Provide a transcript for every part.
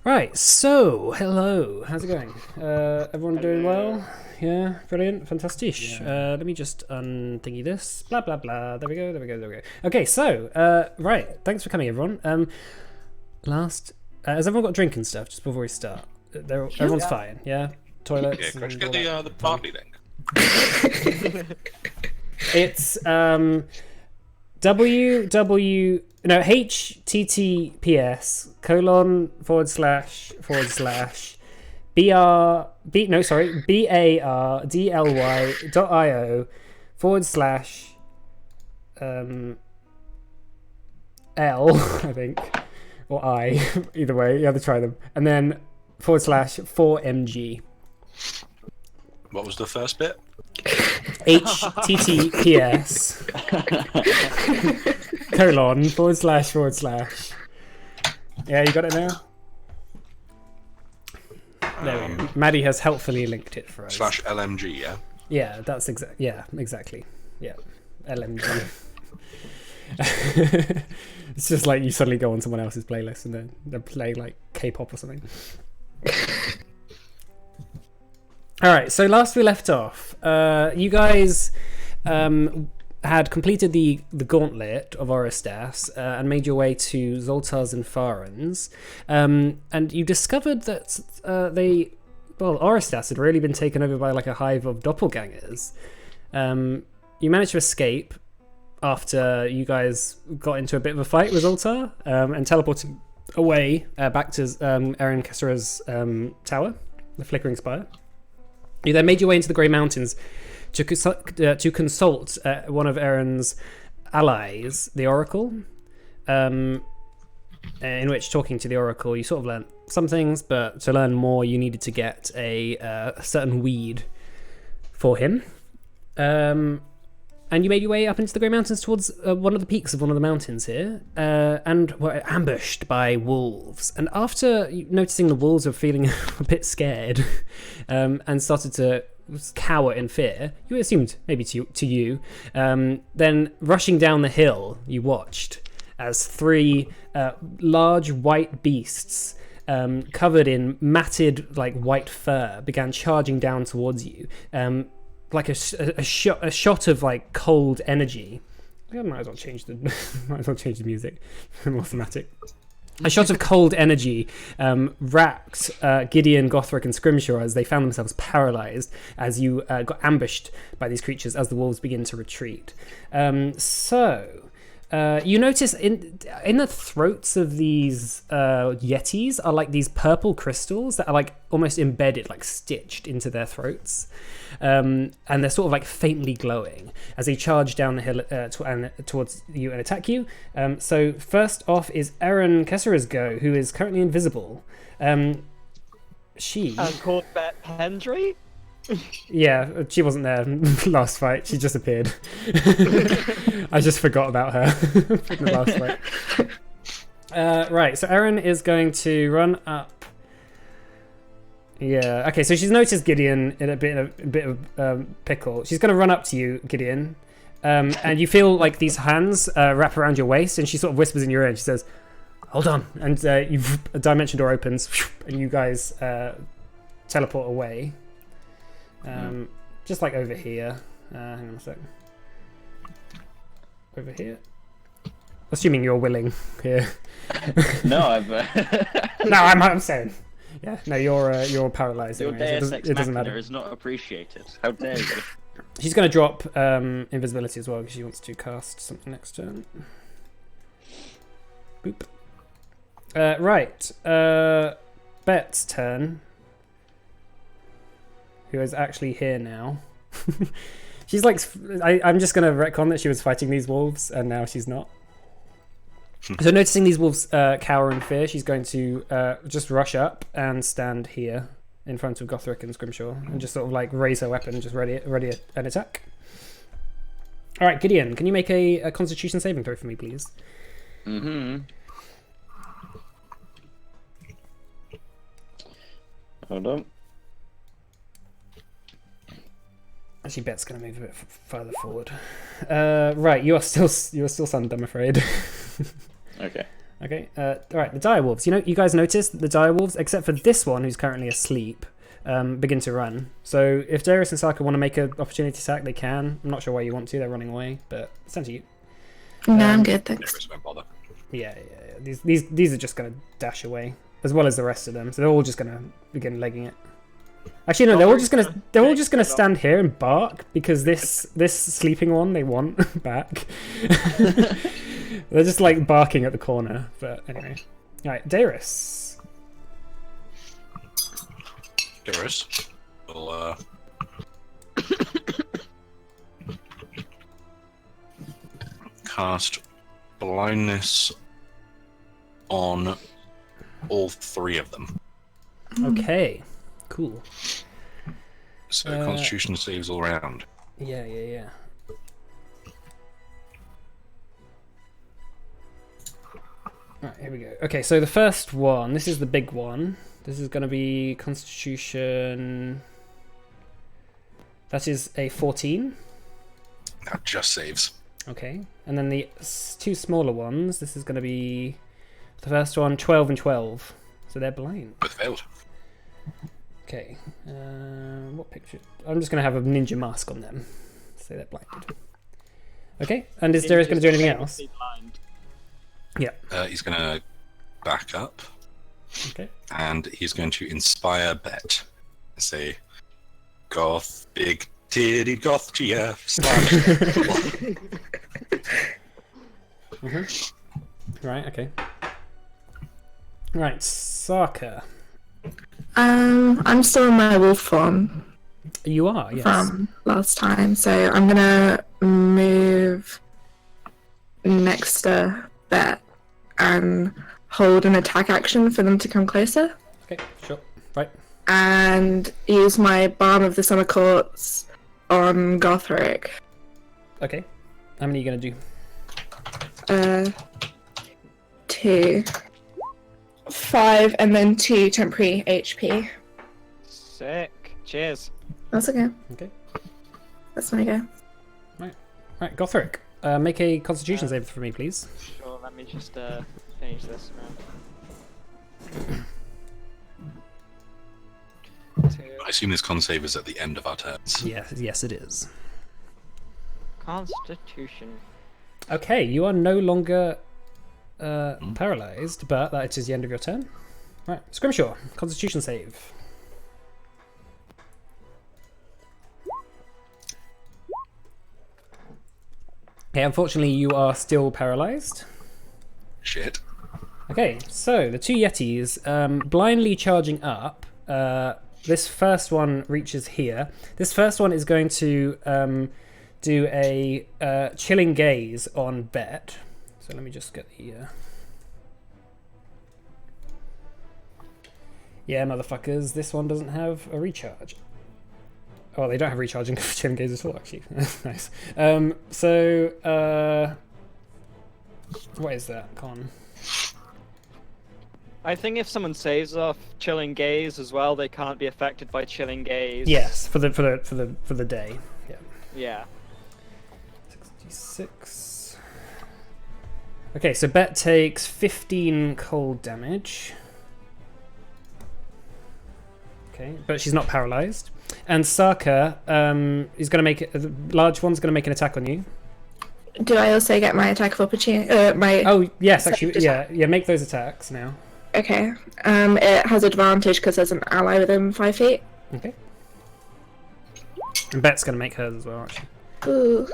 Right, so, hello. How's it going? Everyone doing well? Yeah, brilliant, fantastic. Yeah. Let me just unthingy this. Blah, blah, blah. There we go, there we go, there we go. Okay, so, right, thanks for coming, everyone. Has everyone got a drink and stuff just before we start? Everyone's fine, yeah? Toilets. Yeah, and can I all get that. the party link? It's https bardly.io / I think, or I, either way, you have to try them, and then / 4mg. What was the first bit? https / Yeah, you got it now? There we go. Maddie has helpfully linked it for us. /LMG, yeah? Yeah, that's exactly. Yeah, LMG. It's just like you suddenly go on someone else's playlist and then they play like K-pop or something. Alright, so last we left off, you guys had completed the gauntlet of Oristas and made your way to Zoltar's and Faren's, and you discovered that Oristas had really been taken over by like a hive of doppelgangers. You managed to escape after you guys got into a bit of a fight with Zoltar and teleported away back to Eren Kessera's tower, the Flickering Spire. You then made your way into the Grey Mountains to consult one of Eren's allies, the Oracle, in which, talking to the Oracle, you sort of learned some things, but to learn more you needed to get a certain weed for him. And you made your way up into the Grey Mountains towards one of the peaks of one of the mountains here, and were ambushed by wolves. And after noticing the wolves were feeling a bit scared and started to cower in fear, you assumed maybe to you, then rushing down the hill, you watched as three large white beasts covered in matted like white fur began charging down towards you. Like a shot of like cold energy. I might as well change the music. More thematic. A shot of cold energy racked Gideon, Gothric, and Scrimshaw as they found themselves paralyzed as you got ambushed by these creatures as the wolves begin to retreat. You notice in the throats of these yetis are like these purple crystals that are like almost embedded, like stitched into their throats, and they're sort of like faintly glowing as they charge down the hill towards you and attack you. So first off is Eren Kessera's go, who is currently invisible. She called Pendry? Yeah, she wasn't there last fight. She just appeared. I just forgot about her in the last fight. Right, so Eren is going to run up. Yeah, okay, so she's noticed Gideon in a bit of pickle. She's going to run up to you, Gideon, and you feel like these hands wrap around your waist, and she sort of whispers in your ear, and she says, "Hold on," and a dimension door opens, and you guys teleport away. Just like over here. Hang on a sec. Over here. Assuming you're willing here. No, I've. No, I'm saying. Yeah, no, you're paralyzed. Your Anyway, Deus so Ex it doesn't Machina matter. is not appreciated. How dare you? She's going to drop invisibility as well because she wants to cast something next turn. Boop. Right. Bet's turn. Who is actually here now. She's like, I'm just going to retcon that she was fighting these wolves and now she's not. So noticing these wolves cower in fear, she's going to just rush up and stand here in front of Gothric and Scrimshaw and just sort of like raise her weapon, just ready an attack. All right, Gideon, can you make a Constitution saving throw for me, please? Mm-hmm. Hold on. Actually, Bet's going to move a bit further forward. Right, you are still stunned, I'm afraid. Okay. Okay, alright, the direwolves. You guys noticed that the direwolves, except for this one who's currently asleep, begin to run. So if Darius and Saka want to make an opportunity attack, they can. I'm not sure why you want to, they're running away, but it's down to you. No, I'm good, thanks. Darius won't bother. Yeah. These are just going to dash away, as well as the rest of them. So they're all just going to begin legging it. Actually, no, they're all just gonna stand here and bark because this sleeping one they want back. They're just like barking at the corner. But anyway, all right, Darius. Darius will cast blindness on all 3 of them. Okay, cool. So Constitution saves all round. Yeah. Alright, here we go. Okay, so the first one, this is the big one. This is going to be Constitution... That is a 14. That just saves. Okay, and then the 2 smaller ones, this is going to be... The first one, 12 and 12. So they're blind. Both failed. Okay, what picture? I'm just going to have a ninja mask on them. So they're blinded. Okay, and is Darius going to do anything else? Yeah. He's going to back up. Okay. And he's going to inspire Bet. Say, goth, big titty goth GF / Right, okay. Right, Saka. I'm still in my wolf form You are, yes. from last time, so I'm gonna move next to Bet and hold an attack action for them to come closer, Okay, sure. Right. and use my Balm of the Summer Courts on Gothric. Okay. How many are you going to do? 2, 5, and then 2 temporary HP. Sick. Cheers. That's okay. Okay. That's my go. Right, Gothric. Make a Constitution save for me, please. Sure, let me just finish this round. I assume this con save is at the end of our turns. Yes, it is. Constitution. Okay, you are no longer paralyzed, but that is the end of your turn. Right, Scrimshaw, Constitution save. Okay, unfortunately, you are still paralyzed. Shit. Okay, so the 2 Yetis blindly charging up. This first one reaches here. This first one is going to do a chilling gaze on Bet. So let me just get the... Yeah, motherfuckers, this one doesn't have a recharge. Oh, they don't have recharging for chilling gaze at all, actually. Nice. What is that, Con? I think if someone saves off Chilling Gaze as well, they can't be affected by Chilling Gaze. Yes, for the day. Yeah. Yeah. 66. Okay, so Bet takes 15 cold damage. Okay, but she's not paralyzed. And Saka is going to make the large one's going to make an attack on you. Do I also get my attack of opportunity? Oh yes, actually, yeah. Make those attacks now. Okay. It has advantage because there's an ally within 5 feet. Okay. And Bet's going to make hers as well, actually. Ooh.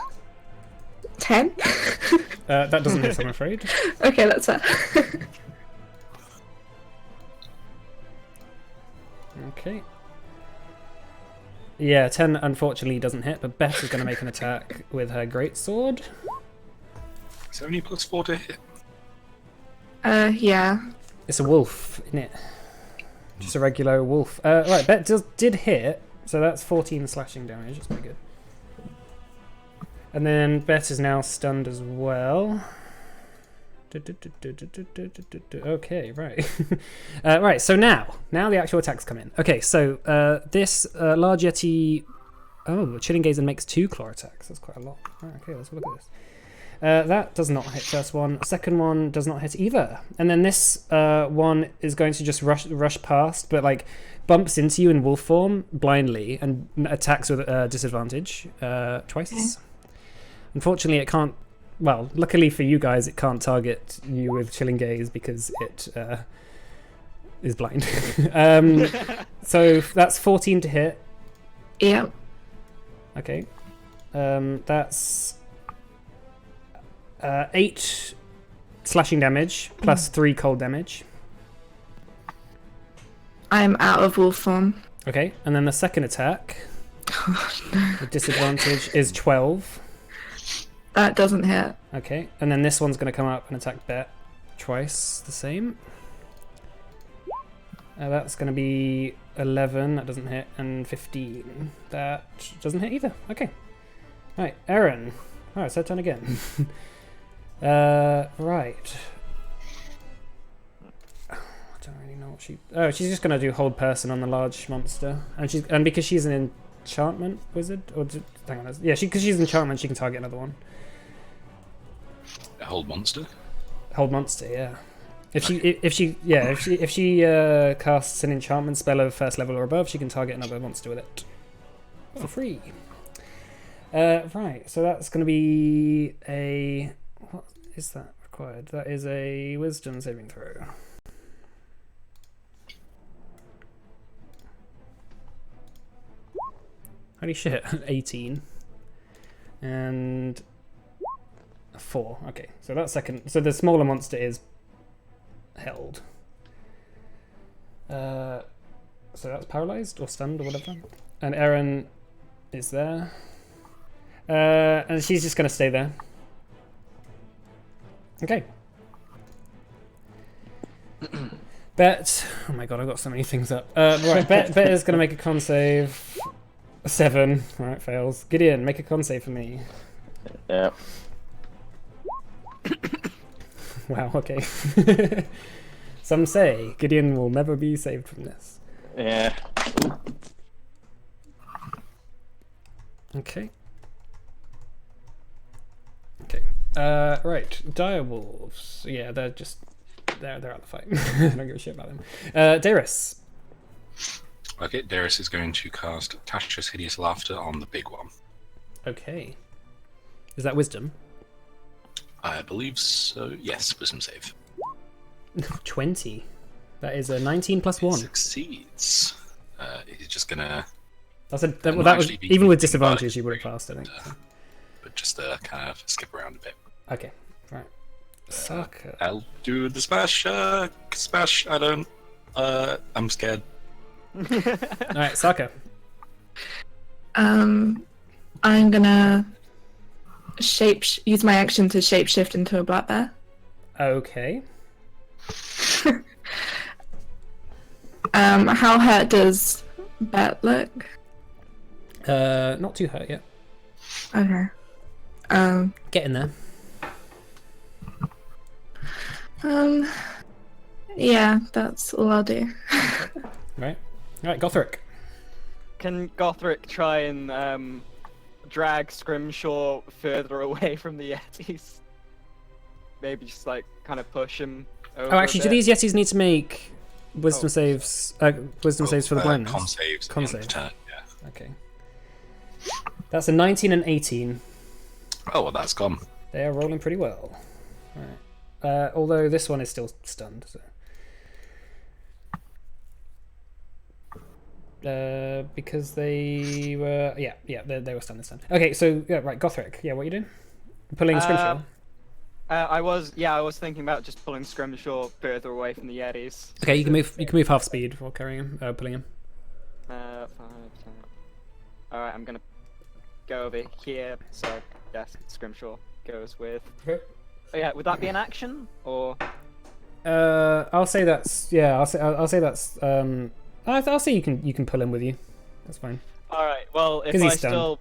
10? That doesn't miss, I'm afraid. Okay, that's fair. Okay. Yeah, 10 unfortunately doesn't hit, but Beth is going to make an attack with her greatsword. Is there any +4 to hit? Yeah. It's a wolf, isn't it? Just a regular wolf. Right, Bet did hit, so that's 14 slashing damage. That's pretty good. And then Bet is now stunned as well. Okay, right. Right, so now the actual attacks come in. Okay, so this large Yeti... Oh, Chilling Gaze and makes 2 claw attacks. That's quite a lot. Right, okay, let's look at this. That does not hit first one. Second one does not hit either. And then this one is going to just rush past, but like bumps into you in wolf form blindly and attacks with disadvantage twice. Okay. Unfortunately, it can't. Well, luckily for you guys, it can't target you with chilling gaze because it is blind. So that's 14 to hit. Yep. Okay. That's 8 slashing damage plus 3 cold damage. I'm out of wolf form. Okay, and then the second attack with disadvantage is 12. That doesn't hit. Okay, and then this one's going to come up and attack Bet twice the same. That's going to be 11, that doesn't hit, and 15. That doesn't hit either. Okay. Right, Erin. Alright, it's her turn again. Right. I don't really know what she... Oh, she's just going to do hold person on the large monster. And because she's an enchantment wizard? Hang on. Yeah, because she's an enchantment, she can target another one. A whole monster? Hold monster, yeah. If she casts an enchantment spell of first level or above, she can target another monster with it for free. Right, so that's going to be a... What is that required? That is a wisdom saving throw. Holy shit, 18. And... 4. Okay, so that's second. So the smaller monster is held. So that's paralyzed or stunned or whatever. And Erin is there. And she's just going to stay there. Okay. Bet. Oh my god, I've got so many things up. Right, Bet is going to make a con save. 7. Right, fails. Gideon, make a con save for me. Yeah. Wow, okay. Some say Gideon will never be saved from this. Yeah. Okay. Okay. Right. Dire wolves. Yeah, they're out of the fight. I don't give a shit about them. Darius. Okay, Darius is going to cast Tasha's Hideous Laughter on the big one. Okay. Is that wisdom? I believe so. Yes, wisdom save. 20. That is a 19 plus 1. Succeeds. He's just gonna. That Might was actually be even with thinking disadvantage, about you it, would have passed, I think. But just kind of skip around a bit. Okay. Right. Sucker. I'll do the smash. Smash. I don't. I'm scared. Alright, Saka. I'm gonna use my action to shapeshift into a black bear. Okay. How hurt does Bet look? Not too hurt yet. Okay. Get in there. Yeah, that's all I'll do. Right. Alright, Gothric. Can Gothric try and drag Scrimshaw further away from the Yetis? Maybe just like kind of push him over. Oh, actually, a do bit? these Yetis need to make wisdom saves? Wisdom saves for the blindness? Con saves. Con Con save. save. Turn. Yeah. Okay. That's a 19 and 18. Oh, well, that's gone. They are rolling pretty well. Right. Although this one is still stunned. So. Because they were... Yeah, they were stunned this time. Okay, so, yeah, right, Gothric. Yeah, what are you doing? Pulling Scrimshaw? I was thinking about just pulling Scrimshaw further away from the Yetis. Okay, you can move half speed while carrying him, pulling him. 5, 10. Alright, I'm gonna go over here, so yes, Scrimshaw goes with... Okay. Oh yeah, would that be an action, or...? I'll say that's... Yeah, I'll say that's... I'll say you can pull him with you. That's fine. Alright, well, Because he's stunned.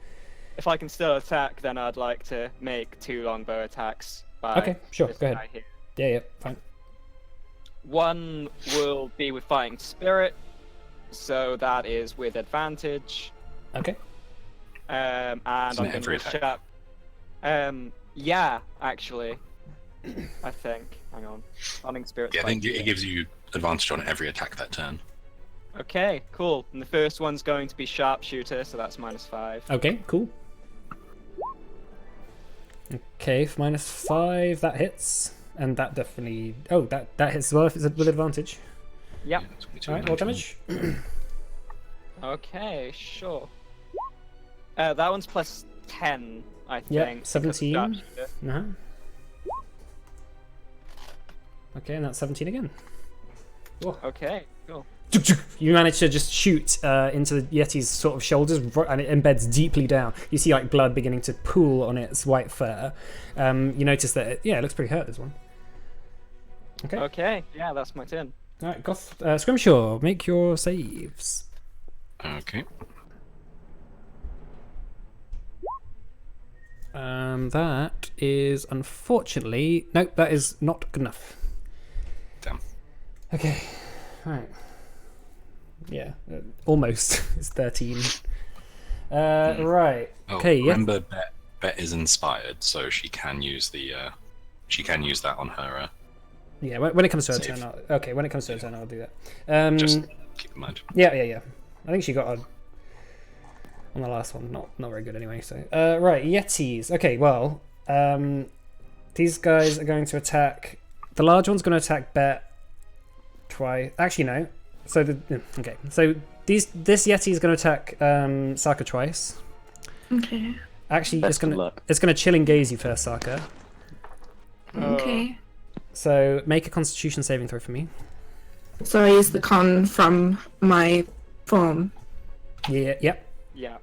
if I can still attack, then I'd like to make 2 longbow attacks. By Okay, sure, this go ahead. guy here. Yeah, fine. One will be with Fighting Spirit, so that is with advantage. Okay. And I'm Isn't it going every to attack? Yeah, actually. I think. Hang on. Hunting spirits. Yeah, I think bite. it gives you advantage on every attack that turn. Okay, cool. And the first one's going to be sharpshooter, so that's -5. Okay, cool. Okay, for -5, that hits. And that definitely... Oh, that hits as well if it's with advantage. Yep. Yeah, it's 22 Alright, roll 19. damage. Okay, sure. That one's +10, I think. Yep, because 17. sharpshooter. Uh-huh. Okay, and that's 17 again. Okay, cool. You manage to just shoot into the Yeti's sort of shoulders, and it embeds deeply down. You see like blood beginning to pool on its white fur. You notice that it looks pretty hurt, this one. Okay. Okay, yeah, that's my turn. Alright, Goth, Scrimshaw, make your saves. Okay. That is unfortunately... Nope, that is not good enough. Damn. Okay, right. Yeah, almost. It's 13. Right. Oh, Okay, yeah. remember, Bet is inspired, so she can use that on her. Yeah, when it comes to her Save. turn, when it comes to her turn, I'll do that. Just keep in mind. Yeah. I think she got on the last one. Not very good anyway. So, right, Yetis. Okay, well, these guys are going to attack. The large one's going to attack Bet twice. Actually, no. So so this Yeti is going to attack Saka twice. Okay. Actually, Best of luck. it's going to chill and gaze you first, Saka. Okay. So make a Constitution saving throw for me. So I use the con from my form. Yeah. Yep. Yeah.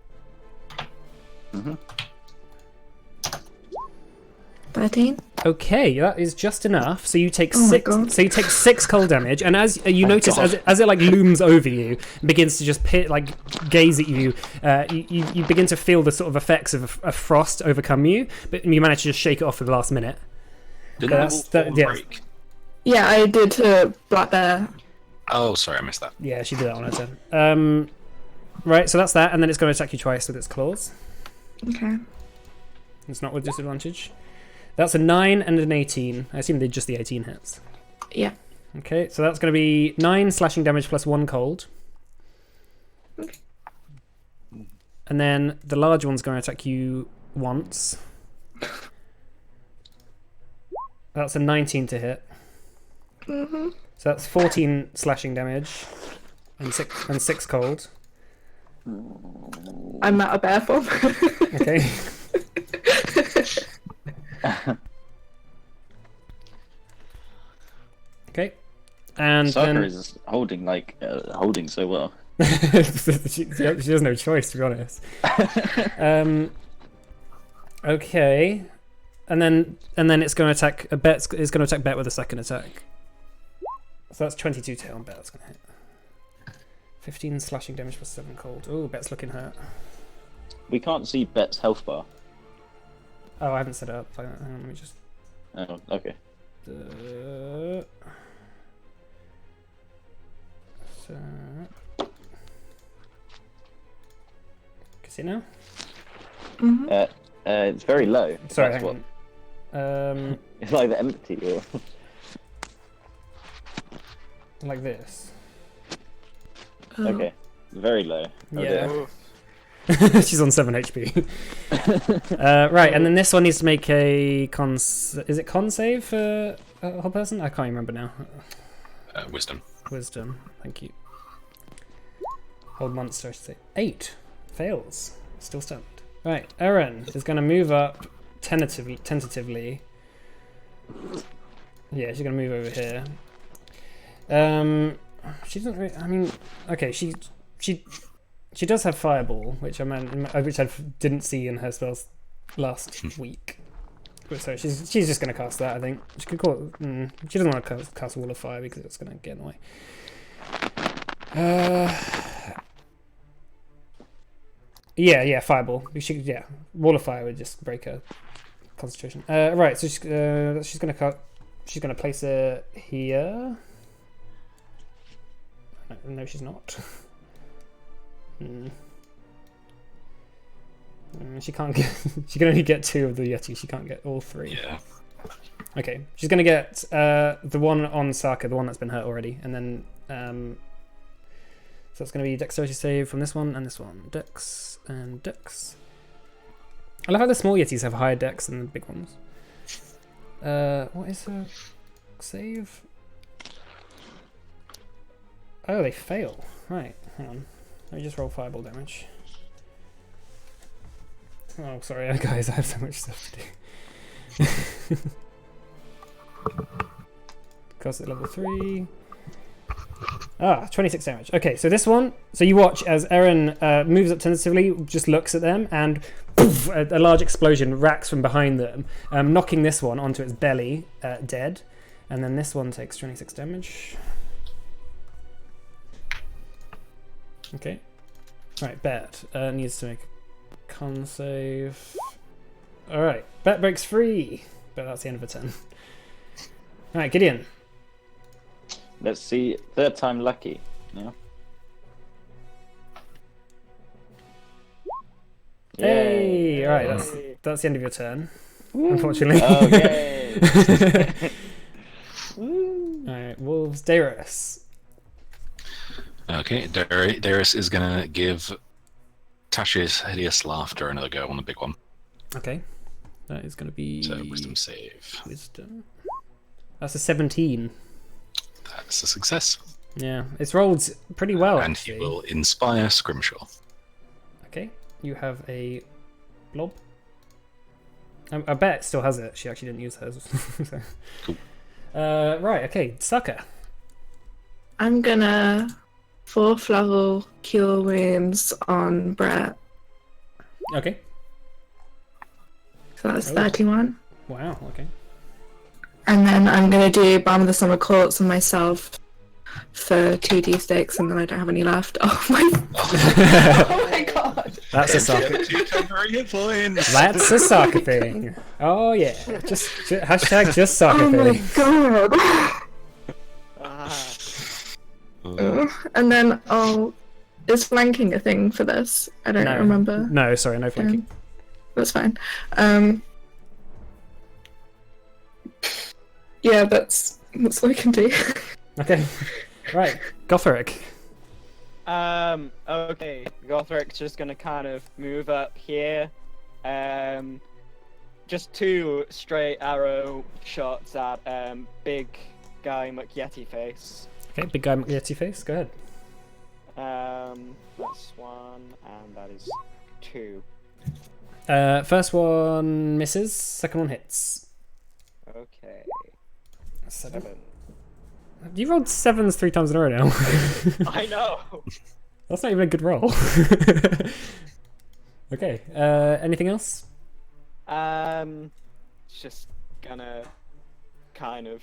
13. Okay, that is just enough. So you take Oh my 6. God. So you take 6 cold damage, and as you Oh notice, God. as it like looms over you, and begins to just gaze at you, you begin to feel the sort of effects of frost overcome you, but you manage to just shake it off at the last minute. Didn't That's- the wall yeah. break? Yeah, I did to Black Bear. Oh, sorry, I missed that. Yeah, she did that on her turn. Right, so that's that, and then it's going to attack you twice with its claws. Okay. It's not with disadvantage. That's a 9 and an 18. I assume they're just the 18 hits. Yeah. Okay, so that's going to be 9 slashing damage plus 1 cold. And then the large one's going to attack you once. That's a 19 to hit. Mhm. So that's 14 slashing damage and 6 cold. I'm at a bear form. Okay. Okay. And Saka then is holding so well. she has no choice, to be honest. Okay, and then it's going to attack a Bet. It's going to attack Bet with a second attack. So that's 22 to hit on Bet. That's going to hit. 15 slashing damage plus 7 cold. Oh, Bet's looking hurt. We can't see Bet's health bar. Oh, I haven't set it up. Hang on, let me just. Oh, okay. So. Can you see it now? Mhm. It's very low. Sorry, That's hang what. on. It's like the empty. Or... Like this. Oh. Okay. Very low. Oh, Yeah. dear. Oof. She's on 7 HP. Right, and then this one needs to make a is it con save for a whole person? I can't remember now. Wisdom. Wisdom, thank you. Hold monster, I should say. 8. Fails. Still stunned. Right, Erin is going to move up tentatively. Yeah, she's going to move over here. She doesn't really, I mean, okay, she does have Fireball, which I didn't see in her spells last week. So she's just going to cast that, I think. She could call it, she doesn't want to cast Wall of Fire because it's going to get in the way. Yeah, Fireball. Wall of Fire would just break her concentration. Right, so she's going to place her here. No, she's not. She can't get. She can only get 2 of the Yeti. She can't get all 3. Yeah. Okay, she's gonna get the one on Saka, the one that's been hurt already, and then so it's gonna be dexterity save from this one and this one. Dex and Dex. I love how the small Yetis have higher dex than the big ones. What is her save? Oh, they fail. Right, hang on. Let me just roll fireball damage. Oh, sorry, guys, I have so much stuff to do. Cost at level 3. 26 damage. Okay, so this one, so you watch as Eren moves up tentatively, just looks at them, and poof, a large explosion racks from behind them, knocking this one onto its belly, dead. And then this one takes 26 damage. Okay. Right, Bet needs to make a con save. Alright, Bet breaks free, but that's the end of a turn. Alright, Gideon. Let's see. 3rd time lucky. Yeah. Hey! Alright, that's the end of your turn. Unfortunately. Oh, yay! Alright, Wolves, Darius. Okay, Darius is gonna give Tasha's hideous laughter another go on the big one. Okay. That is going to be... So wisdom save. Wisdom. That's a 17. That's a success. Yeah, it's rolled pretty well, And actually. he will inspire Scrimshaw. Okay, you have a blob. I bet it still has it. She actually didn't use hers. So. Cool. Right, okay, Saka. I'm gonna 4th level Cure Wounds on Brett. Okay. So that's Oh. 31. Wow, okay. And then I'm gonna do Balm of the Summer Courts on myself for 2d6, and then I don't have any left. Oh my! Oh my god! That's a Saka. Two temporary hit points. That's a Saka thing. Oh yeah, just hashtag just Saka Oh my thing. god! Ah. And then is flanking a thing for this? I don't remember. No, sorry, no flanking. That's fine. Yeah, that's all I can do. Okay, right, Gotheric. Okay. Gothric's just gonna kind of move up here. Just 2 straight arrow shots at big guy McYeti face. Okay, big guy Yeti face. Go ahead. That's 1, and that is 2. First one misses. Second one hits. Okay. 7. 7. You rolled 7s 3 times in a row now. I know. That's not even a good roll. Okay. Anything else? Just gonna kind of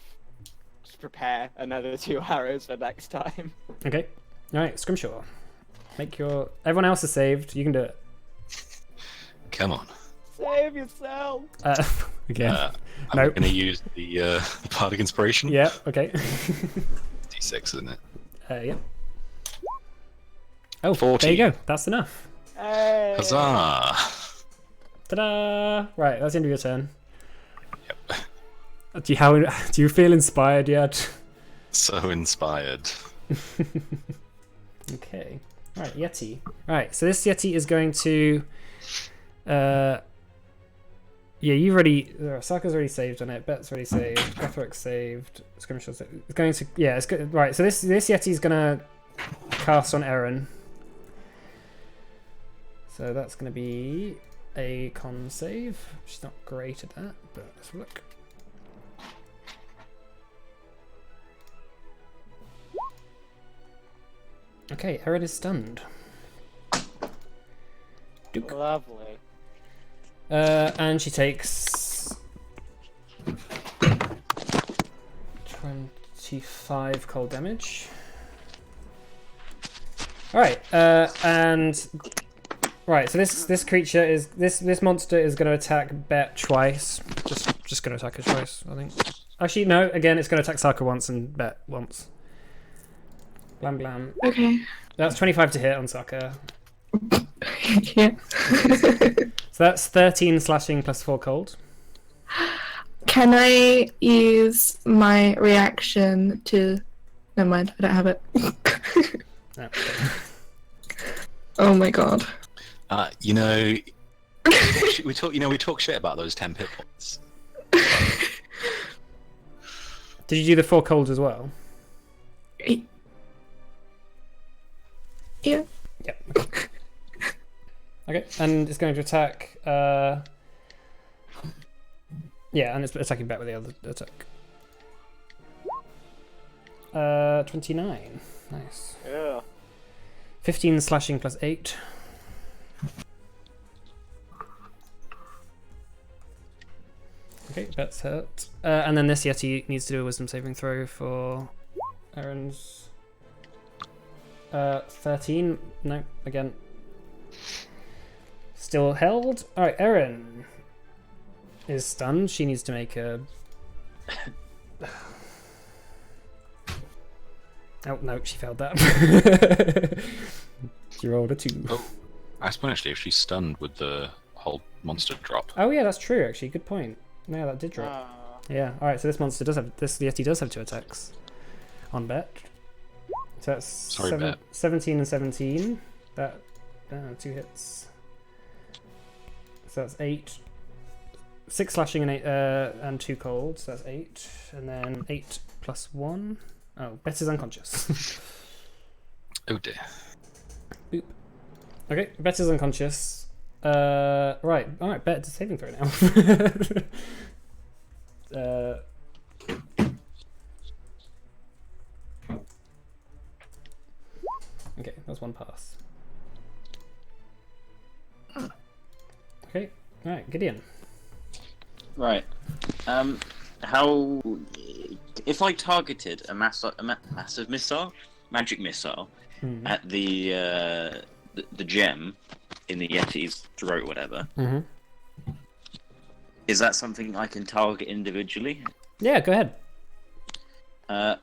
just prepare another 2 arrows for next time. Okay. All right, Scrimshaw. Make your. Everyone else is saved. You can do it. Come on. Save yourself. Again. I'm Nope. going to use the Bardic Inspiration. Yeah. Okay. D6, isn't it? Yeah. Oh, 40. there you go. That's enough. Hey. Huzzah! Ta-da! Right, that's the end of your turn. Yep. Do you feel inspired yet? So inspired. Okay. Right, Yeti. Right, so this Yeti is going to. Yeah, you've already. Saka's already saved on it. Bet's already saved. Gothric's saved. Skirmishaw's saved. It's going to. Yeah, it's good. Right, so this Yeti's gonna cast on Eren. So that's gonna be a con save. She's not great at that, but let's look. Okay, Eren is stunned. Duke. Lovely. And she takes 25 cold damage. Alright, and right, so this creature is this monster is gonna attack Bet twice. Just gonna attack her twice, I think. Actually no, again it's gonna attack Saka once and Bet once. Blam blam. Okay. That's 25 to hit on Saka. Yeah. So that's 13 slashing plus 4 cold. Can I use my reaction to? Never mind, I don't have it. Oh, okay. Oh my god. You know, we talk shit about those 10 hit points. Did you do the 4 cold as well? Yeah. Yep. Okay, and it's going to attack. Yeah, and it's attacking back with the other attack. 29. Nice. Yeah. 15 slashing plus 8. Okay, that's hurt. And then this Yeti needs to do a wisdom saving throw for Aaron's. 13. No, again. Still held. Alright, Erin is stunned. She needs to make a. Oh, no, she failed that. She rolled a 2. Oh, I suppose actually, if she's stunned, would the whole monster drop? Oh, yeah, that's true, actually. Good point. No, that did drop. Yeah, alright, so this monster does have. This Yeti does have 2 attacks on Bet. So that's Sorry, Bet. 17 and 17. That 2 hits. So that's 8. 6 slashing and 8 and 2 cold. So that's 8, and then 8 plus 1. Oh, Bet is unconscious. Oh dear. Boop. Okay, Bet is unconscious. Right. All right. Bet is saving throw now. Okay, that's 1 pass. Okay. All right, Gideon. Right. How if I targeted a massive missile, magic missile, at the gem in the Yeti's throat, or whatever? Mm-hmm. Is that something I can target individually? Yeah, go ahead.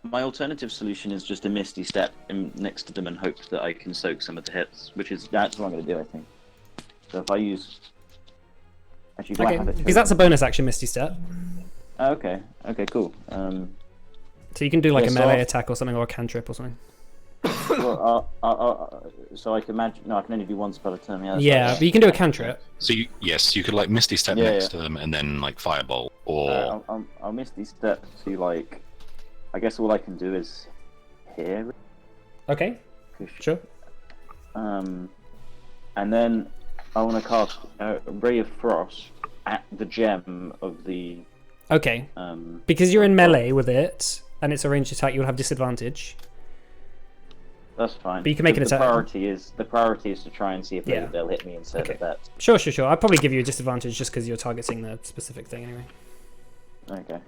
My alternative solution is just a misty step next to them and hope that I can soak some of the hits, that's what I'm going to do, I think. So if I use, actually, do I Okay, have it? because that's a bonus action, Misty Step. Okay, cool. So you can do like Yeah, a so melee I'll- attack or something, or a cantrip or something. Well, so I can imagine. No, I can only do 1 spell at a time. Yeah. that's Yeah, right. but you can do a cantrip. So you could like Misty Step Yeah, next yeah. to them and then like Firebolt, or I'll misty step to like. I guess all I can do is here. Okay, sure. And then I want to cast a Ray of Frost at the gem of the. Okay, because you're in melee with it and it's a ranged attack, you'll have disadvantage. That's fine. But you can make an The attack. priority is to try and see if Yeah. they'll hit me instead Okay. of that. Sure. I'd probably give you a disadvantage just because you're targeting the specific thing anyway. Okay.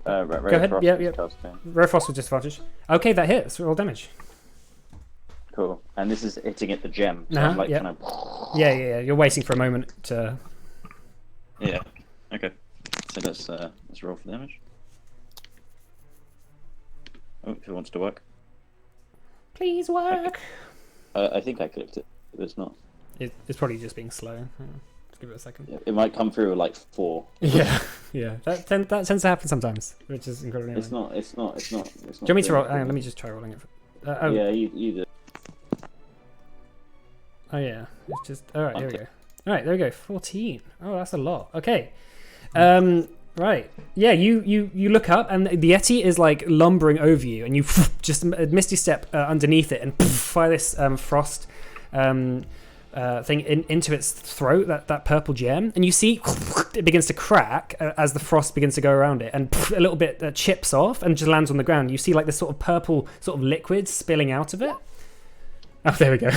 Go Ray of ahead. Frost Yeah, is yeah. casting. Rare Frost with disadvantage. Okay, that hits. Roll damage. Cool. And this is hitting at the gem. So Uh-huh, I'm like yeah. kind of. Yeah. You're waiting for a moment to. Yeah. Okay. So let's roll for damage. Oh, if it wants to work. Please work. I think I clicked it, but it's not. It's probably just being slow. Hang on. Let's give it a second. Yeah, it might come through like 4. Yeah. That tends to happen sometimes, which is incredibly It's annoying. not. It's not. Do you want me to roll? doing Hang on, it. let me just try rolling it. Yeah, you do. Oh yeah, it's just all right. There we Okay. go. All right, there we go. 14. Oh, that's a lot. Okay. Right. Yeah. You look up and the Yeti is like lumbering over you, and you just misty step underneath it and fire this frost thing into its throat. That purple gem, and you see it begins to crack as the frost begins to go around it, and a little bit chips off and just lands on the ground. You see like this sort of purple sort of liquid spilling out of it. Oh, there we go.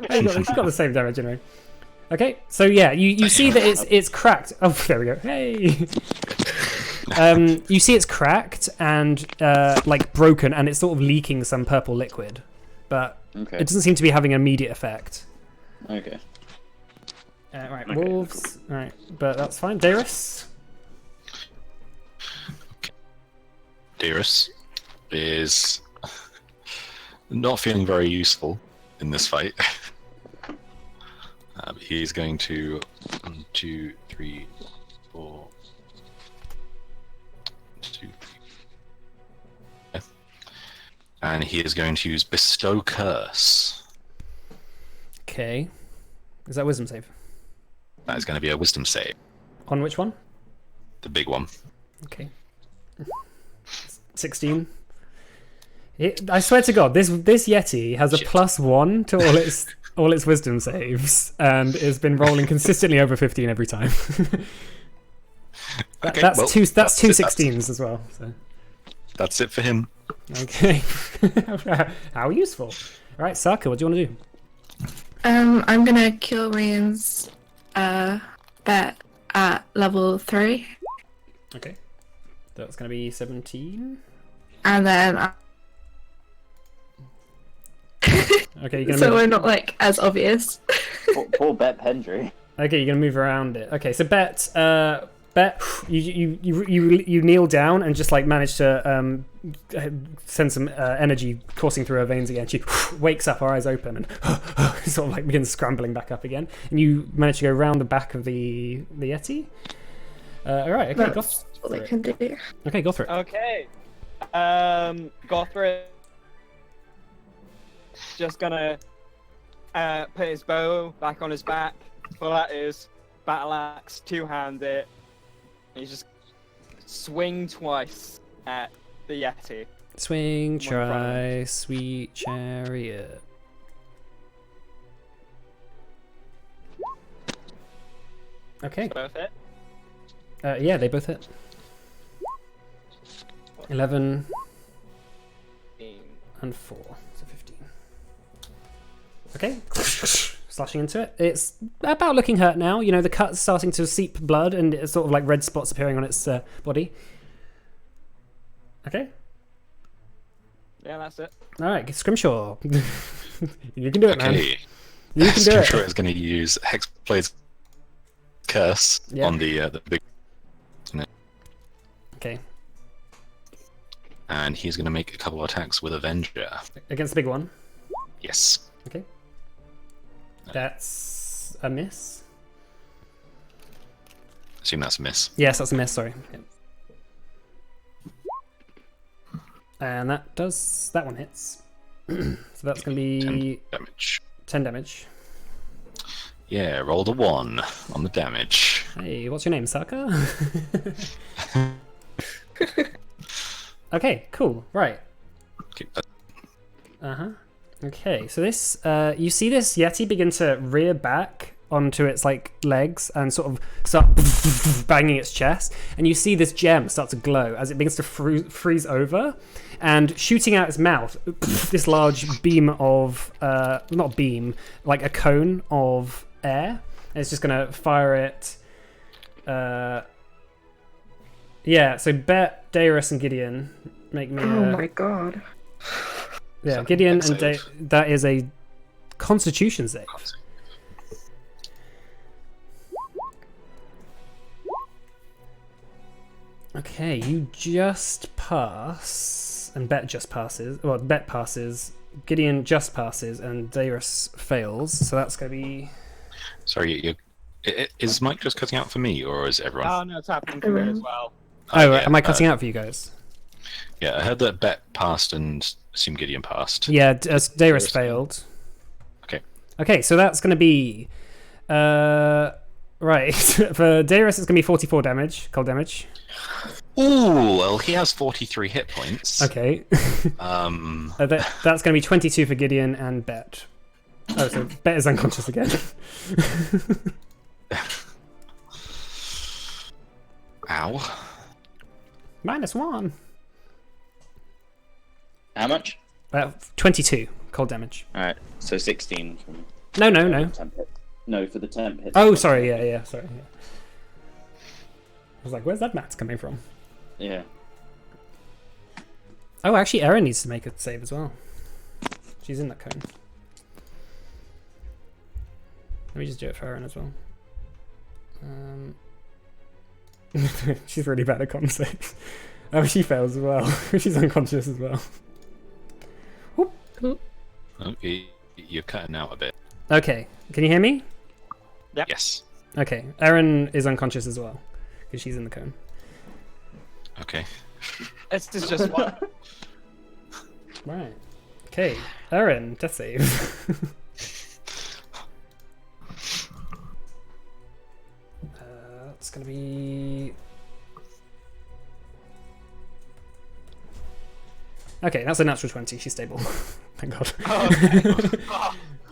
It's got the same damage anyway. Okay, so yeah, you see that it's cracked. Oh, there we go. Hey. You see it's cracked and like broken, and it's sort of leaking some purple liquid, but Okay. it doesn't seem to be having an immediate effect. Okay. Right, Okay, wolves. Right, but that's fine. Darius. Darius is not feeling very useful in this fight. he's going to 1, 2, 3, 4. 2, 3. And he is going to use Bestow Curse. Okay. Is that wisdom save? That is going to be a wisdom save. On which one? The big one. Okay. 16. I swear to God, this Yeti has a Shit. +1 to all its wisdom saves, and has been rolling consistently over 15 every time. Okay, that's well, two that's two it, 16s as well. So. That's it for him. Okay. How useful. All right, Saka, what do you want to do? I'm gonna kill Rian's bet at level 3, Okay. That's going to be 17. and then Okay, you're going to so move. we're not like as obvious. Poor Bet Pendry. Okay, you're going to move around it. Okay, so Bet, you kneel down and just like manage to send some energy coursing through her veins again. She wakes up, her eyes open, and sort of like begins scrambling back up again. And you manage to go round the back of the Yeti. All right, okay, go That's what for they it. can do. Okay, go for it. Okay. Gothric just gonna put his bow back on his back, pull out his battle axe, two-hand it, and he's just swing twice at the Yeti. Swing, Come on, try, sweet chariot. Okay. Both it. Yeah, they both hit. 11 and 4, so 15. Okay, slashing into it. It's about looking hurt now. You know, the cut's starting to seep blood, and it's sort of like red spots appearing on its body. Okay. Yeah, that's it. All right, Scrimshaw. You can do it, man. Okay. You can do it. Scrimshaw is going to use Hexblade's Curse Yeah. on the big, Okay, and he's going to make a couple of attacks with Avenger. against the big one. Yes. Okay. That's a miss. Assume that's a miss. Yes, that's a miss, sorry. Yep. And that one hits. So that's going to be 10 damage. 10 damage. Yeah, roll the 1 on the damage. Hey, what's your name, Saka? Okay, cool. Right. Okay, Uh-huh. Okay, so this, you see this Yeti begin to rear back onto its, like, legs and sort of start banging its chest, and you see this gem start to glow as it begins to freeze over, and shooting out its mouth, this large beam of, not beam, like a cone of air, and it's just gonna fire it, yeah, so Bet, Darius, and Gideon make me. Oh my god. Yeah, So, Gideon dex and save. that is a Constitution save. Okay, you just pass, and Bet just passes. Well, Bet passes, Gideon just passes, and Darius fails. So that's going to be. Sorry, is Mike just cutting out for me, or is everyone? Oh no, it's happening for me as well. Oh, yeah, am I cutting out for you guys? Yeah, I heard that Bet passed and assume Gideon passed. Yeah, Darius failed. Okay. Okay, so that's going to be. Right. For Darius, it's going to be 44 damage, cold damage. Ooh, well, he has 43 hit points. Okay. Um, That's going to be 22 for Gideon and Bet. Oh, so Bet is unconscious again. ow. -1. How much? 22 cold damage. Alright, so 16 for me. No. Temp hit. No, for the temp hit. Oh, sorry. Yeah. Sorry. Yeah. I was like, where's that maths coming from? Yeah. Oh, actually, Erin needs to make a save as well. She's in that cone. Let me just do it for Erin as well. She's really bad at con saves. Oh, she fails as well. She's unconscious as well. Okay, you're cutting out a bit. Okay, can you hear me? Yep. Yes. Okay, Erin is unconscious as well because she's in the cone. Okay. This is just one. Right. Okay, Erin, death save. It's gonna be. Okay, that's a natural 20. She's stable. Thank God. Oh, okay.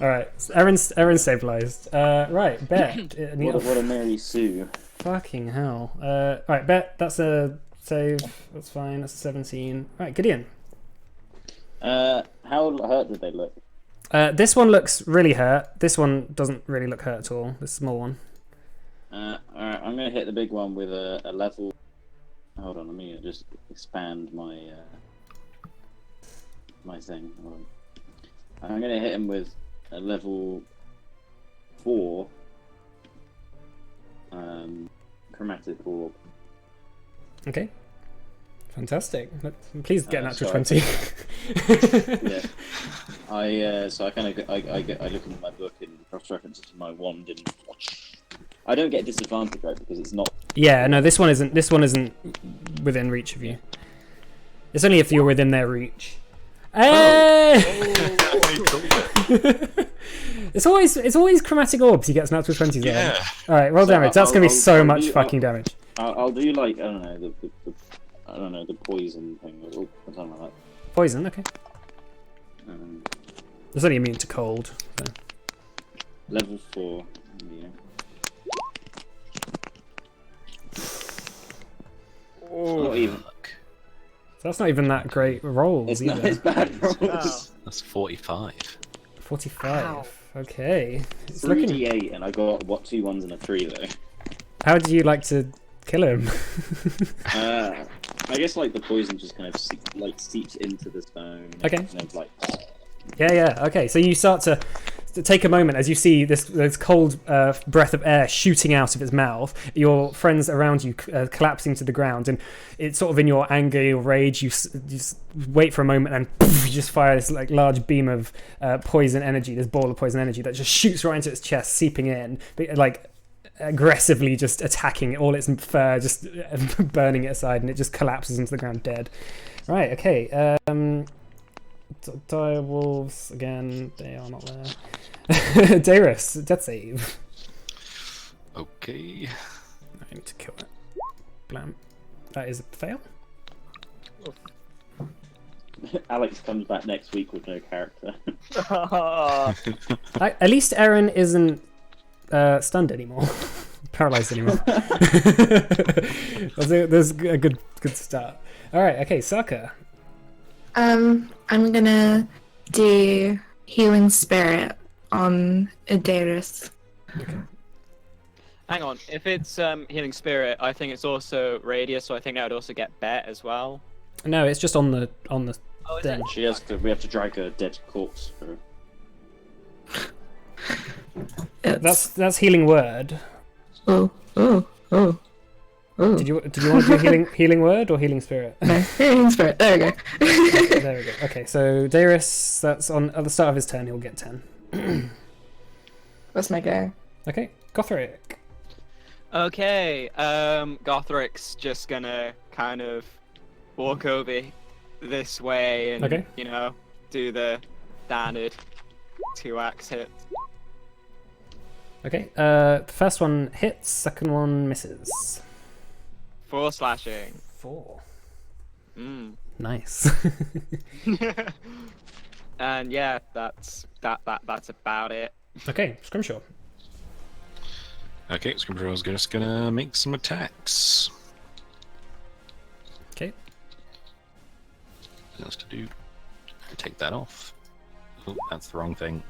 All right, so Erin's stabilized. Right, Bet. What a Mary Sue. Fucking hell. All right, Bet. That's a save. That's fine. That's a 17. All right, Gideon. How hurt did they look? This one looks really hurt. This one doesn't really look hurt at all. This small one. Alright, I'm gonna hit the big one with a level. Hold on, let me just expand my my thing. Hold on. I'm gonna hit him with a level 4 chromatic orb. Okay. Fantastic. Please get an natural sorry. 20. Yeah. So I kind of I look into my book and cross reference it to my wand and I don't get disadvantage, right, because it's not. Yeah, no, this one isn't. This one isn't within reach of you. It's only if you're within their reach. Hey! it's always chromatic orbs. He gets natural 20s. Yeah. All right, roll So damage. That's gonna be so much fucking I'll- damage. I'll do like I don't know the poison thing or something like that. Poison. Okay. Um, It's only immune to cold. So. level 4. Yeah. Not even. So that's not even that great rolls It's either. not. It's bad rolls. That's 45. 45. Ow. Okay. It's looking. 3d8 and I got 2 1s and a 3 though. How do you like to kill him? I guess like the poison just kind of seeps into the stone. Okay. And then, like. Yeah. Okay. So you start to take a moment as you see this cold breath of air shooting out of its mouth. Your friends around you collapsing to the ground, and it's sort of in your anger, your rage. You just wait for a moment, and poof, you just fire this like large beam of poison energy, this ball of poison energy that just shoots right into its chest, seeping in, like aggressively just attacking all its fur, just burning it aside, and it just collapses into the ground dead. Right. Okay. Dire wolves again. They are not there. Darius, death save. Okay. I need to kill it. Blam. That is a fail. Alex comes back next week with no character. At least Erin isn't stunned anymore. Paralyzed anymore. There's a good start. All right. Okay, Saka. I'm gonna do Healing Spirit on Adaris. Hang on, if it's healing spirit, I think it's also radius, so I think that would also get bet as well. No, it's just on the Oh, is thing. it? We have to drag a dead corpse through. That's healing word. Oh. Did you want to do healing word or healing spirit? No, Healing Spirit. There we go. There we go. Okay, so Darius, that's on at the start of his turn. He'll get 10. What's my go? Okay, Gothric. Okay, Gothric's just gonna kind of walk over this way and, Okay. do the standard 2-axe hit. Okay, first one hits, second one misses. 4 slashing. 4. Mm. Nice. And yeah, that's about it. Okay, Scrimshaw. Okay, Scrimshaw's just gonna make some attacks. Okay. What else to do? Take that off. Oh, that's the wrong thing.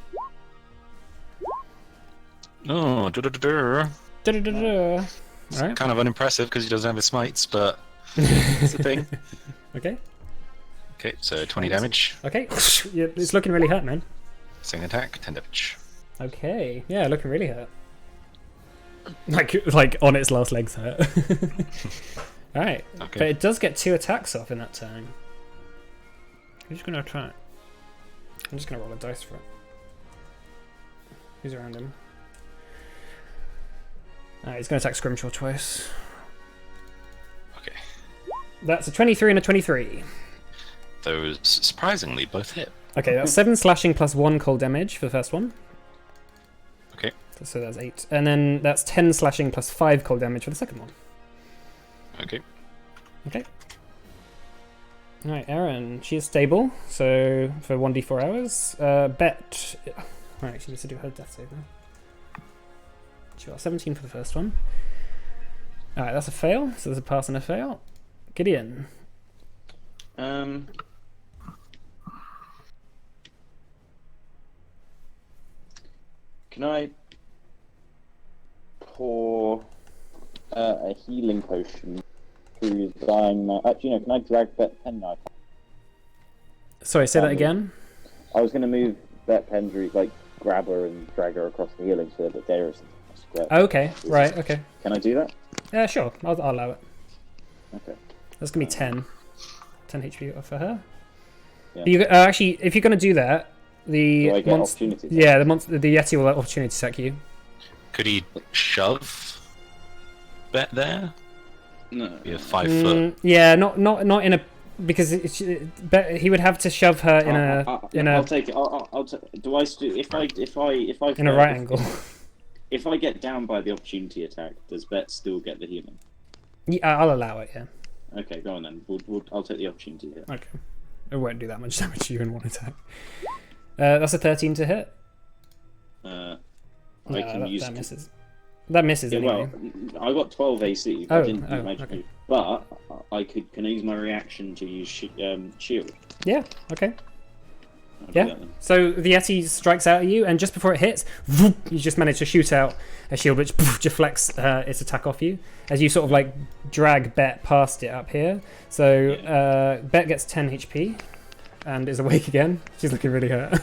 Oh, Da-da-da-da. Alright. kind of unimpressive because he doesn't have his smites, but it's a thing. Okay. Okay, so 20 damage. Okay. Yeah, it's looking really hurt, man. Second attack, 10 damage. Okay. Yeah, looking really hurt. Like on its last legs hurt. Alright. Okay. But it does get 2 attacks off in that turn. Who's just gonna attack? I'm just gonna roll a dice for it. Who's around him? Alright, he's going to attack Scrimshaw twice. Okay. That's a 23 and a 23. Those surprisingly both hit. Okay, that's 7 slashing plus 1 cold damage for the first one. Okay. So that's 8. And then that's 10 slashing plus 5 cold damage for the second one. Okay. Okay. Alright, Erin. She is stable, so for 1d4 hours. Bet. Alright, she needs to do her death save now. She got 17 for the first one. Alright, that's a fail. So there's a pass and a fail. Gideon. Can I pour a healing potion through his dying man? Actually, no, can I drag Bet Pen now? Sorry, say that again? I was going to move Bet Pen, like, grab her and drag her across the healing so that Darius is square. Okay, right, okay. Can I do that? Yeah, sure. I'll allow it. Okay. That's going to be 10. 10 HP for her. Yeah. You, actually, if you're going to do that, the Do I get opportunity attack? Yeah, the Yeti will opportunity attack you. Could he shove Bet there? No. Be a 5 foot. Yeah, not in a because he would have to shove her in a I'll take it. I'll do I still if I in a right angle. If I get down by the opportunity attack, does Bet still get the healing? Yeah, I'll allow it. Yeah. Okay, go on then. I'll take the opportunity hit. Okay. It won't do that much damage to you in one attack. That's a 13 to hit. I can use that misses. That misses anyway. Well, I got 12 AC. I didn't use magic okay. move, but can I use my reaction to use shield? Yeah. Okay. I'll do Yeah. that then. So the Yeti strikes out at you, and just before it hits, you just manage to shoot out a shield which deflects its attack off you as you sort of like drag Bet past it up here. So Bet gets 10 HP and is awake again. She's looking really hurt.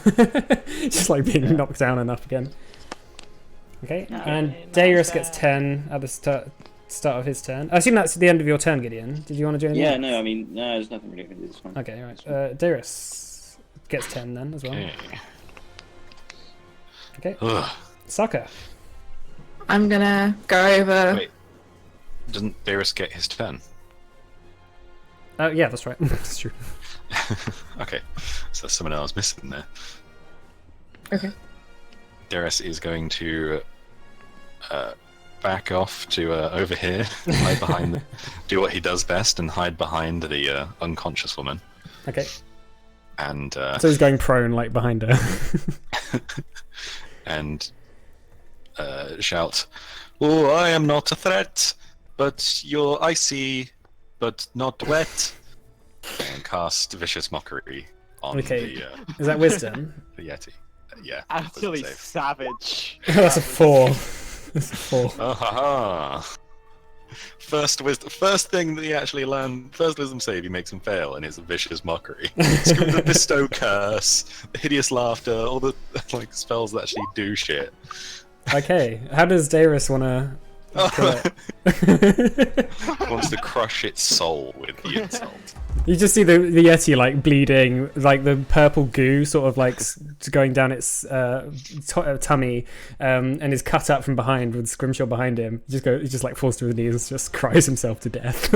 Just like being knocked down and up again. Okay, and Darius gets 10 at the start of his turn. I assume that's the end of your turn, Gideon. Did you want to do anything? Yeah, no, I mean, no, there's nothing really I can do this one. Okay, right. Darius gets 10 then as well. Okay. Ugh. Sokka. I'm gonna go over. Wait. Doesn't Darius get his turn? Yeah, that's right. That's true. Okay, so there's someone else missing there. Okay. Darius is going to back off to over here, hide behind, do what he does best, and hide behind the unconscious woman. Okay. And So he's going prone, like behind her. and shout, "Oh, I am not a threat, but you're icy, but not wet." And cast vicious mockery on Okay. Is that wisdom? the Yeti. Yeah. Absolutely wisdom save. savage. That's a 4. That's a 4. Oh, ha, ha. First thing that he actually learned, first wisdom save he makes him fail, and it's a vicious mockery. Screw the bestow curse, the hideous laughter, all the like spells that actually do shit. Okay, how does Darius want to kill it? Wants to crush its soul with the insult. You just see the Yeti like bleeding, like the purple goo sort of like going down its tummy, and is cut up from behind with Scrimshaw behind him. He just like falls to his knees and just cries himself to death.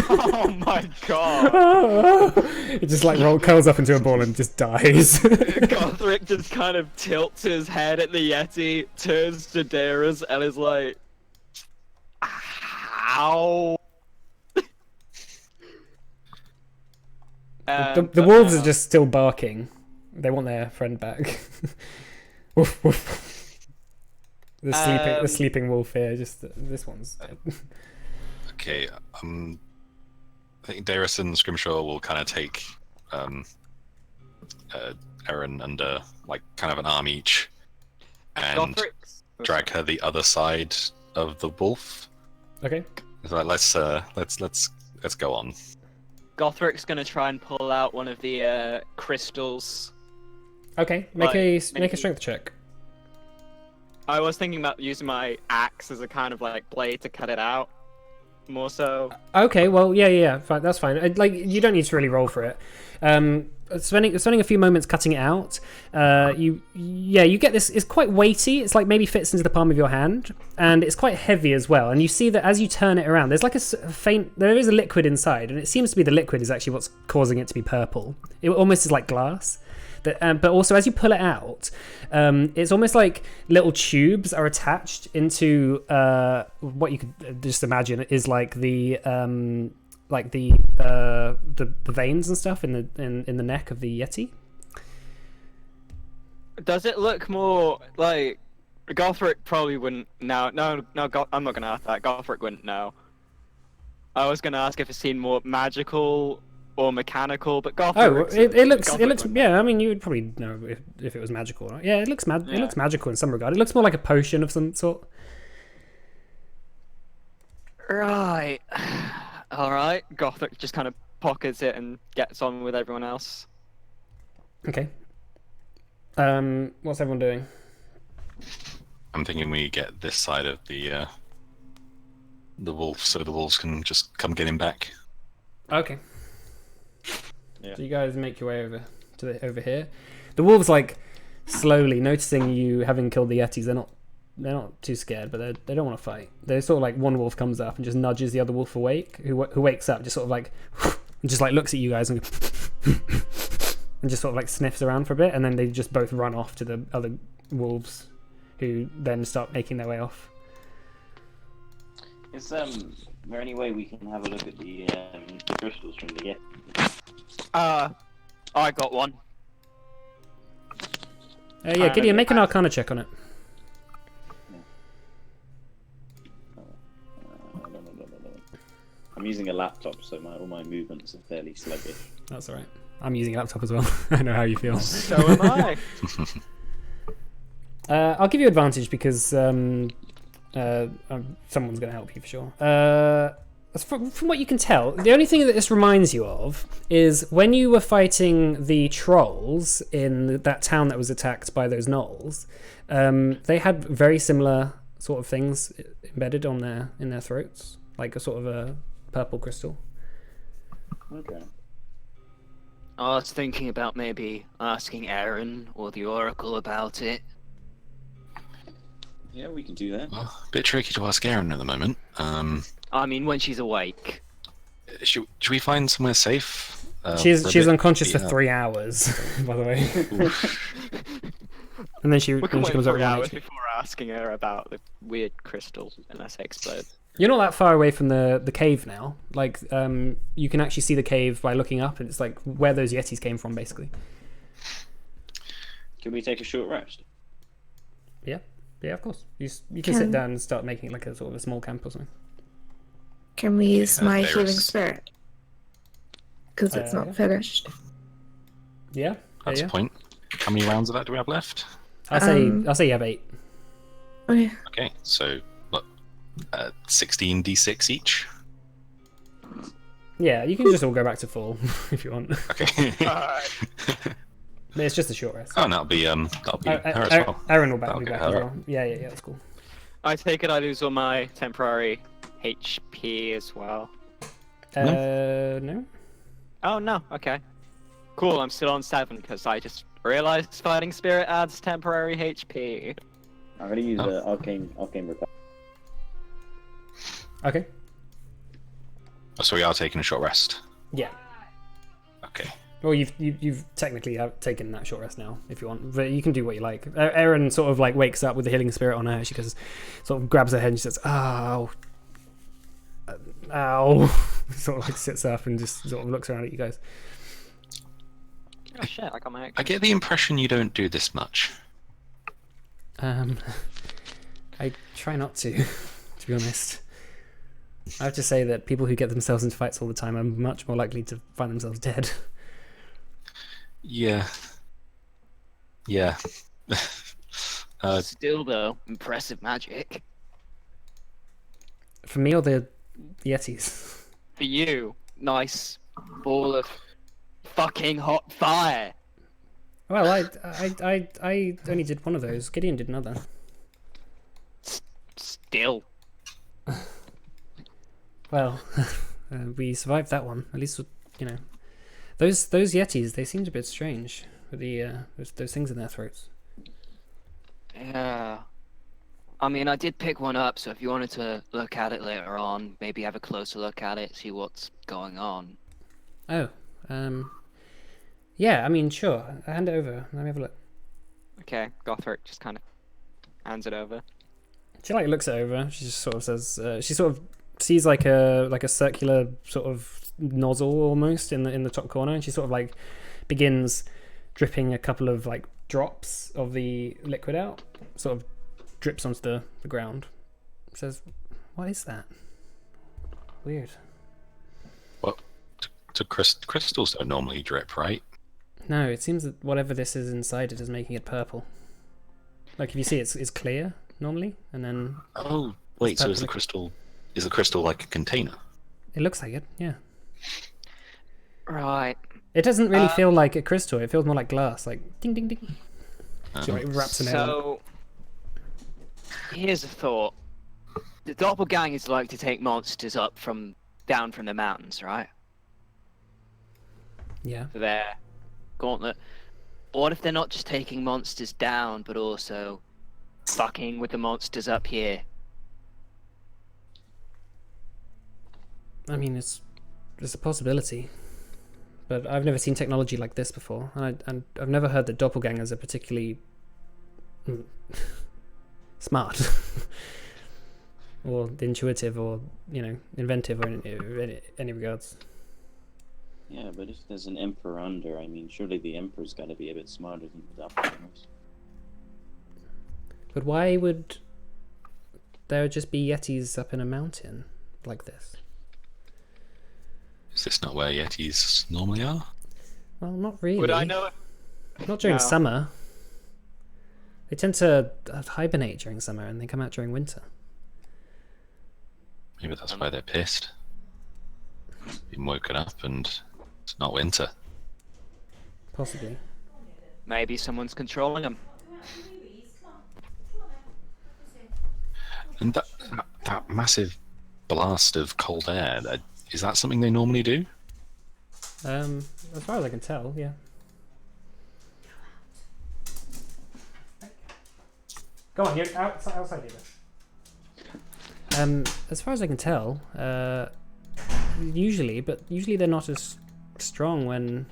Oh my god! It just like curls up into a ball and just dies. Gothric just kind of tilts his head at the Yeti, turns to Darius, and is like, "Ow!" The wolves are just still barking. They want their friend back. Woof, woof. The sleeping wolf here. Just this one's dead. Okay, I think Darius and Scrimshaw will kind of take Erin under like kind of an arm each, and drag her the other side of the wolf. Okay. So let's go on. Gothric's gonna try and pull out one of the crystals. Okay. Make a strength check. I was thinking about using my axe as a kind of like blade to cut it out. More so. Okay. Well, yeah. Fine, that's fine. Like you don't need to really roll for it. spending a few moments cutting it out, you get this. It's quite weighty. It's like maybe fits into the palm of your hand, and it's quite heavy as well. And you see that as you turn it around, there's like a faint. There is a liquid inside, and it seems to be the liquid is actually what's causing it to be purple. It almost is like glass. But also, as you pull it out, it's almost like little tubes are attached into what you could just imagine is like the veins and stuff in the neck of the Yeti. Does it look more like Gothric probably wouldn't know? No, I'm not gonna ask that. Gothric wouldn't know. I was gonna ask if it's seen more magical or mechanical, but Gothric. It looks. Yeah, I mean, you would probably know if it was magical. Right? Yeah, it looks It looks magical in some regard. It looks more like a potion of some sort. Right. All right. Gothric just kind of pockets it and gets on with everyone else. Okay. What's everyone doing? I'm thinking we get this side of the wolf, so the wolves can just come get him back. Okay. Yeah. So you guys make your way over here. The wolves like slowly noticing you having killed the Yetis. They're not too scared, but they don't want to fight. They're sort of like one wolf comes up and just nudges the other wolf awake, who wakes up, just sort of like and just like looks at you guys and and just sort of like sniffs around for a bit, and then they just both run off to the other wolves, who then start making their way off. Is there any way we can have a look at the crystals from the I got one. Yeah, Gideon, make an Arcana check on it. I'm using a laptop, so all my movements are fairly sluggish. That's alright. I'm using a laptop as well. I know how you feel. So am I. I'll give you advantage because someone's going to help you for sure. From what you can tell, the only thing that this reminds you of is when you were fighting the trolls in that town that was attacked by those gnolls. They had very similar sort of things embedded in their throats, like a sort of a purple crystal. Okay. I was thinking about maybe asking Aaron or the Oracle about it. Yeah, we can do that. Well, a bit tricky to ask Erin at the moment. I mean, when she's awake. Should we find somewhere safe? She's unconscious for 3 hours, by the way. And then she comes up 3 with hours HP. before asking her about the weird crystal unless it explodes. You're not that far away from the cave now. Like, you can actually see the cave by looking up, and it's like where those Yetis came from, basically. Can we take a short rest? Yeah, of course. You can sit down and start making like a sort of a small camp or something. Can we use my there healing is- spirit? Because it's Yeah. not finished. Yeah, That's yeah. a point. How many rounds of that do we have left? I'll say you have 8. Okay. Okay, so what? 16d6 each. Yeah, you can just all go back to full if you want. Okay. But it's just a short rest. Oh, and that'll be her as well. Aaron will be That'll back get as her well. Yeah, that's cool. I take it I lose all my temporary HP as well. No. Oh no, okay. Cool, I'm still on 7 because I just realized Fighting Spirit adds temporary HP. I'm gonna use arcane recovery. Okay. So we are taking a short rest. Yeah. Okay. Well, you've technically taken that short rest now, if you want, but you can do what you like. Erin sort of like wakes up with the healing spirit on her. She goes, sort of grabs her head and she says, "Ow, ow," sort of like sits up and just sort of looks around at you guys. Oh shit, I got my I get the impression you don't do this much. I try not to be honest. I have to say that people who get themselves into fights all the time are much more likely to find themselves dead. Yeah. Yeah. Still though, impressive magic. For me or the Yetis? For you, nice ball of fucking hot fire. Well, I only did one of those. Gideon did another. Still. Well, we survived that one. At least, you know. Those yetis, they seemed a bit strange with the those things in their throats. Yeah. I mean, I did pick one up, so if you wanted to look at it later on, maybe have a closer look at it, see what's going on. Oh, yeah. I mean, sure. Hand it over. Let me have a look. Okay, Gothric just kind of hands it over. She like looks it over. She just sort of says, she sort of sees like a circular sort of nozzle almost in the top corner, and she sort of like begins dripping a couple of like drops of the liquid out. Sort of drips onto the ground. Says, "What is that? Weird." What? Crystals don't normally drip, right? No, it seems that whatever this is inside it is making it purple. Like if you see, it's clear normally, and then Oh, wait. So is the purple. crystal like a container? It looks like it. Yeah. Right. It doesn't really feel like a crystal. It feels more like glass. Like ding ding ding. She like wraps a nail. So, here's a thought. The doppelgangers like to take monsters up down from the mountains, right? Yeah. For their gauntlet. What if they're not just taking monsters down, but also fucking with the monsters up here? I mean, it's a possibility, but I've never seen technology like this before, and I've never heard that doppelgangers are particularly smart, or intuitive, or inventive, or in any regards. Yeah, but if there's an emperor under, I mean, surely the emperor's got to be a bit smarter than the doppelgangers. But why would there just be yetis up in a mountain like this? Is this not where yetis normally are? Well, not really. Would I know? Not during No. summer. They tend to hibernate during summer, and they come out during winter. Maybe that's why they're pissed. Been woken up and it's not winter. Possibly. Maybe someone's controlling them. And that massive blast of cold air, is that something they normally do? As far as I can tell, yeah. Go on, you're outside here. As far as I can tell, usually they're not as strong when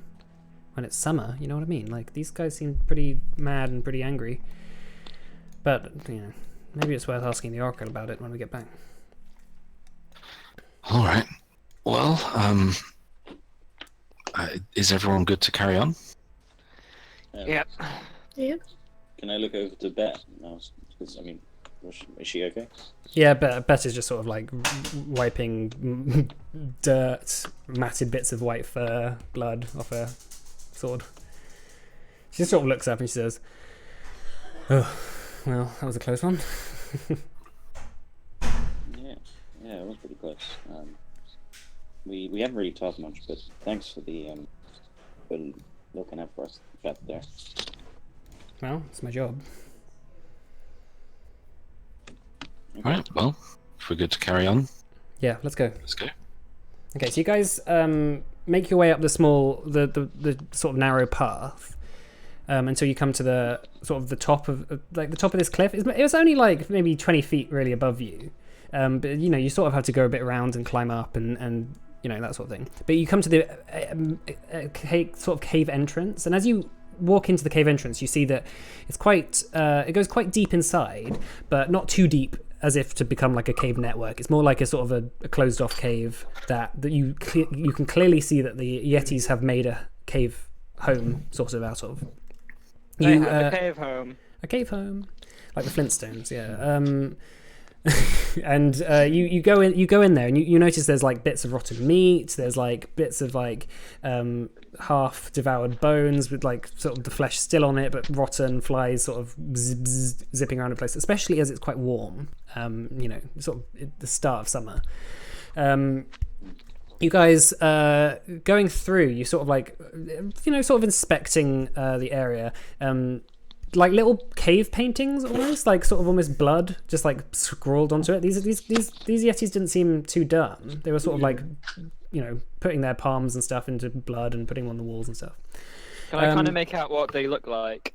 it's summer. You know what I mean? Like these guys seem pretty mad and pretty angry. But maybe it's worth asking the Oracle about it when we get back. All right. Well, is everyone good to carry on? Yep. Yep. Can I look over to Bet now? Because, I mean, is she okay? Yeah, Bet is just sort of like wiping dirt, matted bits of white fur, blood off her sword. She just sort of looks up and she says, "Oh, well, that was a close one." Yeah, it was pretty close. We haven't really talked much, but thanks for for looking out for us back there. Well, it's my job. All right. Well, if we're good to carry on, Yeah, let's go. let's go. Okay, so you guys make your way up the sort of narrow path until you come to the sort of the top of the top of this cliff. It was only like maybe 20 feet really above you, but you sort of have to go a bit around and climb up and that sort of thing. But you come to the sort of cave entrance, and as you walk into the cave entrance, you see that it's it goes quite deep inside, but not too deep as if to become like a cave network. It's more like a sort of a closed off cave that you can clearly see that the Yetis have made a cave home sort of out of. They have a cave home. A cave home, like the Flintstones, yeah. And you go in there, and you notice there's like bits of rotten meat. There's like bits of like half devoured bones with like sort of the flesh still on it, but rotten, flies sort of zipping around the place. Especially as it's quite warm. Sort of the start of summer. You guys going through, you sort of like sort of inspecting the area. like little cave paintings, almost like sort of almost blood, just like scrawled onto it. These yetis didn't seem too dumb. They were sort of like, putting their palms and stuff into blood and putting them on the walls and stuff. Can I kind of make out what they look like?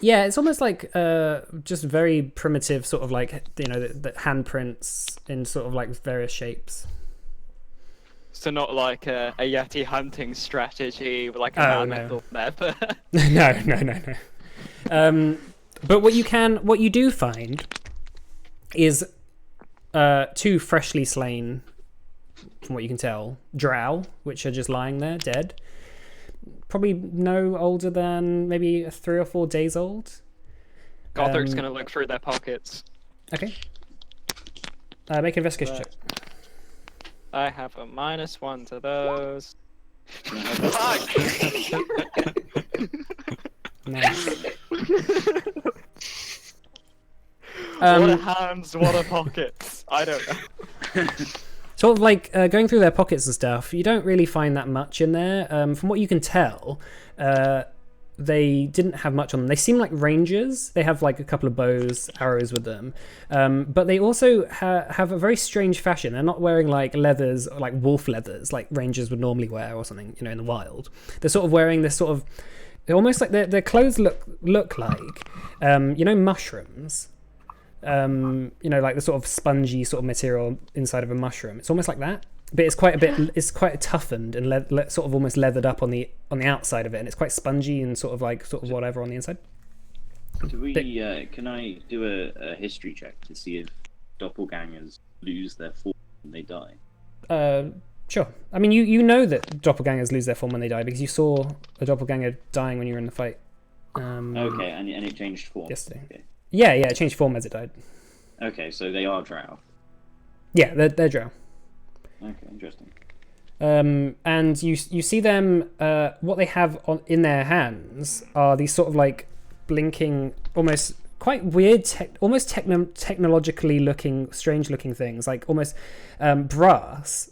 Yeah, it's almost like just very primitive, sort of like the handprints in sort of like various shapes. So not like a Yeti hunting strategy with like a no. method. No. But what you do find is 2 freshly slain, from what you can tell, drow, which are just lying there dead. Probably no older than maybe 3 or 4 days old. Gothart's gonna look through their pockets. Okay. Make an investigation check. I have a -1 to those. Nice. What are hands? What are pockets? I don't know. Sort of like going through their pockets and stuff, you don't really find that much in there. From what you can tell, they didn't have much on them. They seem like rangers. They have like a couple of bows, arrows with them. But they also have a very strange fashion. They're not wearing like leathers, like wolf leathers, like rangers would normally wear or something, in the wild. They're sort of wearing this sort of, almost like their clothes look like, mushrooms. Like the sort of spongy sort of material inside of a mushroom. It's almost like that, but it's quite toughened and sort of almost leathered up on the outside of it, and it's quite spongy and sort of whatever on the inside. Do we? Can I do a history check to see if doppelgangers lose their form when they die? Sure. I mean, you know that doppelgangers lose their form when they die because you saw a doppelganger dying when you were in the fight. Okay, and it changed form. Yesterday. Okay. Yeah, it changed form as it died. Okay, so they are drow. Yeah, they're drow. Okay, interesting. And you see them. What they have in their hands are these sort of like blinking, almost quite weird, almost technologically looking, strange looking things, like almost brass,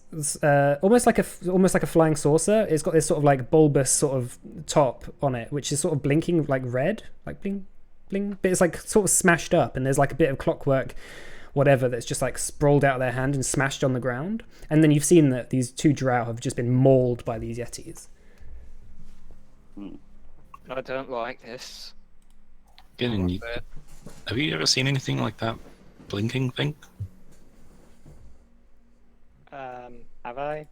almost like a flying saucer. It's got this sort of like bulbous sort of top on it, which is sort of blinking like red, like bling. Bling, but it's like sort of smashed up, and there's like a bit of clockwork, whatever, that's just like sprawled out of their hand and smashed on the ground. And then you've seen that these 2 drow have just been mauled by these yetis. I don't like this. Have you ever seen anything like that blinking thing? Have I?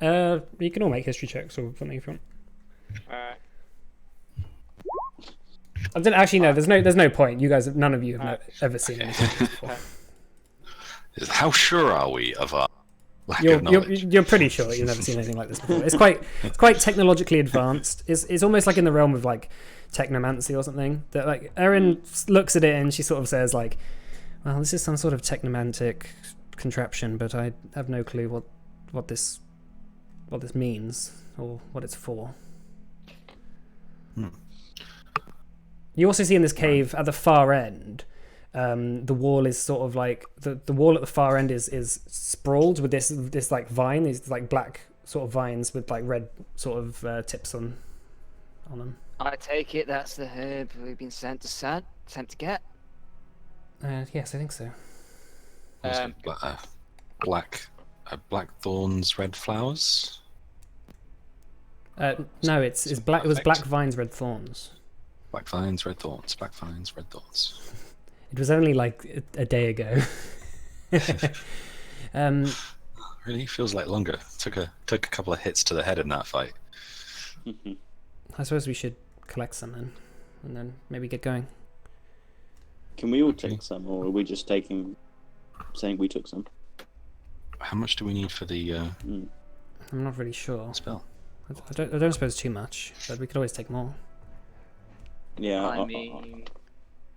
You can all make history checks or something if you want. Alright. Actually, no. There's no point. You guys, none of you have ever seen anything before. How sure are we of our lack of knowledge? You're pretty sure you've never seen anything like this before. It's quite technologically advanced. It's almost like in the realm of like technomancy or something. That like Erin looks at it and she sort of says like, "Well, this is some sort of technomantic contraption, but I have no clue what this means or what it's for." You also see in this cave at the far end, the wall is sort of like the wall at the far end is sprawled with this like vine, these like black sort of vines with like red sort of tips on them. I take it that's the herb we've been sent to get. Yes, I think so. Black thorns, red flowers. No, it's black. It was black vines, red thorns. Black vines, red thorns. Black vines, red thorns. It was only like a day ago. Really feels like longer. Took a couple of hits to the head in that fight. I suppose we should collect some and then maybe get going. Can we all take some, or are we just saying we took some? How much do we need for the I'm not really sure. spell? I don't suppose too much, but we could always take more. Yeah. I mean,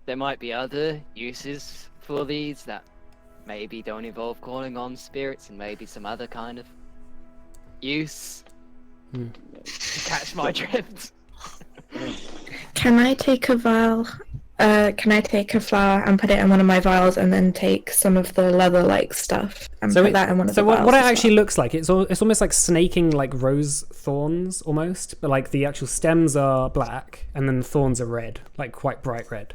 there might be other uses for these that maybe don't involve calling on spirits, and maybe some other kind of use. Catch my drift. Can I take a vial can I take a flower and put it in one of my vials, and then take some of the leather-like stuff and put that in one of the vials? So what it as actually well? looks like, it's almost like snaking like rose thorns almost, but like the actual stems are black and then the thorns are red, like quite bright red.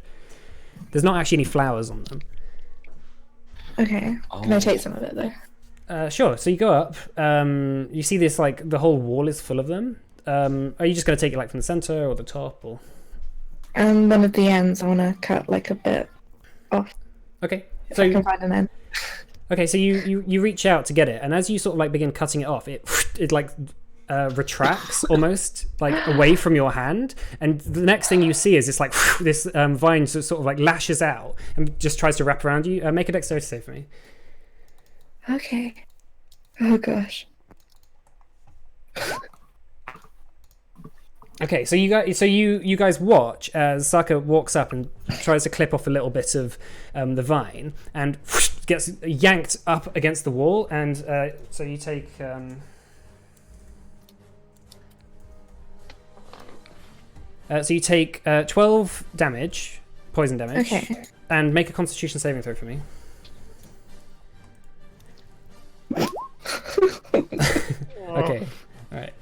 There's not actually any flowers on them. Okay. Can I take some of it though? Sure. So you go up. You see this like the whole wall is full of them. Are you just gonna take it like from the center or the top or? And one of the ends, I want to cut like a bit off. Okay. If I can find an end. Okay, so you reach out to get it, and as you sort of like begin cutting it off, it like retracts almost like away from your hand, and the next thing you see is this like this vine sort of like lashes out and just tries to wrap around you. Make a dexterity save for me. Okay. Oh gosh. Okay, so you guys watch as Saka walks up and tries to clip off a little bit of the vine and gets yanked up against the wall, and so you take. So you take 12 damage, poison damage, Okay. and make a Constitution saving throw for me. Okay, all right.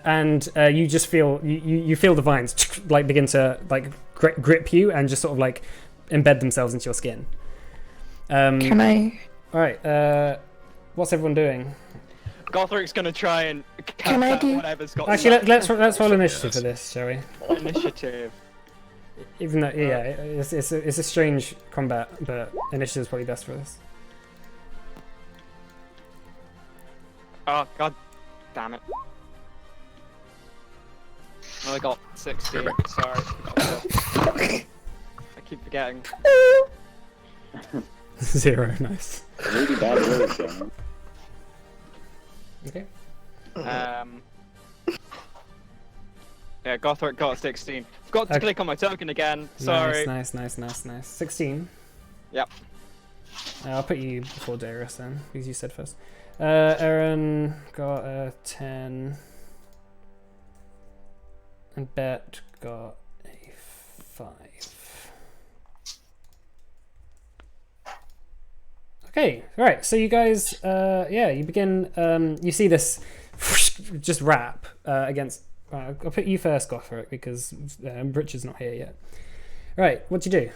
And you just feel you feel the vines like begin to like grip you and just sort of like embed themselves into your skin. Can I? All right. What's everyone doing? Gothric's gonna try and Can I cut do- whatever's got Actually, let's roll initiative Yes. for this, shall we? initiative. Even though, yeah, it's a strange combat, but initiative is probably best for this. Oh god damn it. I got 16, sorry. I keep forgetting. 0, nice. Really bad road, Sharon. Okay. Yeah, Gothric got 16. Forgot to Okay. click on my token again. Sorry. Nice. 16. Yep. I'll put you before Darius then, because you said first. Aaron got a 10. And Bet got a 5. Okay, right. So you guys, you begin. You see this just wrap against. I'll put you first, Gothric, because Richard's not here yet. Right, what'd you do?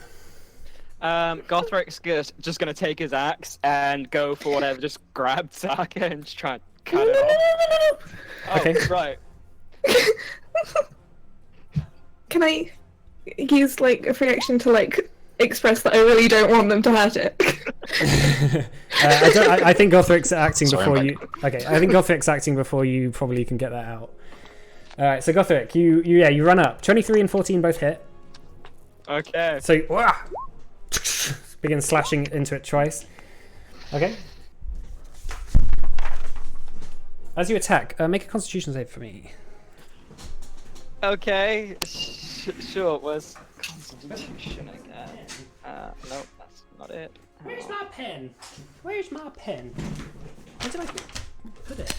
Gothric's just gonna take his axe and go for whatever, just grab Saka and just try and cut it off. Oh, Okay. right. Can I use like a free action to like express that I really don't want them to hurt it? I think Gothric's acting Sorry, before I'm you. Okay, I think Gothric's acting before you probably can get that out. All right, so Gothric, you run up. 23 and 14 both hit. Okay. So begin slashing into it twice. Okay. As you attack, make a Constitution save for me. Okay. Sure, where's Constitution again? No, that's not it. Where's my pen? Where's my pen? Where did I put it?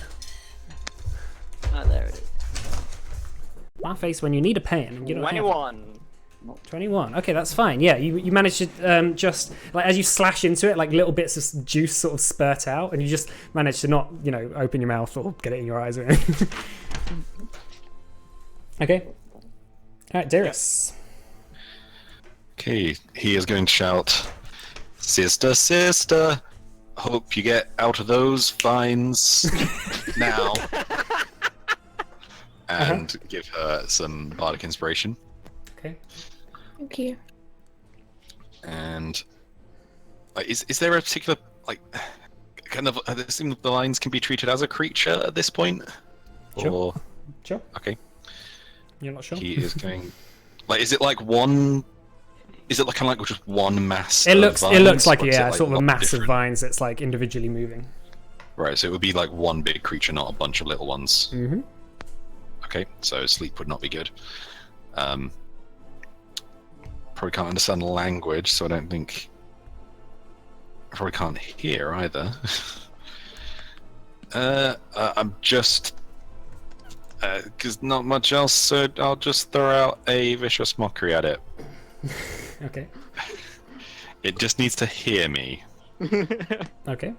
Ah, there it is. My face when you need a pen. And you don't have it. 21. 21. Okay, that's fine. Yeah, you manage to just like as you slash into it, like little bits of juice sort of spurt out, and you just manage to not, open your mouth or get it in your eyes or anything. Okay. All right, Darius. Okay, he is going to shout, "Sister, sister, hope you get out of those vines now," and give her some bardic inspiration. Okay. Thank you. And is there a particular kind of? I assume the vines can be treated as a creature at this point, Sure. or Sure. okay, You're not sure? he is going. Is it like one? Is it kind of like just one mass? It of looks vines, like or is it, sort of a lot mass of different- vines that's like individually moving. Right, so it would be like one big creature, not a bunch of little ones. Mm-hmm. Okay, so sleep would not be good. Probably can't understand the language, so I don't think. I probably can't hear either. I'm just. Because not much else, so I'll just throw out a vicious mockery at it. Okay. It just needs to hear me. Okay.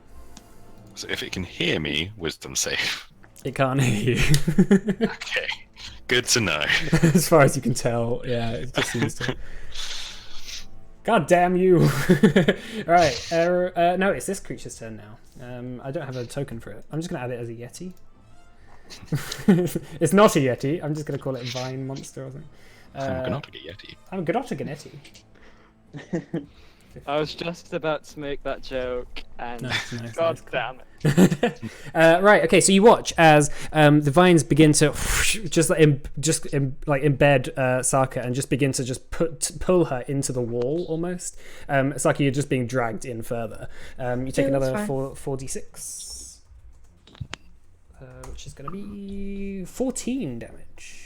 So if it can hear me, wisdom save. It can't hear you. Okay. Good to know. As far as you can tell, yeah, it just seems to. God damn you! Right, no, it's this creature's turn now. I don't have a token for it. I'm just going to add it as a Yeti. It's not a Yeti. I'm just going to call it Vine Monster or something. I'm not a Yeti. I'm Yeti. I was just about to make that joke, and Nice, God nice. damn it. Right. Okay. So you watch as the vines begin to embed Saka and just begin to just pull her into the wall almost. It's like you're just being dragged in further. You take Yeah, that's another fine. 4d6, which is going to be 14 damage.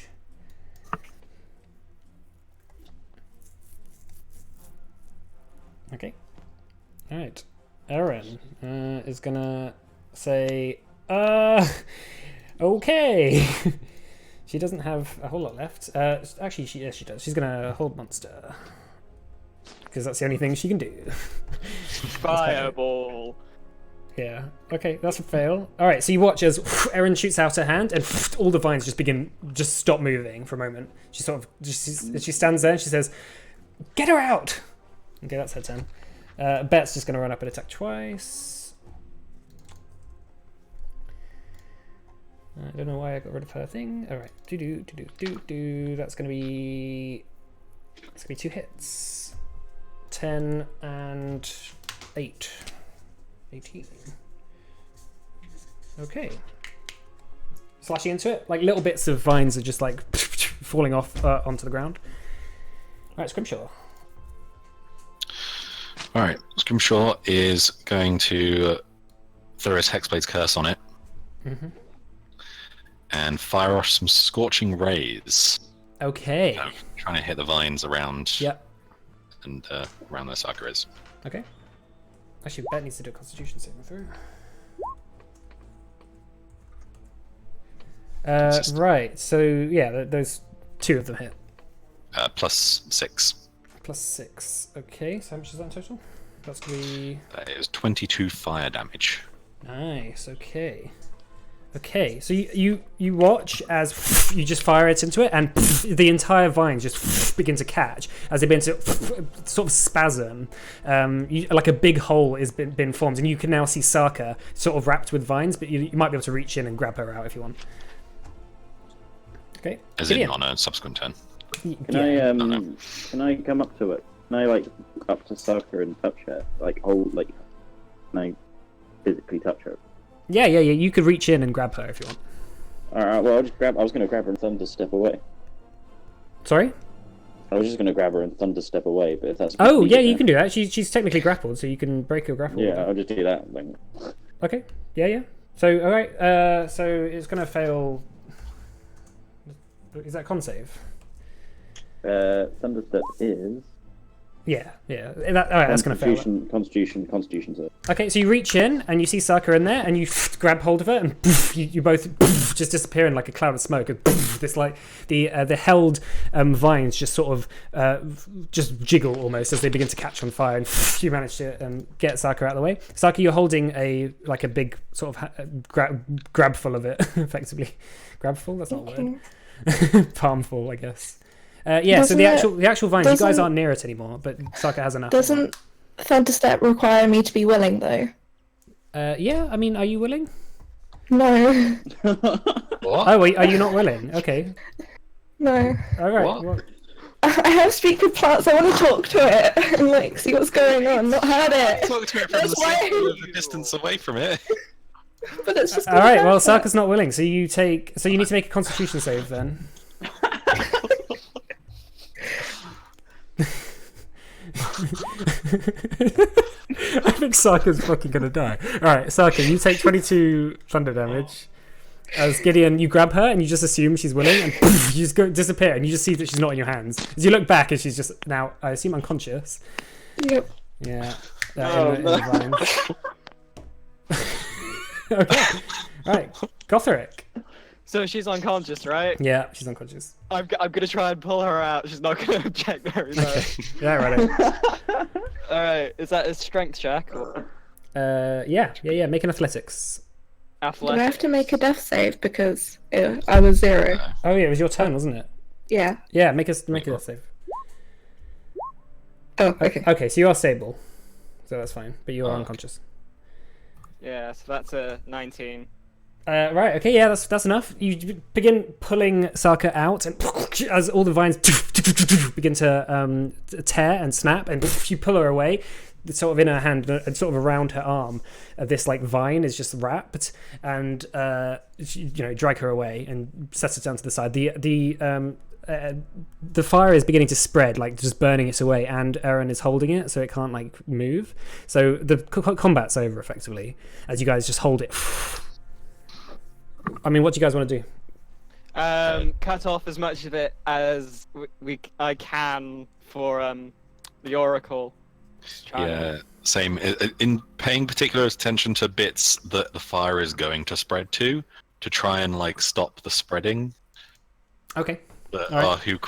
Okay. All right. Erin is gonna say, okay. She doesn't have a whole lot left. Actually, she does. She's gonna hold monster because that's the only thing she can do. Fireball. Yeah. Okay, that's a fail. All right. So you watch as Erin shoots out her hand, and all the vines just stop moving for a moment. She sort of she stands there and she says, "Get her out." Okay, that's her turn. Bet's just going to run up and attack twice. I don't know why I got rid of her thing. All right, do. That's going to be 2 hits. 10 and 8. 18. Okay. Slashing into it, like little bits of vines are just like falling off onto the ground. All right, Scrimshaw. Alright, Scrimshaw is going to throw his Hexblade's Curse on it. Mm-hmm. And fire off some Scorching Rays. Okay. Trying to hit the vines around Yep. and around where Saka is. Okay. Actually, Bet needs to do a Constitution saving throw. Right. So yeah, those 2 of them hit. Plus 6. Plus 6. Okay. So how much is that in total? That's gonna be That is 22 fire damage. nice. Okay. Okay. So you watch as you just fire it into it, and the entire vine just begin to catch as they begin to sort of spasm. Like a big hole has been formed, and you can now see Saka sort of wrapped with vines, but you might be able to reach in and grab her out if you want. Okay. As in Gideon. on a subsequent turn. Can I come up to it? Can I like up to Saka and touch her? Like hold like can I physically touch her? Yeah. You could reach in and grab her if you want. Alright, well I was gonna grab her and thunder step away. Sorry? I was just gonna grab her and thunder step away, but if that's Oh, yeah, you can do that. She's technically grappled, so you can break her grapple. Yeah, I'll just do that then. Okay. Yeah. So, alright, so it's gonna fail. Is that con save? Thunder step is Yeah. Alright, that's gonna fail. Constitution save. Okay, so you reach in and you see Saka in there, and you grab hold of her, and you both just disappear in like a cloud of smoke. And this like the held vines just sort of just jiggle almost as they begin to catch on fire, and you manage to get Saka out of the way. Saka, you're holding a big sort of grab full of it, effectively. Grab full? That's not a word. Palmful, I guess. Yeah, so the actual vines, you guys aren't near it anymore, but Saka has enough. Doesn't Thunderstep require me to be willing, though? Yeah, I mean, are you willing? No. What? Oh, are you not willing? Okay. No. All right. What? Well, I have speak with plants. I want to talk to it and like see what's going on. Not heard it. Talk to it from That's why- the distance away from it. But it's just. all right. Well, Saka's not willing, so you need to make a Constitution save then. I think Saka's fucking gonna die. Alright, Saka, you take 22 thunder damage. As Gideon, you grab her and you just assume she's willing, and you just go disappear, and you just see that she's not in your hands. As you look back, and she's just now, I assume, unconscious. Yep. Yeah. Oh, no. In the vines. Okay. Right, Gotheric. So she's unconscious, right? Yeah, she's unconscious. I'm gonna try and pull her out. She's not gonna object very much. Yeah, right. Alright, is that a strength check or Yeah. Make an athletics. Do I athletics? have to make a death save because I was 0? Oh yeah, it was your turn, wasn't it? Yeah. Yeah, make a death save. Oh, okay. Okay, so you are stable, so that's fine, but you are Oh, okay. unconscious. Yeah, so that's a 19. Right. Okay. Yeah, that's enough. You begin pulling Saka out, and as all the vines begin to tear and snap, and you pull her away. Sort of in her hand and sort of around her arm, this like vine is just wrapped, and drag her away and set it down to the side. The fire is beginning to spread, like just burning it away, and Eren is holding it, so it can't like move. So the combat's over effectively, as you guys just hold it. I mean, what do you guys want to do? Cut off as much of it as I can for the Oracle. Yeah, same. In paying particular attention to bits that the fire is going to spread to try and like stop the spreading. Okay. But All right. who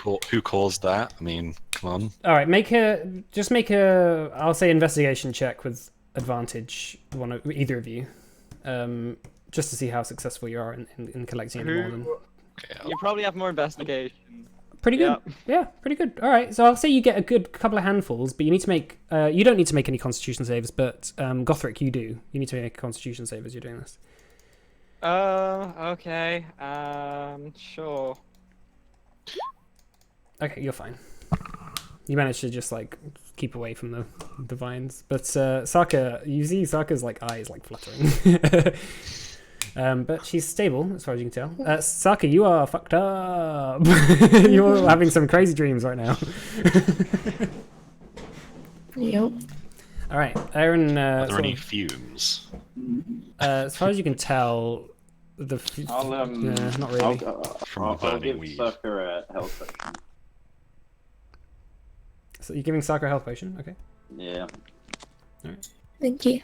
caused that? I mean, come on. All right. Make a I'll say investigation check with advantage. Either of you, just to see how successful you are in collecting any more than. Okay, You probably have more investigation. Pretty good. Yeah, pretty good. All right, so I'll say you get a good couple of handfuls, but you need to make. You don't need to make any Constitution saves, but Gothric, you do. You need to make a Constitution save as you're doing this. Okay. Sure. Okay, you're fine. You managed to just like keep away from the vines, but Saka, you see Saka's like eyes like fluttering. But she's stable as far as you can tell. Saka, you are fucked up. You're having some crazy dreams right now. Yep. All right, Aaron. Are there sort any of- fumes? as far as you can tell, I'll not really. From I'll burning give weed. Sucker a health potion. So you're giving Saka a health potion, okay? Yeah. Thank you.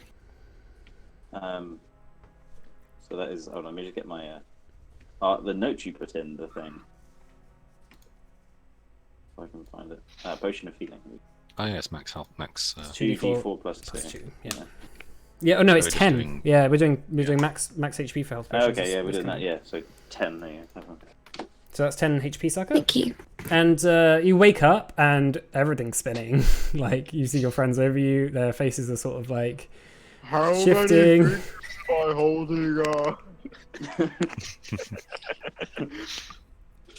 So that is. Hold on, let me just get my the note you put in the thing. If I can find it. Potion of healing. Oh yes, max health, max. 2d4 plus 2. Plus 2. Yeah. Yeah. Oh no, it's we're just 10. doing- Yeah, we're doing max HP for health potions. Okay, yeah, we're That's doing that. kinda- Yeah, so 10 there. Yeah. So that's 10 HP, Saka. Thank you. And you wake up and everything's spinning. Like you see your friends over you. Their faces are sort of like shifting. By holding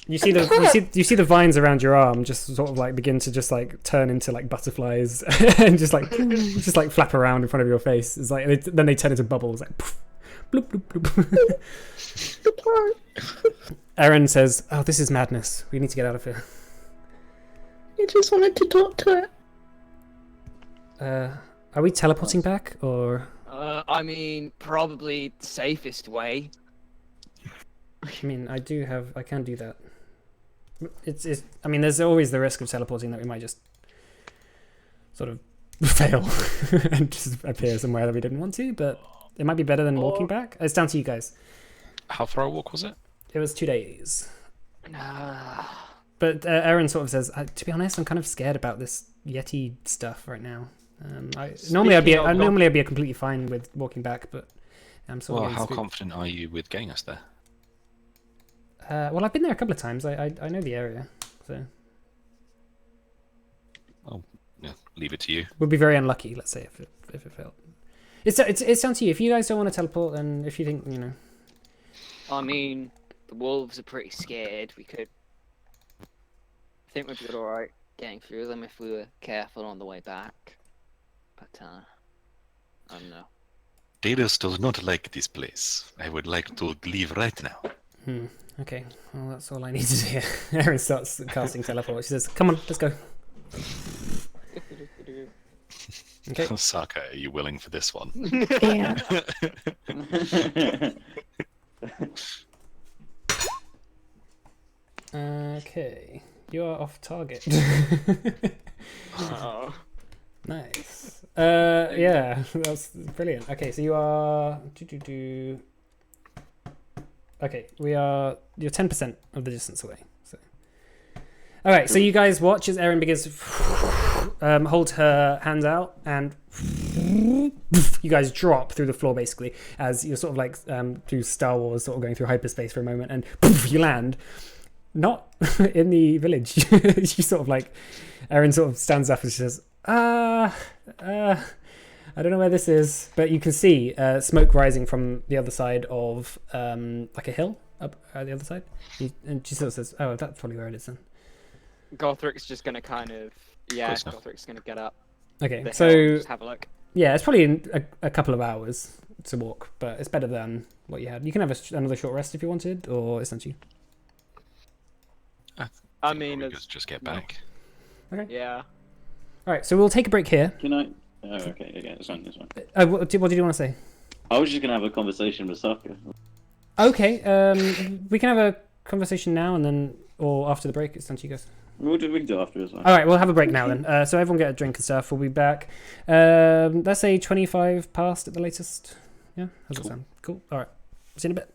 You see the vines around your arm just sort of like begin to just like turn into like butterflies and just like flap around in front of your face. It's like then they turn into bubbles like poof, bloop bloop bloop. Eren says, "Oh, this is madness. We need to get out of here." I just wanted to talk to it. Are we teleporting back or? I mean, probably the safest way. I mean, I can do that. It's. I mean, there's always the risk of teleporting that we might just sort of fail and just appear somewhere that we didn't want to. But it might be better than walking back. It's down to you guys. How far a walk was it? It was 2 days. Nah. But Eren sort of says, to be honest, I'm kind of scared about this Yeti stuff right now. Normally I'd be completely fine with walking back, but I'm sort Well, of. how confident are you with getting us there? Well, I've been there a couple of times. I know the area, so Yeah, leave it to you. we'd be very unlucky. Let's say if it failed. It's down to you. If you guys don't want to teleport, and if you think I mean, the wolves are pretty scared. I think we'd be alright getting through them if we were careful on the way back. But, I don't know. Delos does not like this place. I would like to leave right now. Okay, well that's all I need to do. Eren starts casting teleport. She says, "Come on, let's go." Okay. Saka, are you willing for this one? Yeah. Okay, you are off target. Oh. Nice. Yeah, that's brilliant. Okay, so you are Okay, you're 10% of the distance away. So, all right. So you guys watch as Erin begins to hold her hands out, and you guys drop through the floor basically as you're sort of like through Star Wars, sort of going through hyperspace for a moment, and you land. Not in the village. She sort of like, Erin sort of stands up and she says, I don't know where this is, but you can see smoke rising from the other side of like a hill up the other side. And she sort of says, "Oh, that's probably where it is then." Gothric's just gonna kind of Close enough. Gothric's gonna get up Okay, the so hill and just have a look. yeah, it's probably in a couple of hours to walk, but it's better than what you had. You can have another short rest if you wanted, or it's not you. I mean, Probably just get back. yeah. All right, so we'll take a break here. Can I? Oh, okay, it's fine, it's fine. What did you want to say? I was just gonna have a conversation with Saka. Okay, we can have a conversation now and then, or after the break. It's down to you guys. We can do after as well. All right, we'll have a break now then. So everyone get a drink and stuff. We'll be back. Let's say 25 past at the latest. Yeah, how's that sound? Cool. All right, see you in a bit.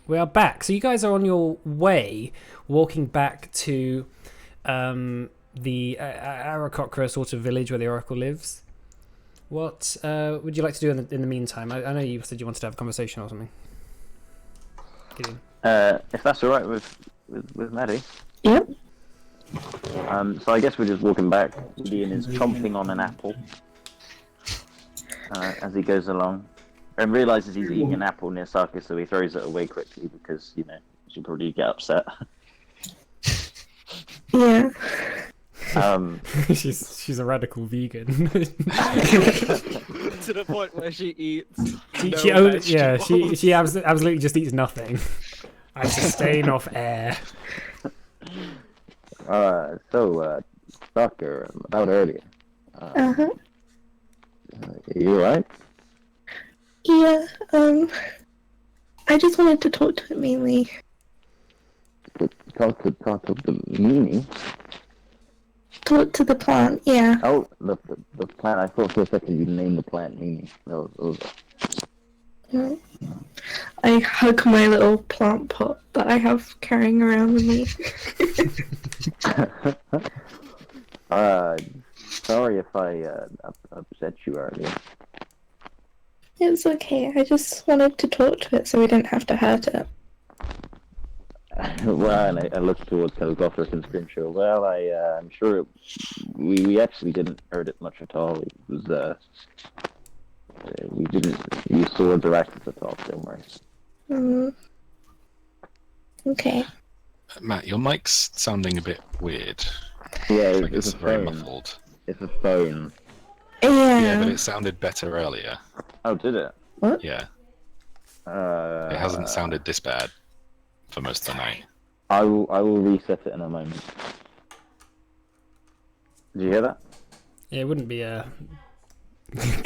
We are back. So you guys are on your way, walking back to the Aarakocra sort of village where the Oracle lives. What would you like to do in the meantime? I know you said you wanted to have a conversation or something. Gideon. If that's all right with Maddie. Yep. So I guess we're just walking back. Gideon is chomping on an apple as he goes along, and realizes he's eating an apple near Saka, so he throws it away quickly because she'll probably get upset. Yeah. She's a radical vegan. To the point where she eats. She absolutely just eats nothing. I sustain off air. Soccer, about earlier. Uh-huh. You alright? Yeah, I just wanted to talk to it mainly. Talk to the meaning. Talk to the plant, yeah. Oh, the plant. I thought for a second you named the plant meaning. That was Mm. I hug my little plant pot that I have carrying around with me. Sorry if I upset you earlier. It's okay, I just wanted to talk to it so we didn't have to hurt it. Well, and I looked towards Gothric and Scrimshaw. Well, I'm sure we actually didn't hurt it much at all. It was we didn't use swords or axes at all. Don't worry. Okay. Matt, your mic's sounding a bit weird. Yeah, Like it's it's a very phone. muffled. It's a phone. Yeah. Yeah, but it sounded better earlier. Oh, did it? Yeah, Uh, it hasn't sounded this bad for most of the night. I will reset it in a moment. Did you hear that? Yeah, it wouldn't be a.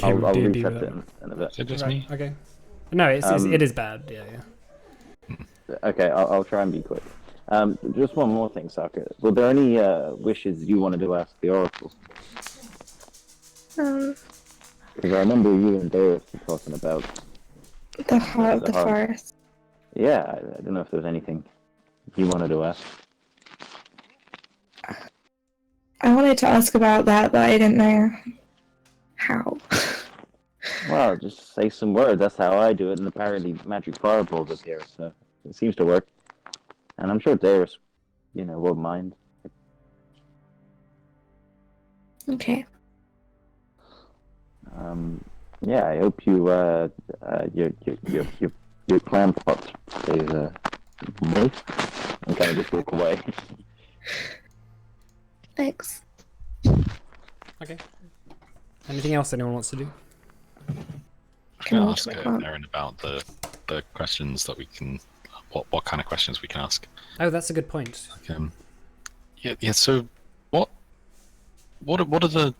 I'll do reset that. it in a bit. Is it just Right, me? okay. No, it is bad. Yeah. Okay, I'll try and be quick. Just one more thing, Saka. Were there any wishes you wanted to ask the Oracle? Because I remember you and Darius were talking about. The heart of the heart. forest. Yeah, I don't know if there was anything you wanted to ask. I wanted to ask about that, but I didn't know how. Well, just say some words. That's how I do it, and apparently magic fireballs appear, so it seems to work. And I'm sure Darius, won't mind. Okay. Yeah, I hope your clam pot stays moist. And kind of just walk away. Thanks. Okay. Anything else anyone wants to do? Can I I'll watch ask my plant? Aaron about the questions that we can. What kind of questions we can ask? Oh, that's a good point. Like, yeah. So, what are the?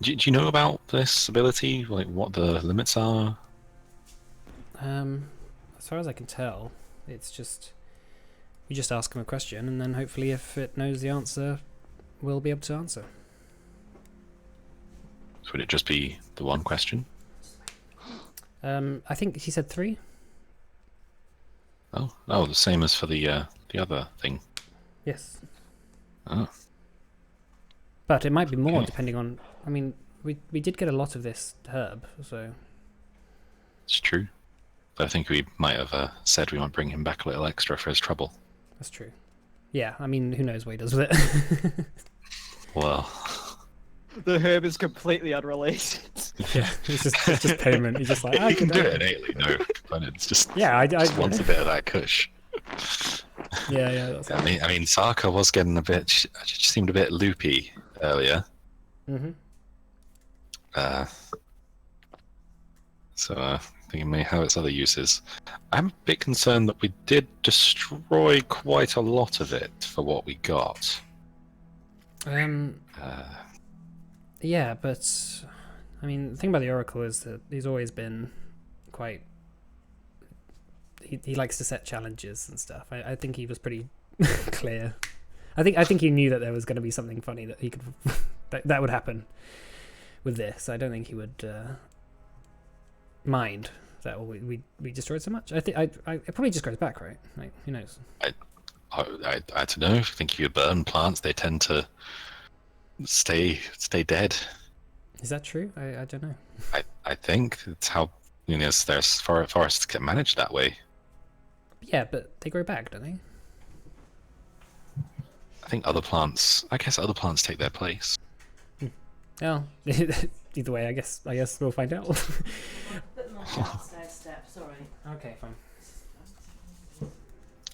Do you know about this ability? Like, what the limits are? As far as I can tell, it's just you just ask him a question, and then hopefully, if it knows the answer, we'll be able to answer. So would it just be the one question? I think he said 3. Oh, the same as for the other thing. Yes. Oh, But it might be more Okay. depending on. I mean, we did get a lot of this herb, so it's true. But I think we might have said we might bring him back a little extra for his trouble. that's true. Yeah, I mean, who knows what he does with it? Well, The herb is completely unrelated. Yeah, it's just payment. He's just like, he can do it innately, no, but it's just Yeah, I just wants a bit of that kush. Yeah, that's I mean, Saka was getting she seemed a bit loopy earlier. Mm-hmm. So I think it may have its other uses. I'm a bit concerned that we did destroy quite a lot of it for what we got. Yeah, but I mean, the thing about the Oracle is that he's always been quite. He likes to set challenges and stuff. I think he was pretty clear. I think he knew that there was going to be something funny that he could that would happen with this. I don't think he would mind. that all we destroyed so much? I think it probably just grows back, right? Like, who knows? I don't know. I think you burn plants, they tend to stay dead. Is that true? I don't know. I think it's how there's forests get managed that way. Yeah, but they grow back, don't they? I think other plants. I guess other plants take their place. Well, either way, I guess we'll find out. Bit more downstairs step, sorry. Okay, fine.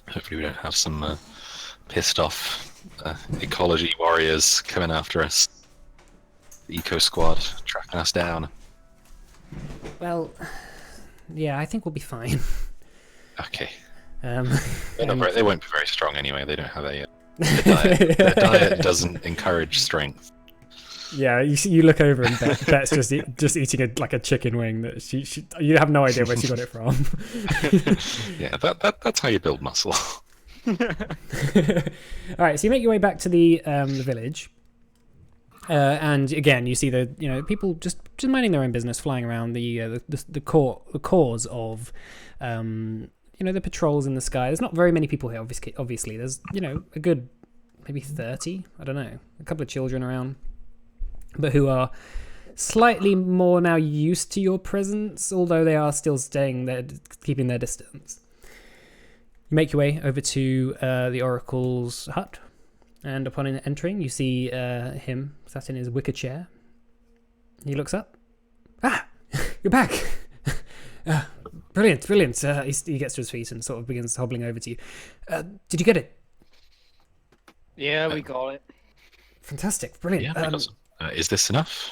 Hopefully, we don't have some pissed off ecology warriors coming after us. The eco squad tracking us down. Well, yeah, I think we'll be fine. Okay. They won't be very strong anyway. They don't have a their diet doesn't encourage strength. Yeah, you look over and Bet's just eating a chicken wing that she you have no idea where she got it from. Yeah, that's how you build muscle. All right, so you make your way back to the village, and again you see the people just minding their own business, flying around the cause of the patrols in the sky. There's not very many people here, obviously. There's a good maybe 30. I don't know, a couple of children around, but who are slightly more now used to your presence, although they are still staying there, keeping their distance. You make your way over to the Oracle's hut, and upon entering, you see him sat in his wicker chair. He looks up. Ah, you're back! Brilliant. He gets to his feet and sort of begins hobbling over to you. Did you get it? Yeah, we got it. Fantastic, brilliant. Yeah, because, is this enough?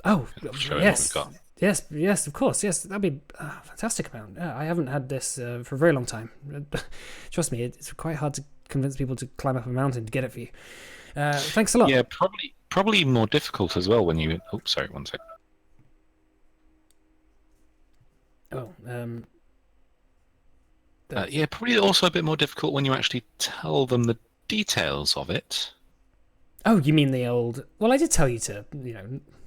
Oh, Show him yes. what we've got. Yes, of course. Yes, that'd be a fantastic amount. I haven't had this for a very long time. Trust me, it's quite hard to convince people to climb up a mountain to get it for you. Thanks a lot. Yeah, probably more difficult as well when you. Oh, sorry, one sec. Oh, Yeah, probably also a bit more difficult when you actually tell them the details of it. Oh, you mean the old... Well, I did tell you to,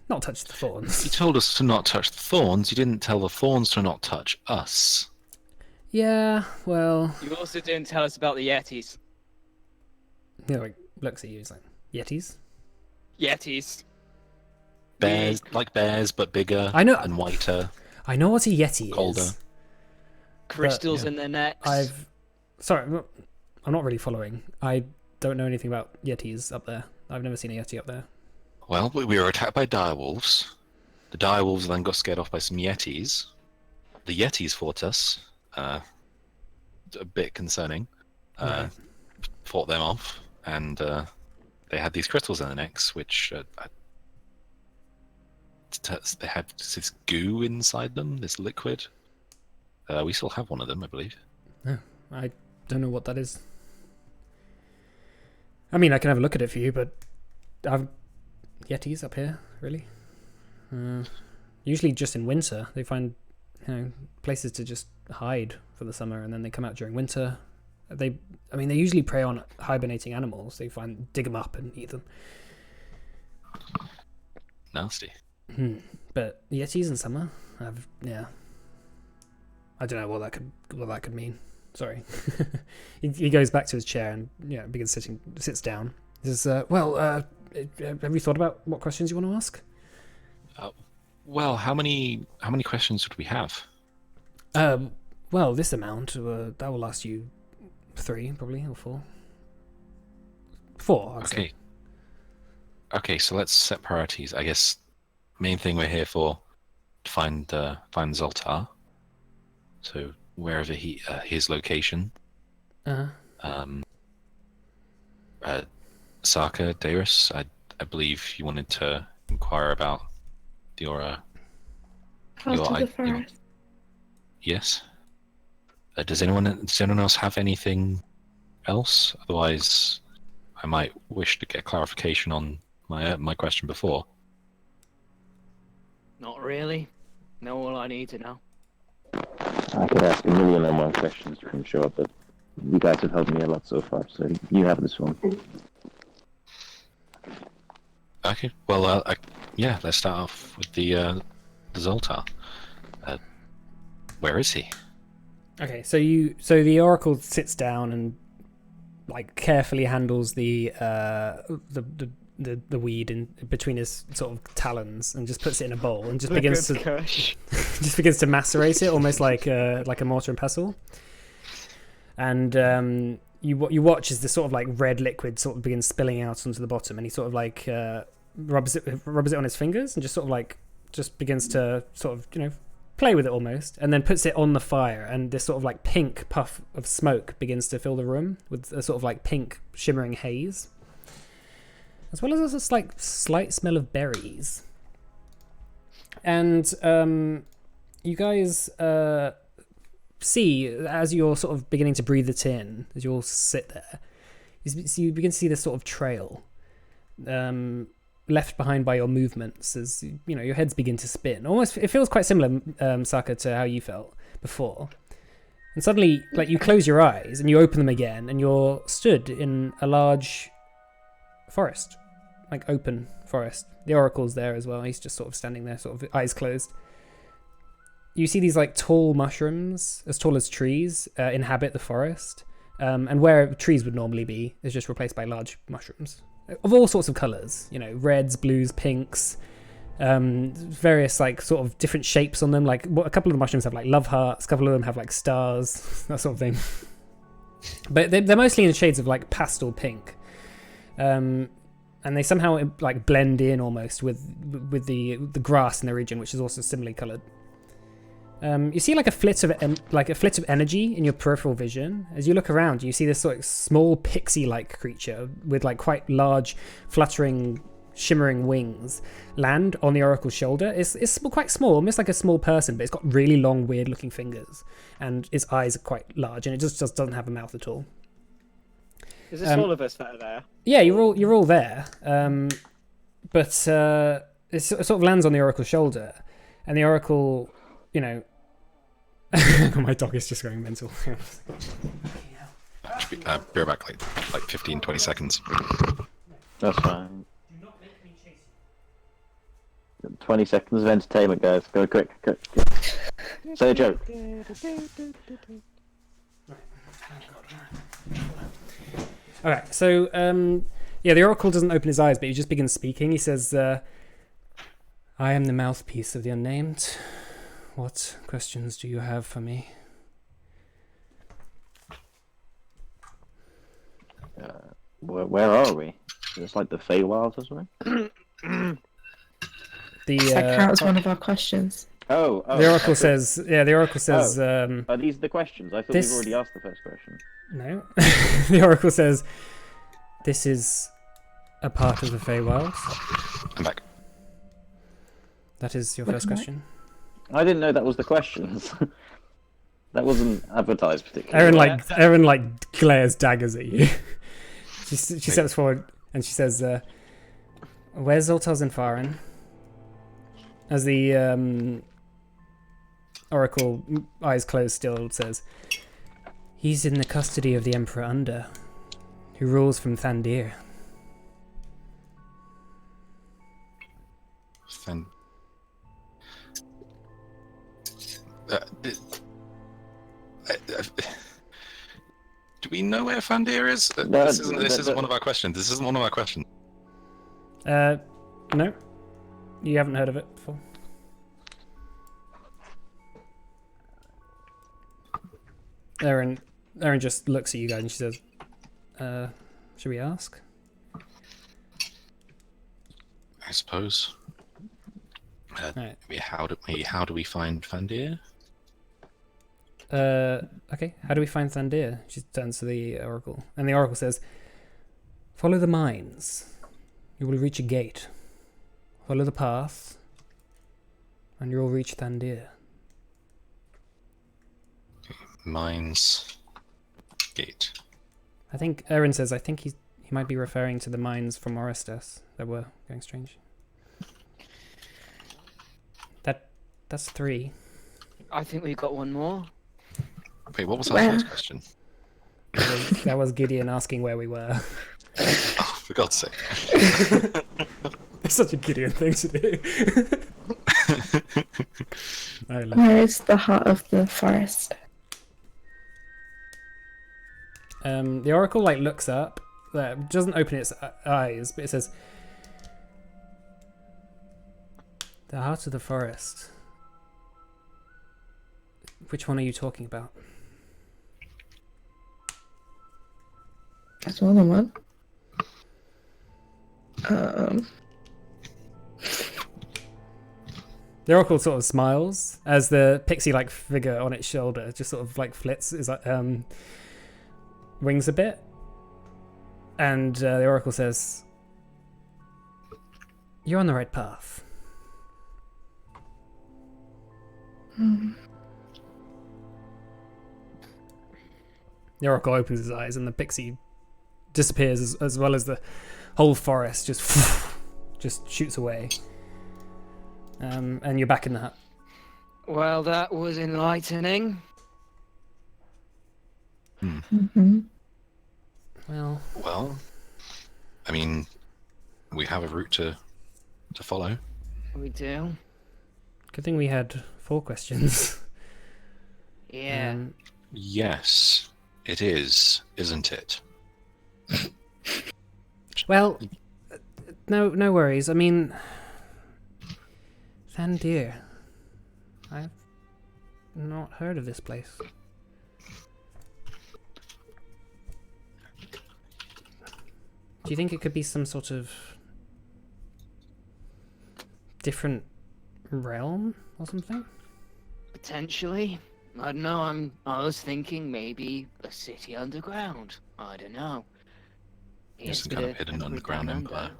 not touch the thorns. You told us to not touch the thorns. You didn't tell the thorns to not touch us. Yeah, well... You also didn't tell us about the Yetis. Looks at you, he's like, Yetis? Yetis. Bears, like bears, but bigger I know. and whiter. I know what a Yeti Colder. is. Crystals in their necks. Sorry, I'm not really following. I don't know anything about Yetis up there. I've never seen a Yeti up there. Well, we were attacked by direwolves. The direwolves then got scared off by some Yetis. The Yetis fought us. A bit concerning. Right. Fought them off, and they had these crystals in their necks, which they had this goo inside them, this liquid. We still have one of them, I believe. Oh, I don't know what that is. I mean, I can have a look at it for you, but I've Yetis up here, really. Usually just in winter. They find places to just hide for the summer, and then they come out during winter. They usually prey on hibernating animals. They dig them up and eat them. Nasty. But Yetis in summer, I don't know what that could mean. Sorry. he goes back to his chair and sits down. He says, "Well, have you thought about what questions you want to ask?" Well, how many questions would we have? Well, this amount that will last you 3 probably, or 4. 4, I'd say. Okay, so let's set priorities. I guess main thing we're here for to find Zoltar. So wherever his location. Saka, Darius, I believe you wanted to inquire about your Part of the forest. Yes. Does anyone else have anything else? Otherwise, I might wish to get clarification on my question before. Not really. Know all I need to know. I could ask a million or more questions, I'm sure, but you guys have helped me a lot so far, so you have this one. Okay. Well, let's start off with the Zoltar. Where is he? Okay, so the oracle sits down and like carefully handles the weed in between his sort of talons and just puts it in a bowl and just begins to just begins to macerate it almost like a mortar and pestle. And you watch as this sort of like red liquid sort of begins spilling out onto the bottom, and he sort of like rubs it on his fingers and just sort of like just begins to sort of play with it almost, and then puts it on the fire, and this sort of like pink puff of smoke begins to fill the room with a sort of like pink shimmering haze, as well as a slight smell of berries. And you guys see, as you're sort of beginning to breathe it in, as you all sit there, you begin to see this sort of trail left behind by your movements as your heads begin to spin. Almost, it feels quite similar, Saka, to how you felt before. And suddenly, like, you close your eyes and you open them again, and you're stood in a large forest, like open forest. The oracle's there as well. He's just sort of standing there, sort of eyes closed. You see these like tall mushrooms, as tall as trees, inhabit the forest, and where trees would normally be is just replaced by large mushrooms of all sorts of colours, reds, blues, pinks, various like sort of different shapes on them. Like a couple of the mushrooms have like love hearts, a couple of them have like stars, that sort of thing. But they're mostly in shades of like pastel pink, and they somehow like blend in almost with the grass in the region, which is also similarly coloured. You see like a flit of energy in your peripheral vision. As you look around, you see this sort of small pixie-like creature with like quite large, fluttering, shimmering wings land on the oracle's shoulder. It's quite small, almost like a small person, but it's got really long, weird-looking fingers, and its eyes are quite large, and it just doesn't have a mouth at all. Is this all of us that are there? Yeah, you're all there. But it sort of lands on the oracle's shoulder, and the oracle, my dog is just going mental. Should be back like 15, 20 seconds. That's fine. 20 seconds of entertainment, guys. Go quick. Say a joke. Alright, so the oracle doesn't open his eyes, but he just begins speaking. He says, I am the mouthpiece of the unnamed. What questions do you have for me? Where are we? It's like the Feywilds or something? That counts one of our questions. Oh, the oracle says. The oracle says. Are these the questions? I thought we've already asked the first question. No, the oracle says, "This is a part of the Feywilds." I'm back. That is your first question. I didn't know that was the questions. That wasn't advertised particularly. Erin glares daggers at you. she steps forward and she says, "Where's Zoltar's and Farin?" As the oracle, eyes closed still, says, "He's in the custody of the Emperor Under, who rules from Thandir." Do we know where Fandir is? This isn't one of our questions. This isn't one of our questions. No. You haven't heard of it before. Erin just looks at you guys and she says, should we ask? I suppose. Right. How do we find Fandir? Okay, how do we find Thandir? She turns to the oracle, and the oracle says, "Follow the mines. You will reach a gate. Follow the path, and you'll reach Thandir." Mines. Gate. I think Erin says, I think he might be referring to the mines from Orestes that were going strange. That's 3. I think we've got one more. Wait, what was our first question? That was Gideon asking where we were. Oh, for God's sake. It's such a Gideon thing to do. I love Where is the heart of the forest? The oracle like looks up, doesn't open its eyes, but it says, "The heart of the forest. Which one are you talking about?" That's more than one. Um, The oracle sort of smiles as the pixie-like figure on its shoulder just sort of like flits, is like wings a bit, and the oracle says, "You're on the right path." The oracle opens his eyes, and the pixie disappears as well as the whole forest just shoots away. And you're back in the hut. Well, that was enlightening. mhm. Well, Well, I mean, we have a route to follow. We do. good thing we had 4 questions. Yeah. Yes, it is, isn't it? Well, no worries. I mean, Van Deer. I've not heard of this place. Do you think it could be some sort of different realm or something? Potentially. I don't know. I was thinking maybe a city underground. I don't know. Yes, Here's some kind of the hidden Emperor underground down empire.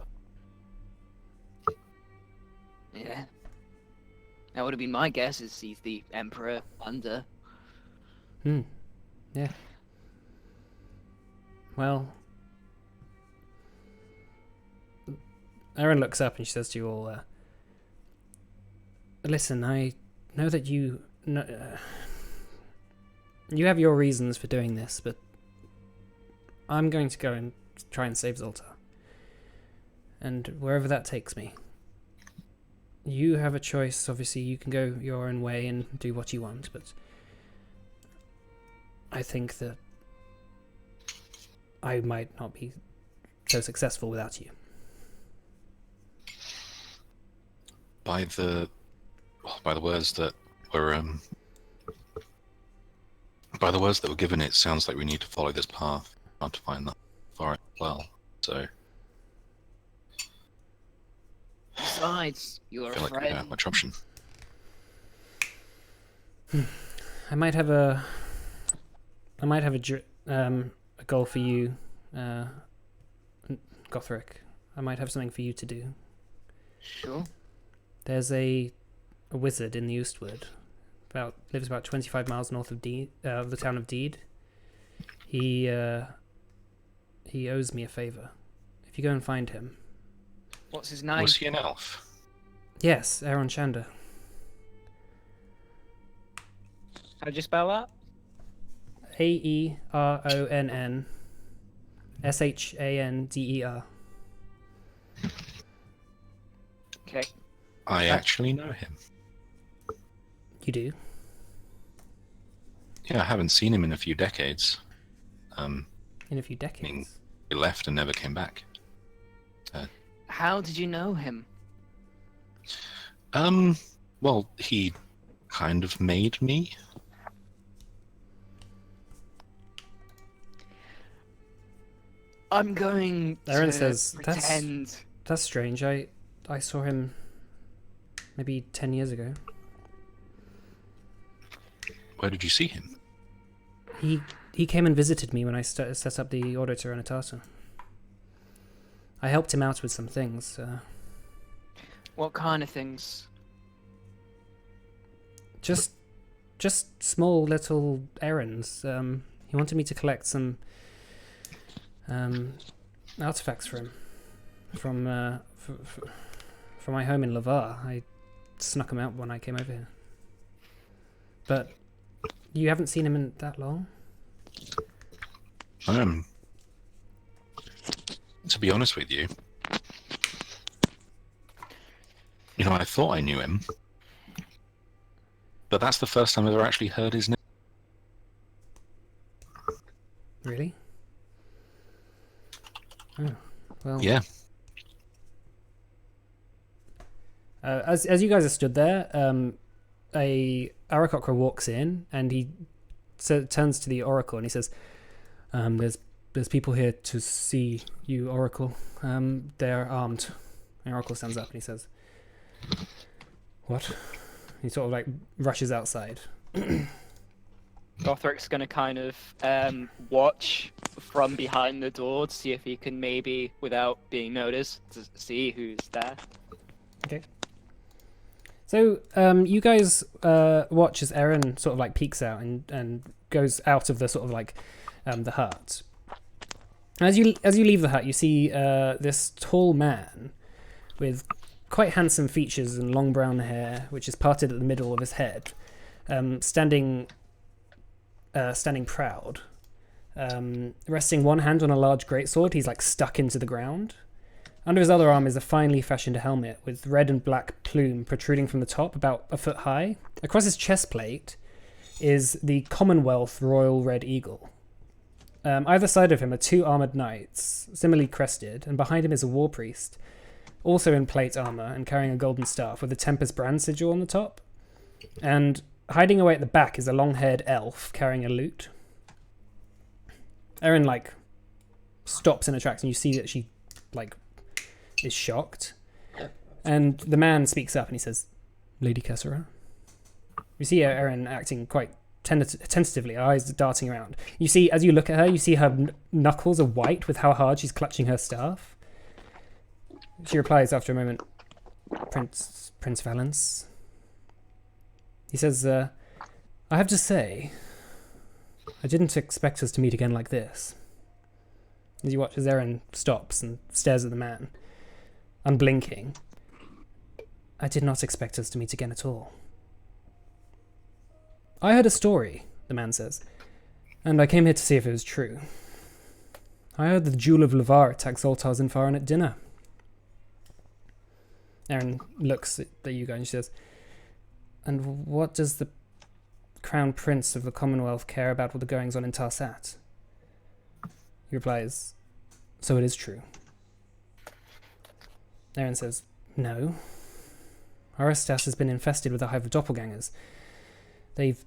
under. Yeah. That would have been my guess, is he's the Emperor under. Yeah. Well, Erin looks up and she says to you all, "Listen, I know that you you have your reasons for doing this, but I'm going to go and try and save Zoltar. And wherever that takes me, you have a choice. Obviously, you can go your own way and do what you want, but I think that I might not be so successful without you." By the words that were given, it sounds like we need to follow this path to find that forest well. So Besides, you're I a feel like we don't have friend. much option. I might have a goal for you, Gothric. I might have something for you to do. Sure. There's a wizard in the Eastwood, lives about 25 miles north of the town of Deed. He owes me a favor. If you go and find him. What's his name? Was he an elf? Yes, Aaron Shander. How'd you spell that? AERONNSHANDER. Okay. I actually know him. You do? Yeah, I haven't seen him in a few decades. In a few decades. He left and never came back. How did you know him? Well, he kind of made me. I'm going Aaron to says, pretend. That's strange. I saw him maybe 10 years ago. Where did you see him? He came and visited me when I set up the Order Tyrannotator. I helped him out with some things. What kind of things? Just small little errands. He wanted me to collect some artifacts for him from my home in Lavar. I snuck him out when I came over here. But you haven't seen him in that long? To be honest with you, I thought I knew him. but that's the first time I've ever actually heard his name. Really? Oh, well. Yeah. As you guys are stood there, a Arakocra walks in and he turns to the Oracle and he says, "There's people here to see you, Oracle. They're armed." And Oracle stands up and he says, "What?" He sort of like rushes outside. Gothric's gonna kind of watch from behind the door to see if he can maybe, without being noticed, to see who's there. Okay. So you guys watch as Erin sort of like peeks out and goes out of the sort of like the hut. As you leave the hut, you see this tall man with quite handsome features and long brown hair, which is parted at the middle of his head, standing proud, resting one hand on a large greatsword. He's like stuck into the ground. Under his other arm is a finely fashioned helmet with red and black plume protruding from the top, about a foot high. Across his chest plate is the Commonwealth Royal Red Eagle. Either side of him are two armoured knights, similarly crested, and behind him is a war priest, also in plate armour and carrying a golden staff with a Tempest brand sigil on the top. And hiding away at the back is a long-haired elf carrying a lute. Erin like stops in her tracks, and you see that she like is shocked. And the man speaks up and he says, "Lady Kessera." You see Erin acting quite tentatively, her eyes darting around. You see, as you look at her, you see her knuckles are white with how hard she's clutching her staff. She replies after a moment, Prince Valenz." He says, "I have to say, I didn't expect us to meet again like this." As you watch as Erin stops and stares at the man, unblinking. "I did not expect us to meet again at all." "I heard a story," the man says, "and I came here to see if it was true. I heard the Jewel of Lavar attacked Zoltar's Infaron at dinner." Erin looks at you guys and she says, "And what does the Crown Prince of the Commonwealth care about what the goings-on in Tarsat?" He replies, "So it is true." Erin says, "No. Aristas has been infested with a hive of doppelgangers. They've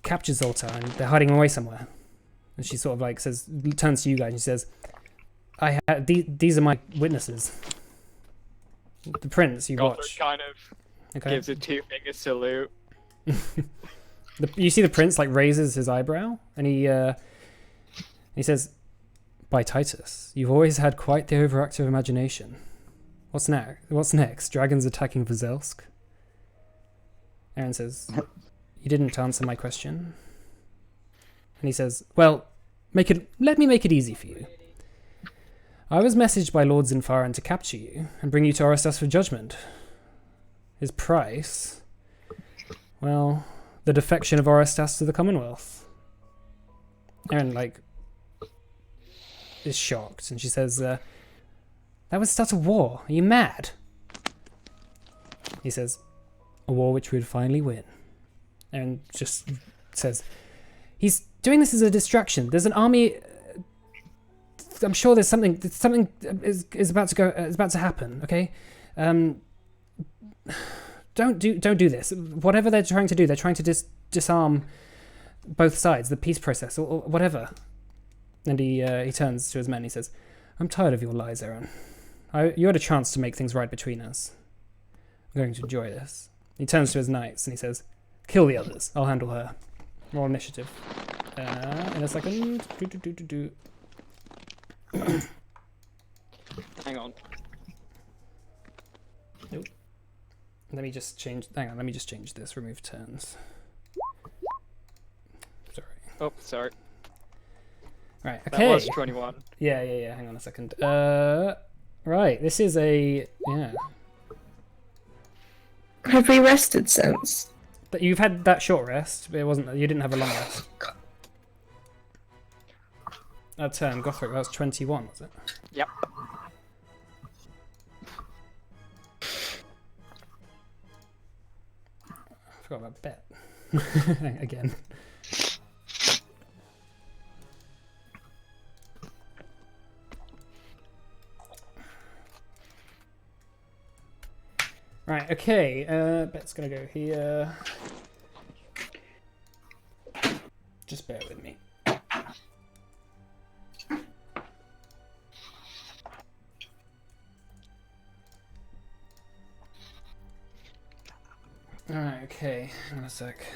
captured Zoltar and they're hiding away somewhere." And she sort of like turns to you guys and she says, "These are my witnesses. The prince you watch." Kind of gives a two-finger salute. You see the prince like raises his eyebrow and he says, "By Titus, you've always had quite the overactive imagination. What's next? Dragons attacking Vazelsk?" Erin says, "You didn't answer my question." And he says, "Well, let me make it easy for you. I was messaged by Lord Zinfaran to capture you and bring you to Aristas for judgment. His price? Well, the defection of Aristas to the Commonwealth." Erin, like, is shocked, and she says, "That would start a war. Are you mad?" He says, "A war which we would finally win." Erin just says, "He's doing this as a distraction. There's an army. I'm sure there's something is about to happen. Okay, don't do this. Whatever they're trying to do, they're trying to disarm both sides, the peace process, or whatever." And he turns to his men. And he says, "I'm tired of your lies, Erin. You had a chance to make things right between us. I'm going to enjoy this." He turns to his knights and he says, "Kill the others. I'll handle her. Roll initiative." In a second. Hang on. Nope. Let me just change. Hang on. Let me just change this. Remove turns. Sorry. Oh, sorry. Right. That Okay. was 21. Yeah. Hang on a second. Right. This is a Have we rested since? But you've had that short rest. But it wasn't. You didn't have a long rest. That turn, Gothric. That was 21, was it? Yep. I forgot about bet. Again. Right, okay, Bet's gonna go here. Just bear with me. Alright, okay, hang on a sec.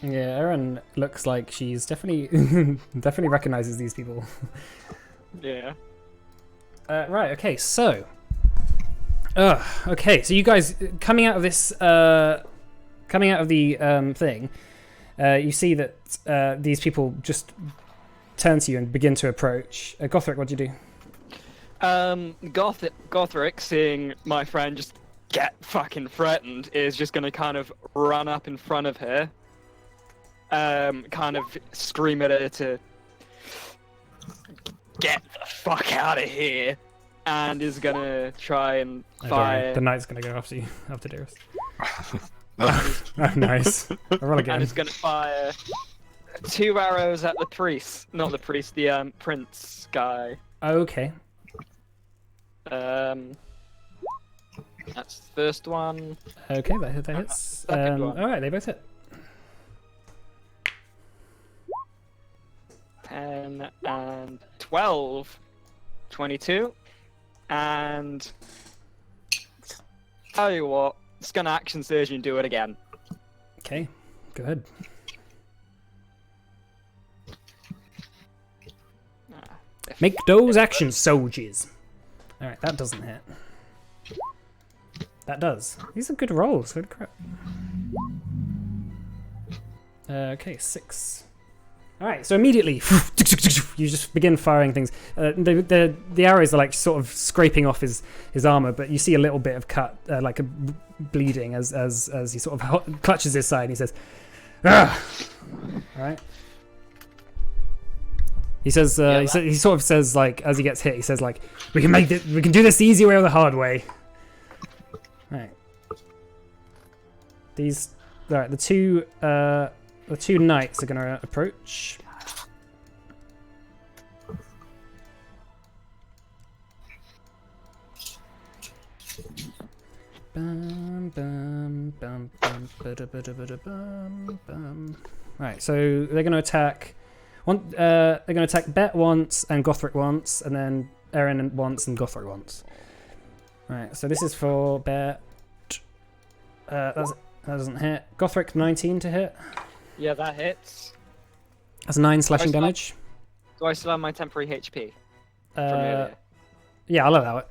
Yeah, Erin looks like she's definitely definitely recognizes these people. Yeah. Right, okay, so okay, so you guys coming out of this coming out of the thing, you see that these people just turn to you and begin to approach. Gothric, what do you do? Gothric, seeing my friend just get fucking threatened, is just gonna kind of run up in front of her, kind of scream at her to get the fuck out of here, and is gonna try and fire. The knight's gonna go after you, after Darius. Oh, nice. Roll again. And is gonna fire 2 arrows at the priest, not the priest, the prince guy. Okay. That's the first one. Okay, that hits. Second one. Alright, they both hit. 10 and 12. 22. And tell you what, it's gonna action surge and do it again. Okay, go ahead. Make those actions, soldiers. Alright, that doesn't hit. That does. These are good rolls, holy crap. Okay, 6. Alright, so immediately you just begin firing things. The arrows are like sort of scraping off his armor, but you see a little bit of cut, like a bleeding as he sort of clutches his side and he says, "Ah!" Alright. He says, he sort of says, like, as he gets hit, he says, like, we can do this the easy way or the hard way. Right. Alright, the two knights are gonna approach. Bum, bum, bum, bum, bada, bada, bada, bum, bum. Right, so they're gonna attack. They're going to attack Bet once and Gothric once, and then Erin once and Gothric once. Right, so this is for Bet. That doesn't hit. Gothric, 19 to hit. Yeah, that hits. That's 9 slashing damage. Do I still have my temporary HP? From earlier? Yeah, I'll allow it.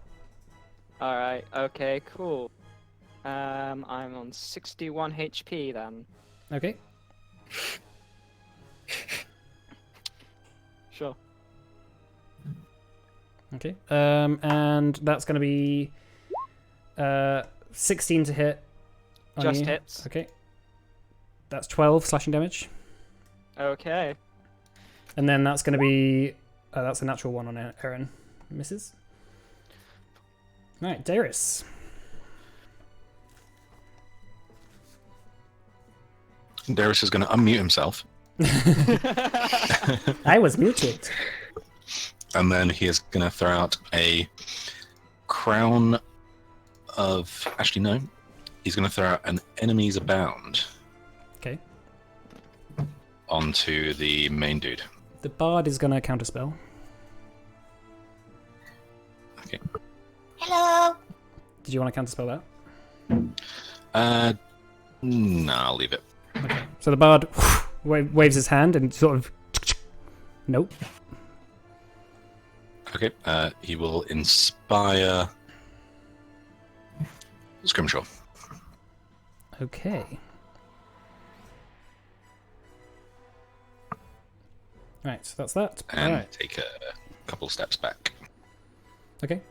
Alright, okay, cool. I'm on 61 HP then. Okay. Sure. Okay. And that's going to be 16 to hit. Just you. hits. Okay. That's 12 slashing damage. Okay. And then that's going to be that's a natural 1 on Erin. Misses. Right, Darius. Darius is going to unmute himself. I was muted. And then he is going to throw out a crown of... Actually, no. He's going to throw out an enemies abound. Okay. Onto the main dude. The bard is going to counterspell. Okay. Hello. Did you want to counterspell that? No, I'll leave it. Okay. So the bard waves his hand and sort of... Nope. Okay, he will inspire Scrimshaw. Okay. Right, so that's that. and Alright. take a couple steps back. Okay.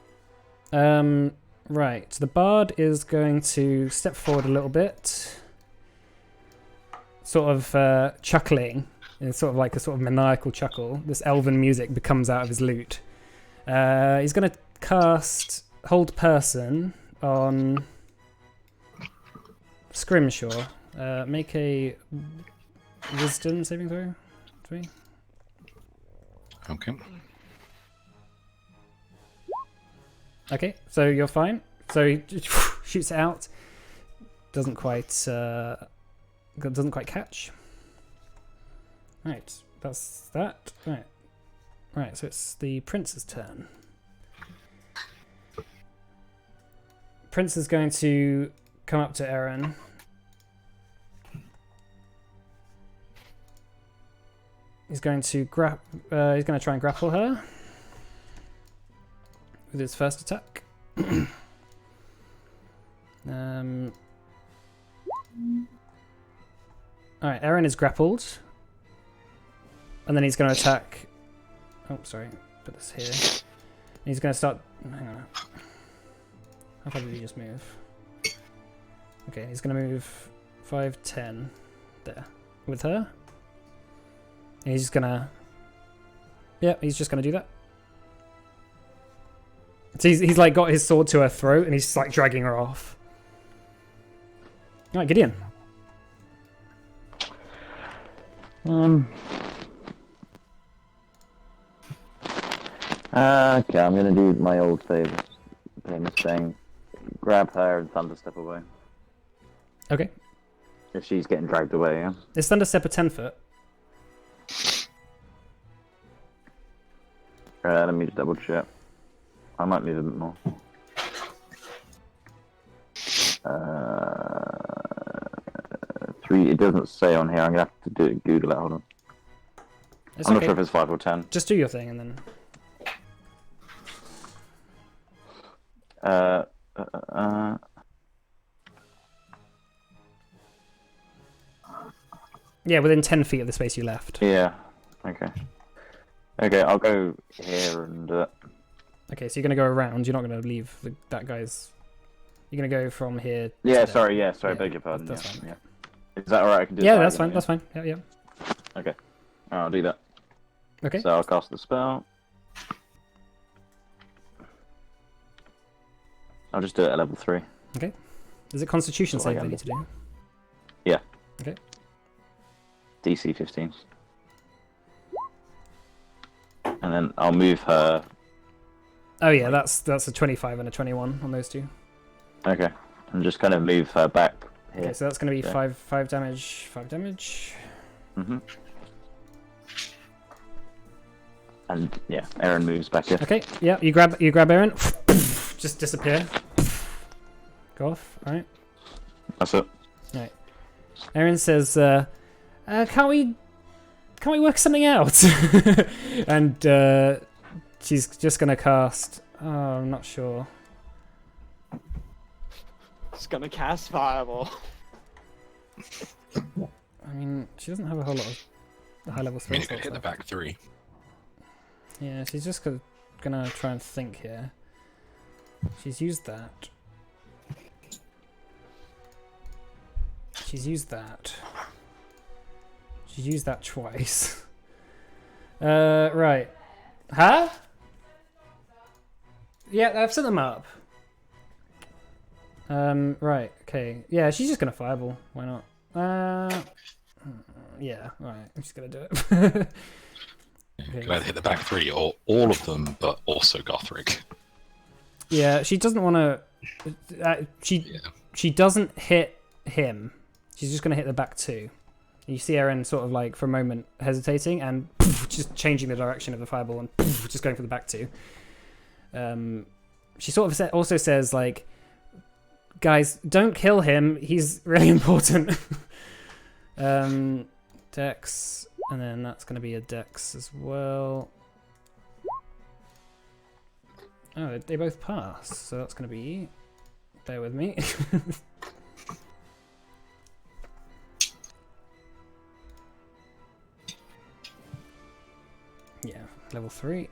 Right, so the bard is going to step forward a little bit, sort of chuckling. It's sort of like a sort of maniacal chuckle. This elven music becomes out of his lute. He's going to cast Hold Person on Scrimshaw. Make a Wisdom saving throw. 3. Okay. Okay, so you're fine. So he shoots it out. Doesn't quite catch. Right, that's that. Right. So it's the prince's turn. Prince is going to come up to Erin. He's going to try and grapple her with his first attack. Alright, Erin is grappled. And then he's going to attack... Oh, sorry. Put this here. He's going to start... Hang on. How far did he just move? Okay, he's going to move 5, 10 there with her. And he's just going to... Yeah, he's just going to do that. So he's like got his sword to her throat and he's just like dragging her off. Alright, Gideon. Okay, I'm gonna do my old famous thing. Grab her and thunder step away. Okay. If she's getting dragged away, yeah. Is thunder step a 10 foot? Let me just double check. I might move a bit more. 3. It doesn't say on here. I'm gonna have to Google it. Hold on. It's I'm okay. not sure if it's 5 or 10. Just do your thing and then. Yeah, within 10 feet of the space you left. Yeah. Okay. Okay, I'll go here and. Okay, so you're gonna go around. You're not gonna leave that guy's. You're gonna go from here. Yeah, to sorry. there. Yeah, sorry. Yeah, Beg your pardon. that's Yeah. fine. Yeah. Is that alright? I can do. Yeah, that that's again, fine. That's fine. Yeah. Okay. I'll do that. Okay. So I'll cast the spell. I'll just do it at level 3. Is it Constitution That's all I save they can need to do? Yeah. Okay. DC 15. And then I'll move her. Oh yeah, that's a 25 and a 21 on those two. Okay. And just kind of move her back here. Okay, so that's gonna be Yeah. 5 damage. 5 damage. Mm-hmm. And yeah, Erin moves back here. Okay. Yeah, you grab Aaron. Just disappear. Go off. All right. That's it. Erin says, "Can't we work something out?" And she's just gonna cast. Oh, I'm not sure. Just gonna cast Fireball. I mean, she doesn't have a whole lot of high level I mean, spell you could hit the slots. back 3. Yeah, she's just gonna try and think here. She's used that. She's used that. She's used that twice. Right. Huh? Yeah, I've set them up. Right, okay. Yeah, she's just gonna fireball. Why not? Yeah, alright, I'm just gonna do it. You Okay. could either hit the back 3 or all of them, but also Gothric. Yeah, she doesn't want to. She doesn't hit him. She's just going to hit the back 2. You see Erin sort of like for a moment hesitating and just changing the direction of the fireball and just going for the back 2. She sort of also says like, "Guys, don't kill him. He's really important." Dex, and then that's going to be a Dex as well. Oh, they both pass, so that's going to be... Bear with me. Level 3.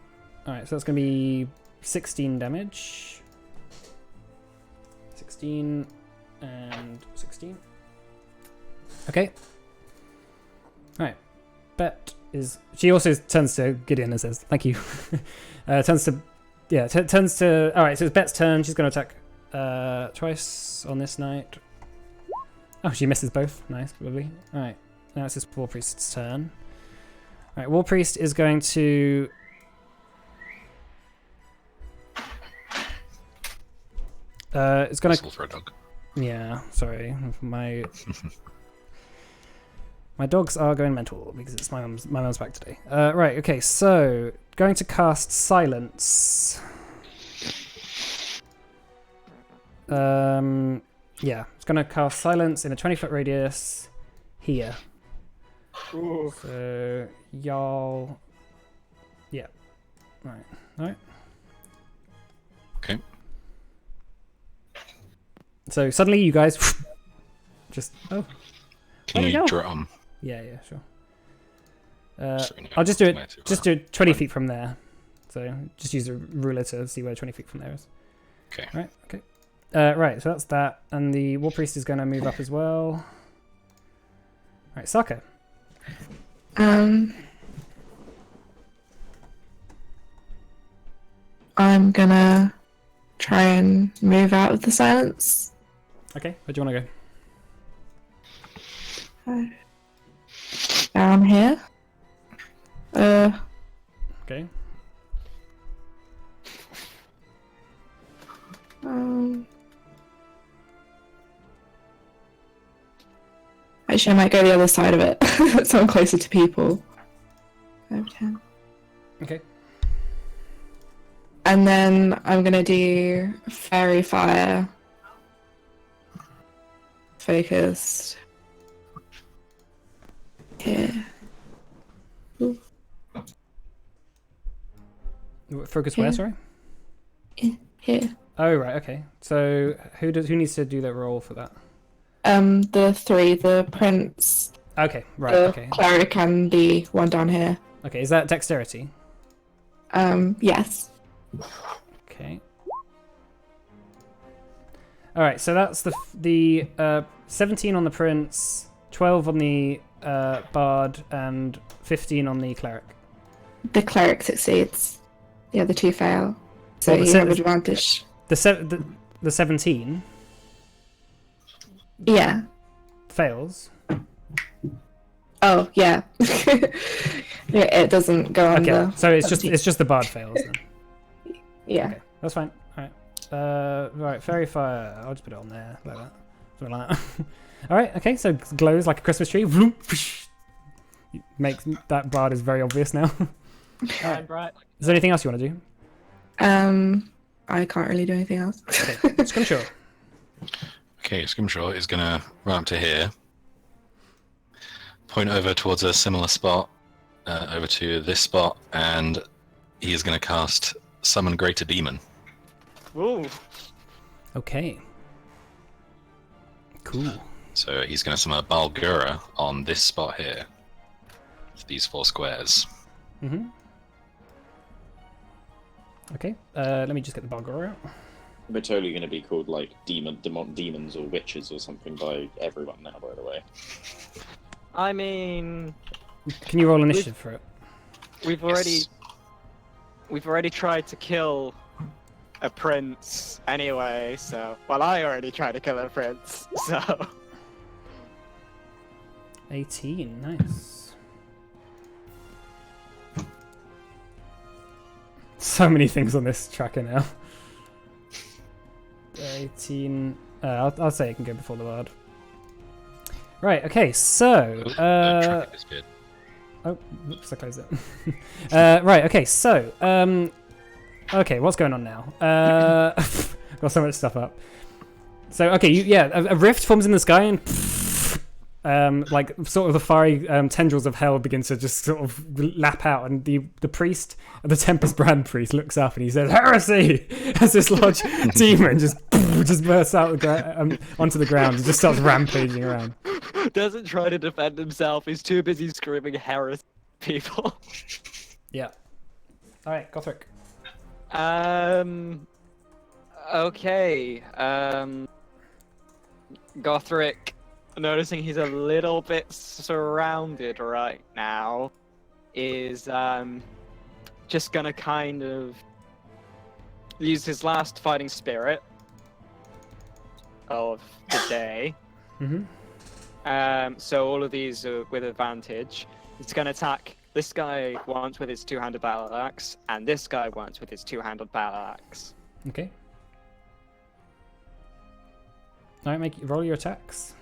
Alright, so that's going to be 16 damage. 16 and 16. Okay. Alright. Bet is... She also turns to Gideon and says, thank you. Turns to... Yeah, turns to... Alright, so it's Bet's turn. She's going to attack twice on this knight. Oh, she misses both. Nice, lovely. Alright, now it's this War Priest's turn. Alright, War Priest is going to... it's going to... for a dog. Yeah, sorry. My dogs are going mental because it's my mum's back today. Right, okay, so going to cast Silence. Yeah, it's going to cast Silence in a 20-foot radius here. Ooh. So y'all, yeah, right. Okay. So suddenly you guys just Can Where'd it you go? drum? yeah, sure. Sorry, no, I'll just do it. where to Just do it 20 feet from there. So just use a ruler to see where 20 feet from there is. Okay. Right. Okay. Right. So that's that, and the War Priest is going to move up as well. Right, Saka. I'm gonna try and move out of the silence. Okay. Where do you want to go? Down here. Okay. Actually, I might go the other side of it, so I'm closer to people. 5, 10. Okay. And then I'm gonna do Fairy Fire. Focused. Here. Focus where? Yeah. Sorry. Here. Oh right. Okay. So who needs to do that roll for that? The 3, the Prince, Okay. Right. the Okay. Cleric, and the one down here. Okay. Is that dexterity? Yes. Okay. All right. So that's the 17 on the Prince, 12 on the Bard, and 15 on the Cleric. The Cleric succeeds. The other 2 fail. So Well, the you se- have advantage. The 17 Yeah. fails. Oh, yeah. Yeah, it doesn't go on Okay. the... So it's just the Bard fails then. Yeah. Okay. That's fine. All right. Right. Fairy Fire. I'll just put it on there like that. Something like that. All right. Okay. So it glows like a Christmas tree. Vroom, whoosh. Makes that Bard is very obvious now. Shine bright. Is there anything else you want to do? I can't really do anything else. Okay. Scrimshaw. Okay, Scrimshaw is going to run up to here, point over towards a similar spot, over to this spot, and he is going to cast Summon Greater Demon. Ooh. Okay. Cool. So he's going to summon a Balgura on this spot here. These 4 squares. Mm-hmm. Okay. Let me just get the Balgora out. We're totally going to be called like demons or witches or something by everyone now, by the way. I mean, Can you roll initiative for it? we've already tried to kill a prince anyway. So, well, I already tried to kill a prince. So, 18. Nice. So many things on this tracker now. 18. I'll say it can go before the Bard. Right. Okay. So. Tracker disappeared. Oh, oops, I closed it. Right. Okay. So. Okay. What's going on now? Got so much stuff up. So okay. A rift forms in the sky and. Like sort of the fiery tendrils of hell begin to just sort of lap out, and the priest, the Tempest Brand priest, looks up and he says, "Heresy!" as this large demon just bursts out onto the ground and just starts rampaging around. doesn't try to defend himself. He's too busy screaming heresy at people. Yeah. All right, Gothric. Okay. Gothric, noticing he's a little bit surrounded right now, is just gonna kind of use his last fighting spirit of the day. Mm-hmm. So all of these are with advantage. It's gonna attack this guy once with his two-handed battle axe, and this guy once with his two-handed battle axe. Okay. All right, roll your attacks.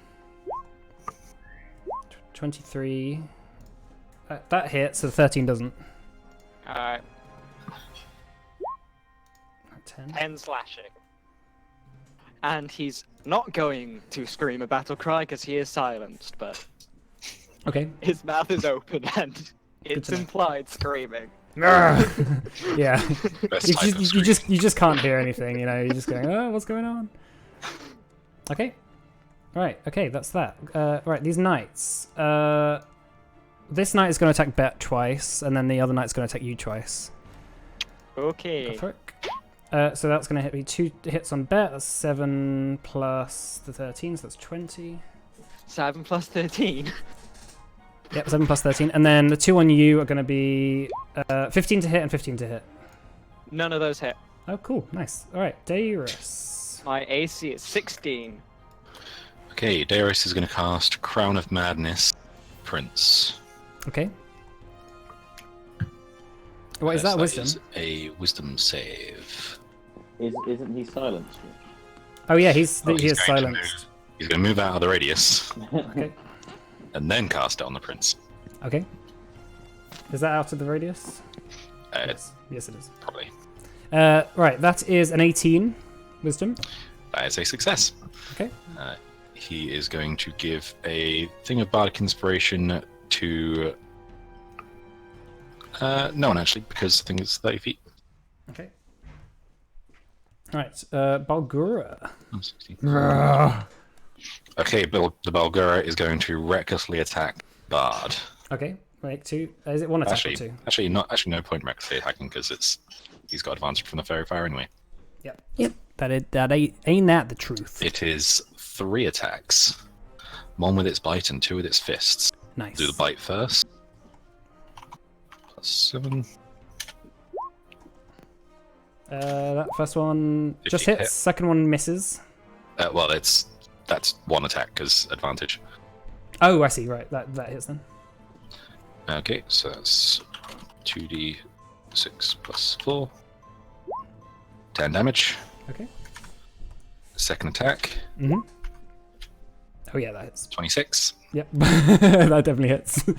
23. That hits, so the 13 doesn't. Alright. 10. 10 slashing. And he's not going to scream a battle cry because he is silenced, but Okay. his mouth is open and it's to know. implied screaming. Yeah. Best You type of you just can't hear anything, you know. You're just going, oh, what's going on? Okay. Right. Okay, that's that. Right. These knights. This knight is going to attack Bet twice, and then the other knight's going to attack you twice. Okay. So that's going to hit me 2 hits on Bet. That's 7 plus the 13, so that's 20. 7 plus 13. Yep, 7 plus 13. And then the 2 on you are going to be 15 to hit and 15 to hit. None of those hit. Oh, cool. Nice. All right, Darius. My AC is 16. Okay, Darius is going to cast Crown of Madness, Prince. Okay. What is that, wisdom? Is a wisdom save. Isn't he silenced? Oh yeah, he Oh, is going to silenced. He's going to move out of the radius Okay. and then cast it on the prince. Okay. Is that out of the radius? Yes. Yes, it is. Probably. Right, that is an 18 wisdom. That is a success. Okay. He is going to give a thing of bardic inspiration to no one actually, because the thing is 30 feet. Okay. All right, Balgura. Oh, 60. Okay, the Balgura is going to recklessly attack Bard. Okay, make 2. Is it 1 attack or 2? Actually, no point recklessly attacking because he's got advantage from the fairy fire anyway. Yep. Yep. Ain't that the truth? It is 3 attacks, 1 with its bite and 2 with its fists. Nice. Do the bite first. Plus 7. That first one just 15 hits. hit. Second one misses. Well, that's 1 attack because advantage. Oh, I see. Right, that hits then. Okay, so that's 2d6 plus 4. 10 damage. Okay. Second attack, Mhm. Oh yeah, that hits. 26. Yep, that definitely hits. 2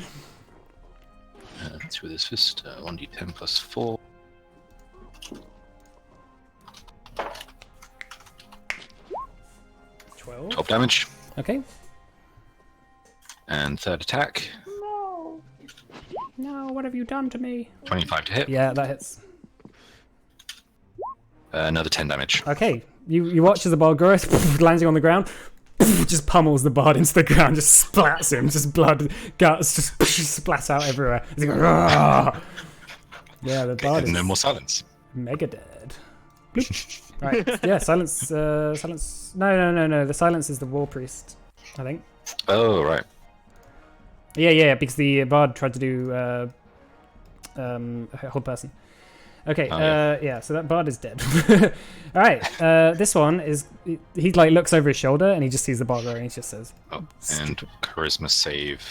with his fist, 1d10 plus 4. 12 damage. Okay. And third attack, No, what have you done to me? 25 to hit. Yeah, that hits. Another 10 damage. Okay, you watch as the Balgura landing on the ground, just pummels the bard into the ground, just splats him, just blood, guts, just splat out everywhere. He's like, "Rah!" Yeah, the bard is No more silence. mega dead. Bloop. Right, yeah, silence, silence. No. The silence is the war priest, I think. Oh, right. Yeah, because the bard tried to do hold person. Okay, Oh, yeah, so that bard is dead. All right, this one is he like looks over his shoulder and he just sees the bard and he just says, Oh, and charisma save.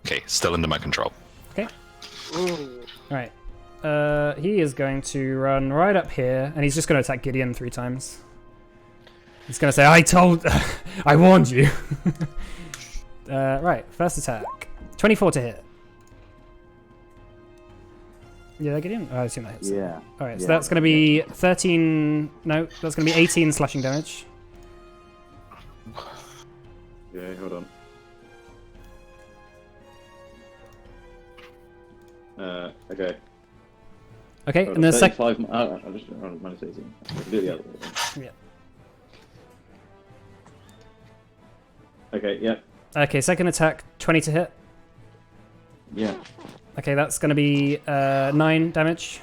Okay, still under my control. okay, Ooh. all right. He is going to run right up here and he's just going to attack Gideon 3 times. He's going to say, I warned you. Right, first attack. 24 to hit. Yeah, that Gideon? Oh, I assume that hits. Yeah. Alright, so Yeah. that's going to be 13... No, that's going to be 18 slashing damage. Yeah, hold on. Okay. Okay, and then the second... 35, I'll just minus 18. I'll do the other one. Yeah. Okay, yeah. Okay, second attack, 20 to hit. Yeah. Okay, that's going to be 9 damage.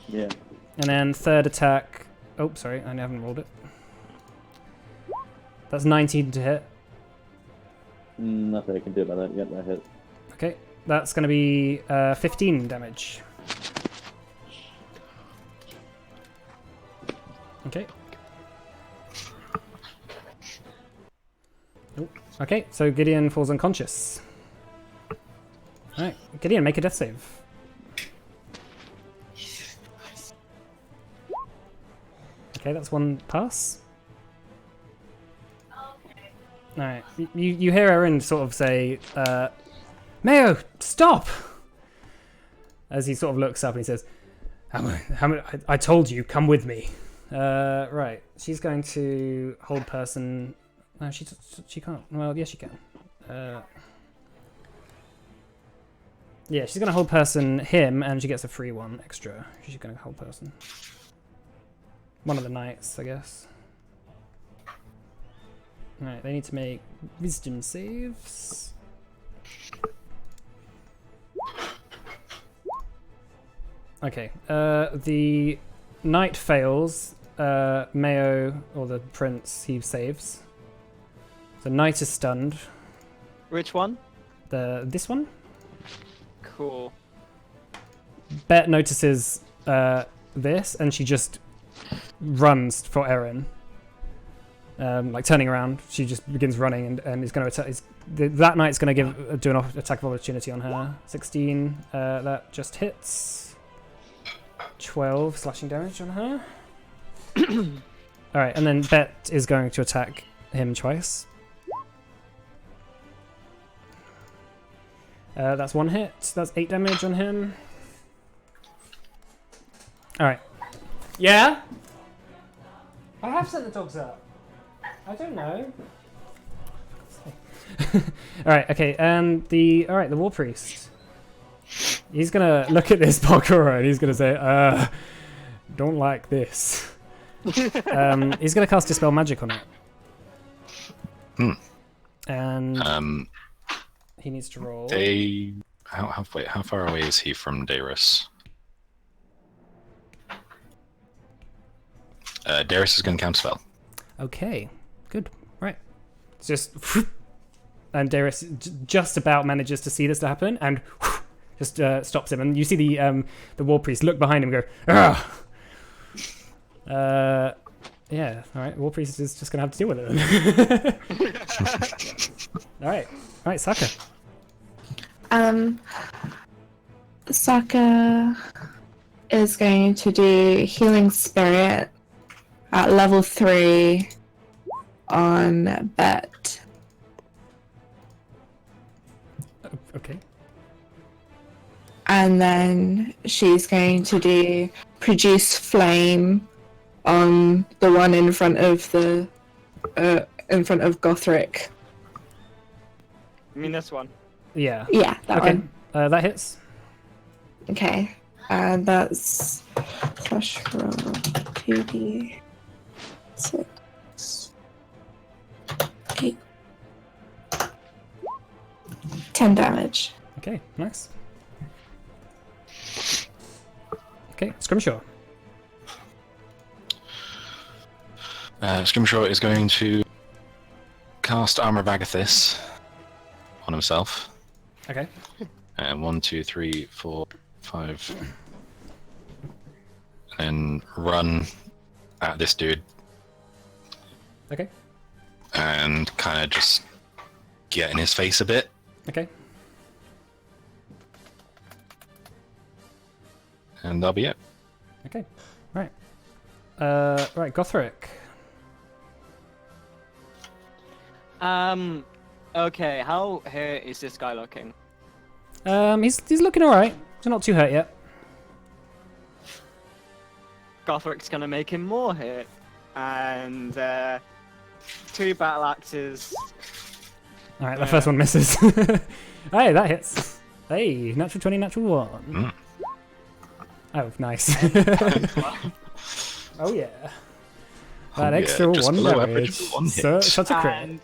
Yeah. And then third attack. Oh, sorry, I haven't rolled it. That's 19 to hit. Nothing I can do about that. Yep, that hit. Okay, that's going to be 15 damage. Okay. Oh, okay, so Gideon falls unconscious. Alright, Gideon, make a death save. Okay, that's one pass. Alright, you hear Erin sort of say, Meiou, stop! As he sort of looks up and he says, I told you, come with me. Right, she's going to hold person. No, she can't. Well, yes, she can. Yeah, she's going to hold person him, and she gets a free one extra. She's going to hold person. One of the knights, I guess. Alright, they need to make wisdom saves. Okay, the knight fails. Meiou, or the prince, he saves. The knight is stunned. Which one? This one? Cool. Bet notices this, and she just runs for Erin. Like turning around, she just begins running and is going to attack. That knight's going to do an attack of opportunity on her. 16, that just hits. 12 slashing damage on her. Alright, and then Bet is going to attack him twice. That's one hit. That's 8 damage on him. Alright. Yeah? I have sent the dogs out. I don't know. Alright, okay, and the War Priest. He's gonna look at this Bakura and he's gonna say, don't like this. He's gonna cast Dispel Magic on it. Hmm. And he needs to roll. How far away is he from Darius? Darius is gonna counterspell. Okay, good. Right. It's just and Darius just about manages to see this to happen and just stops him, and you see the War Priest look behind him and go, Argh! Yeah, alright, War Priest is just gonna have to deal with it then. Alright, Saka. Saka is going to do Healing Spirit at level 3 on Bet. Okay. And then she's going to do Produce Flame on the one in front of Gothric. I mean this one. Yeah. Yeah, that Okay. one. That hits. Okay. And that's slash roll 2d6 8 10 damage. Okay, nice. Okay, Scrimshaw. Scrimshaw is going to cast Armor of Agathis on himself. Okay. 1, 2, 3, 4, 5. And run at this dude. Okay. And kind of just get in his face a bit. Okay. And that'll be it. Okay. Right. Right, Gothric. Okay, how hurt is this guy looking? He's looking alright. He's not too hurt yet. Gothric's gonna make him more hit. And 2 battle axes. Alright, the first one misses. Hey, that hits. Hey, natural 20, natural 1. Mm. Oh, nice. Oh, yeah. That Oh, yeah, extra just one below damage. average for one So, hit. such a crit.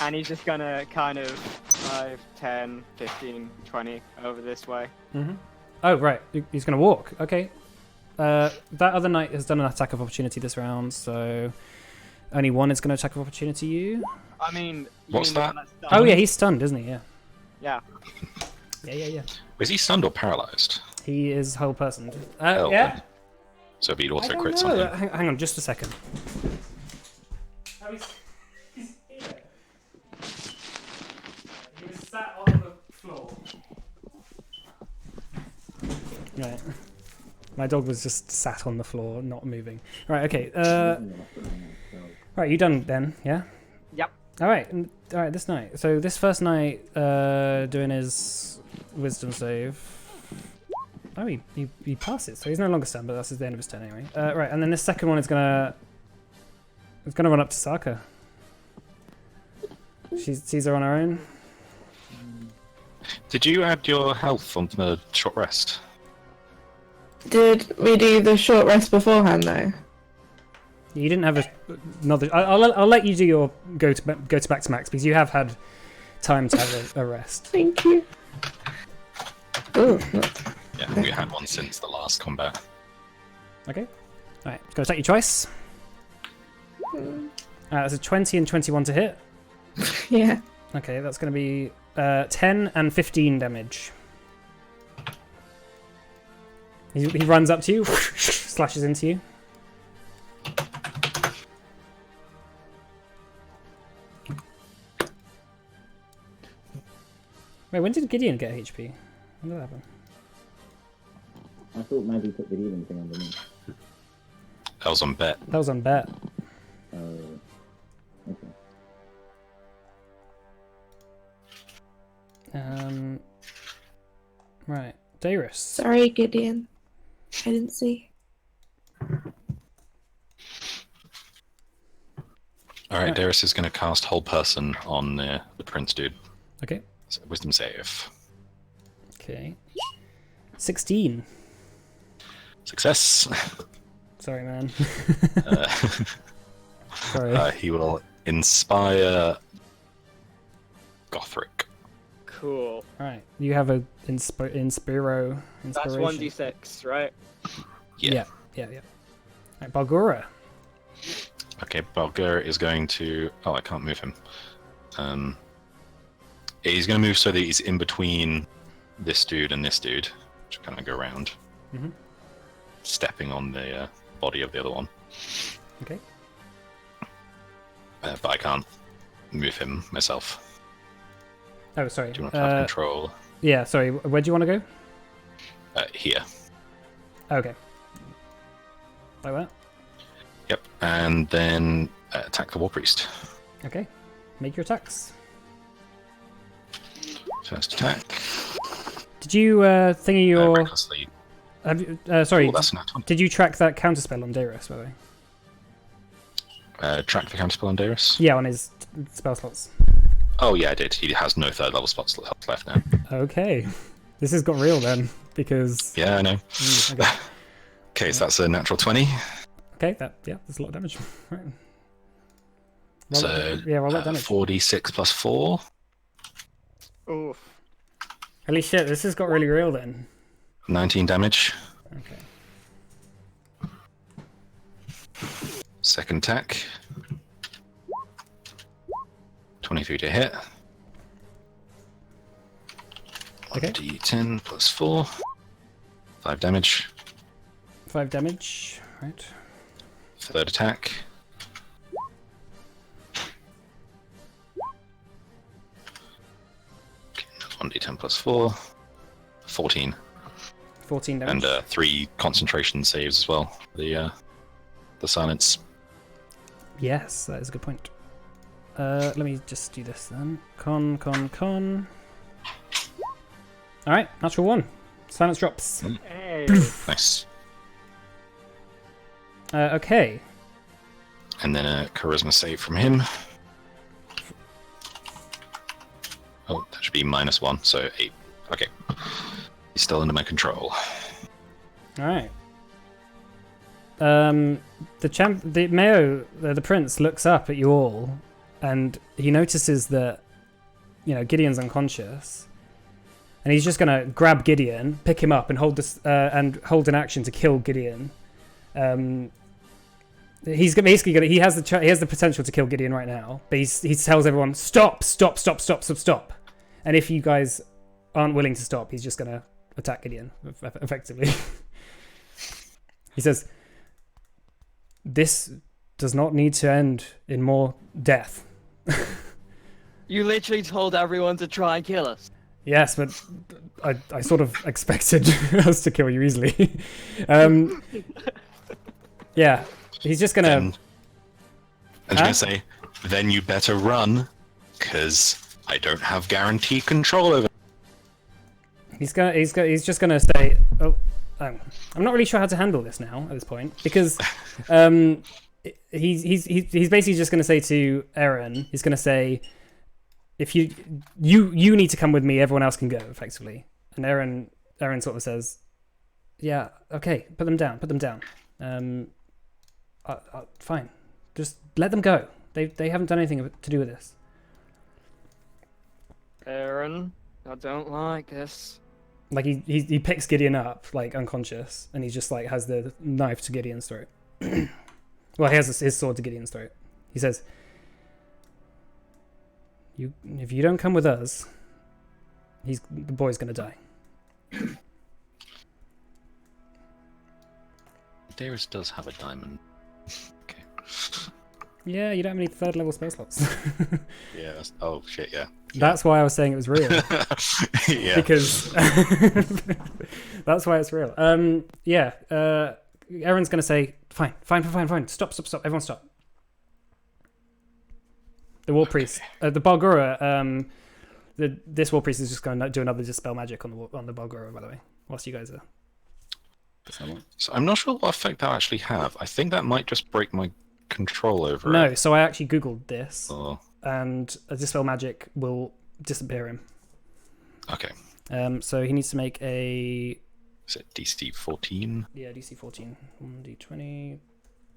And he's just gonna kind of 5, 10, 15, 20 over this way. Oh, right. He's going to walk. Okay. That other knight has done an attack of opportunity this round, so only one is going to attack of opportunity you. I mean, What's the that? one that's Oh, done. yeah, he's stunned, isn't he? Yeah. Yeah. Yeah. Was he stunned or paralyzed? He is whole person. Oh, Yeah. good. So if he'd I also don't crits know. on him. Hang on, just a second. Oh, he's here. He was sat on the floor. Right. My dog was just sat on the floor, not moving. Right, okay. Right, you done then, yeah? Yep. Alright, this night. So this first night, doing his wisdom save. Oh, he passes, so he's no longer stunned, but that's the end of his turn anyway. Right, and then this second one is gonna run up to Saka. She sees her on her own. Did you add your health on the short rest? Did we do the short rest beforehand though? You didn't have another. I'll let you do your go to back to max because you have had time to have a rest. Thank you. Oh, Yeah, we had one since the last combat. Okay. Alright, gonna take your choice. That's a 20 and 21 to hit. yeah. Okay, that's gonna be 10 and 15 damage. He runs up to you, slashes into you. Wait, when did Gideon get HP? When did that happen? I thought maybe put the healing thing underneath. That was on bet. That was on bet. Okay. Right, Darius. Sorry, Gideon. I didn't see. Alright, Darius is going to cast Whole Person on the prince dude. Okay. So, wisdom save. Okay. 16. Success. Sorry, man. Uh, Sorry. he will inspire Gothric. Cool. Alright, you have a inspiration. That's 1d6, right? Yeah. Alright, Balgora. Okay, Balgur is going to... Oh, I can't move him. He's going to move so that he's in between this dude and this dude. Just kind of go around. Mhm. Stepping on the body of the other one. Okay. But I can't move him myself. Oh, sorry. Do you want to have control? Yeah, sorry. Where do you want to go? Here. Okay. Like that? Yep. And then attack the War Priest. Okay. Make your attacks. First attack. Did you thingy your? Recklessly. Have you, sorry. Oh, that's an 20. Did you track that counterspell on Darius, by the way? Track the counterspell on Darius? Yeah, on his spell slots. Oh, yeah, I did. He has no third level spots left now. Okay. This has got real then, because. Yeah, I know. Okay. Okay, so that's a natural 20. Okay. That's a lot of damage. Right. Roll So, roll that damage. 4d6 plus 4. Oof. Holy shit! This has got really real then. 19 damage. Okay. Second attack. 23 to hit. Okay. D10 plus 4. 5 damage. 5 damage. Right. Third attack. Okay, that's 1d10 plus 4. 14. 14 damage. And 3 concentration saves as well. The silence. Yes, that is a good point. Let me just do this then. Con. Alright, natural 1. Silence drops. Hey. Nice. Okay. And then a charisma save from him. Oh, that should be -1, so 8. Okay. He's still under my control. Alright. the Meiou, the prince, looks up at you all, and he notices that Gideon's unconscious, and he's just gonna grab Gideon, pick him up, and hold an action to kill Gideon. He's basically gonna. He has the potential to kill Gideon right now, but he tells everyone stop, and if you guys aren't willing to stop, he's just gonna attack Gideon effectively. He says, "This does not need to end in more death." You literally told everyone to try and kill us. Yes, but I sort of expected us to kill you easily. Yeah, he's just gonna. I'm just gonna say, then you better run, because I don't have guaranteed control over. He's just gonna say, "Oh, I'm not really sure how to handle this now at this point because he's basically just gonna say to Eren, he's gonna say, if you need to come with me, everyone else can go effectively." And Eren sort of says, "Yeah, okay, put them down. Fine, just let them go. They haven't done anything to do with this." Eren, I don't like this. Like he picks Gideon up like unconscious, and he just like has the knife to Gideon's throat. Well, he has his sword to Gideon's throat. He says, if you don't come with us, the boy's gonna die." Darius does have a diamond. Okay. Yeah, you don't have any third level spell slots. Yeah. Oh shit. Yeah. That's why I was saying it was real. Yeah. Because that's why it's real. Yeah. Eren's gonna say, fine. Stop. Everyone stop. The war priest, the Bargura, this war priest is just going to do another dispel magic on the Bargura, by the way, whilst you guys are. So I'm not sure what effect that actually have. I think that might just break my control over it. No, so I actually googled this, Oh. and a dispel magic will disappear him. Okay. So he needs to make a. Is it DC 14? Yeah, DC 14, 1d20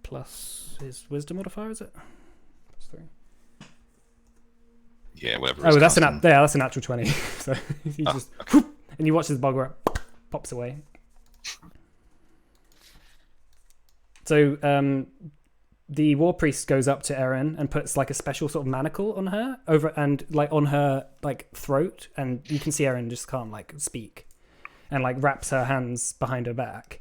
plus his wisdom modifier, is it? Plus 3. Yeah, whatever. Oh, that's that's a natural 20. So he just okay. whoop, and you watch as Bargura pops away. So the war priest goes up to Eren and puts like a special sort of manacle on her on her like throat, and you can see Eren just can't like speak, and like wraps her hands behind her back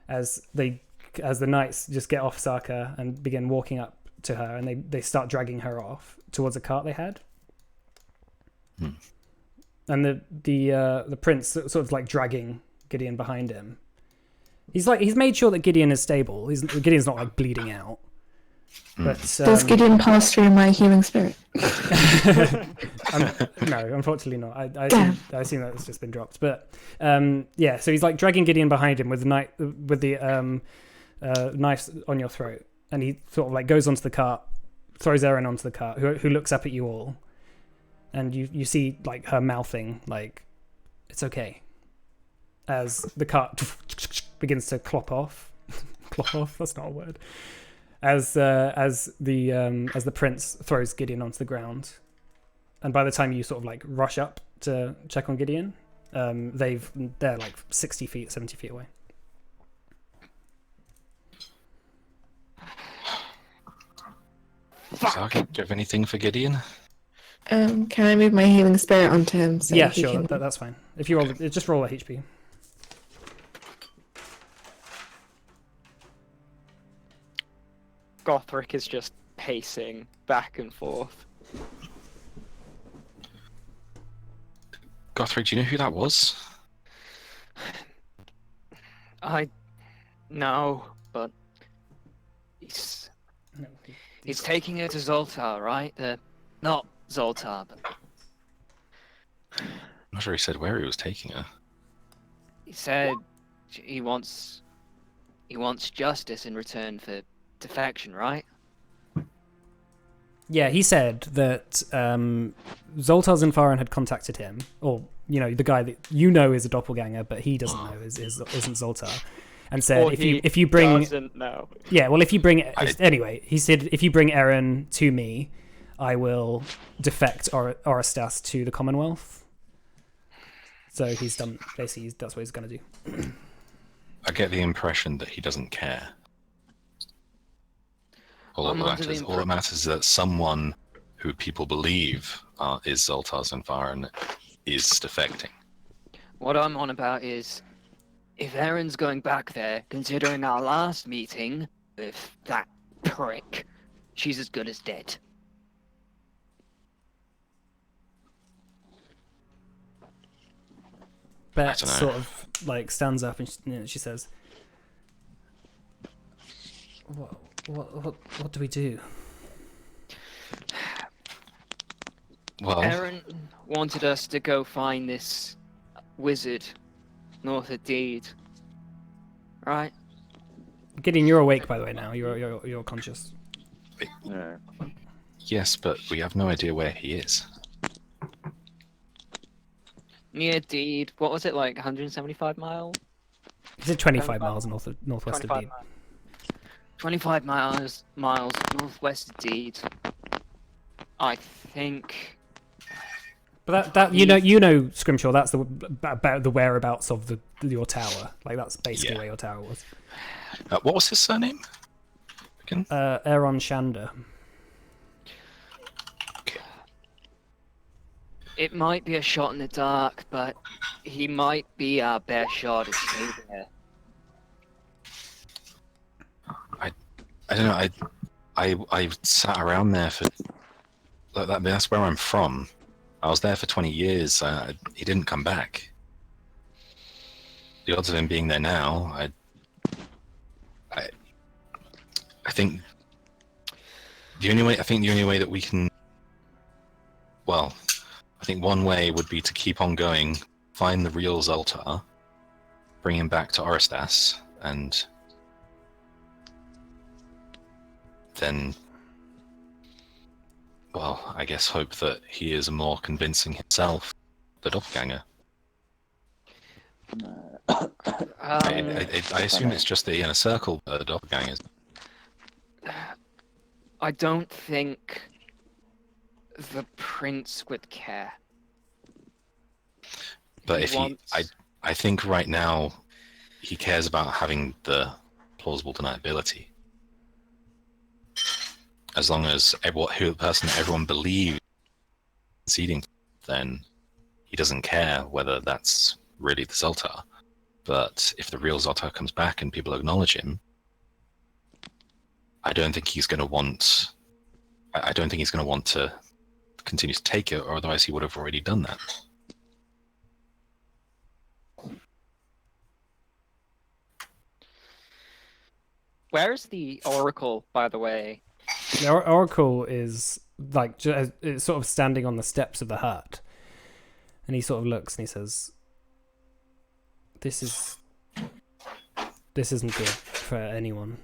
as the knights just get off Sokka and begin walking up to her, and they start dragging her off towards a cart they had. And the prince sort of like dragging Gideon behind him. He's made sure that Gideon is stable. Gideon's not like bleeding out. But does Gideon pass through my healing spirit? No, unfortunately not. I assume that's just been dropped. But yeah, so he's like dragging Gideon behind him with the knives on your throat, and he sort of like goes onto the cart, throws Eren onto the cart, who looks up at you all, and you see like her mouthing like it's okay as the cart begins to clop off. Clop off, that's not a word. As the prince throws Gideon onto the ground, and by the time you sort of like rush up to check on Gideon, they're like 60 feet, 70 feet away. Sokka, do you have anything for Gideon? Can I move my healing spirit onto him? So Yeah, he sure, can... that's fine. If you roll, just roll a HP. Gothric is just pacing back and forth. Gothric, do you know who that was? No, but he's taking her to Zoltar, right? Not Zoltar, but I'm not sure he said where he was taking her. he said he wants justice in return for defection, right? Yeah, he said that Zoltar Zinfaran had contacted him, or the guy that is a doppelganger, but he doesn't know isn't Zoltar, and said, Or if you bring doesn't know. yeah, well, if you bring anyway, he said if you bring Eren to me, I will defect Orostas to the Commonwealth. So he's done. Basically, that's what he's gonna do. I get the impression that he doesn't care. All that matters is that someone who people believe is Zoltar Zanfaron is defecting. What I'm on about is, if Eren's going back there, considering our last meeting with that prick, she's as good as dead. Bet sort of like stands up and she says, "What do we do?" Well, Eren wanted us to go find this wizard north of Deed, right? Gideon, you're awake by the way now. You're conscious. Yeah. yes, but we have no idea where he is. Near Deed, what was it, like 175 miles? Is it 25 miles northwest of 25 Deed? miles. 25 miles northwest of Deed. I think. But that you know Scrimshaw. That's about the whereabouts of your tower. Like that's basically where your tower was. What was his surname? Again? Aaron Shander. Okay. It might be a shot in the dark, but he might be our best shot at staying there. I don't know. I sat around there for like that. That's where I'm from. I was there for 20 years. He didn't come back. The odds of him being there now, I think the only way that we can, well, I think one way would be to keep on going, find the real Zoltar, bring him back to Orostas, and then, well, I guess hope that he is more convincing himself, the doppelganger. I assume it's just the inner circle of the doppelgangers. I don't think the prince would care. But I think right now he cares about having the plausible deniability. As long as the person that everyone believes conceding, then he doesn't care whether that's really the Zoltar. But if the real Zoltar comes back and people acknowledge him, I don't think he's going to want. I don't think he's going to want to continue to take it, or otherwise he would have already done that. Where is the Oracle, by the way? The Oracle is like it's sort of standing on the steps of the hut, and he sort of looks and he says, "This isn't good for anyone.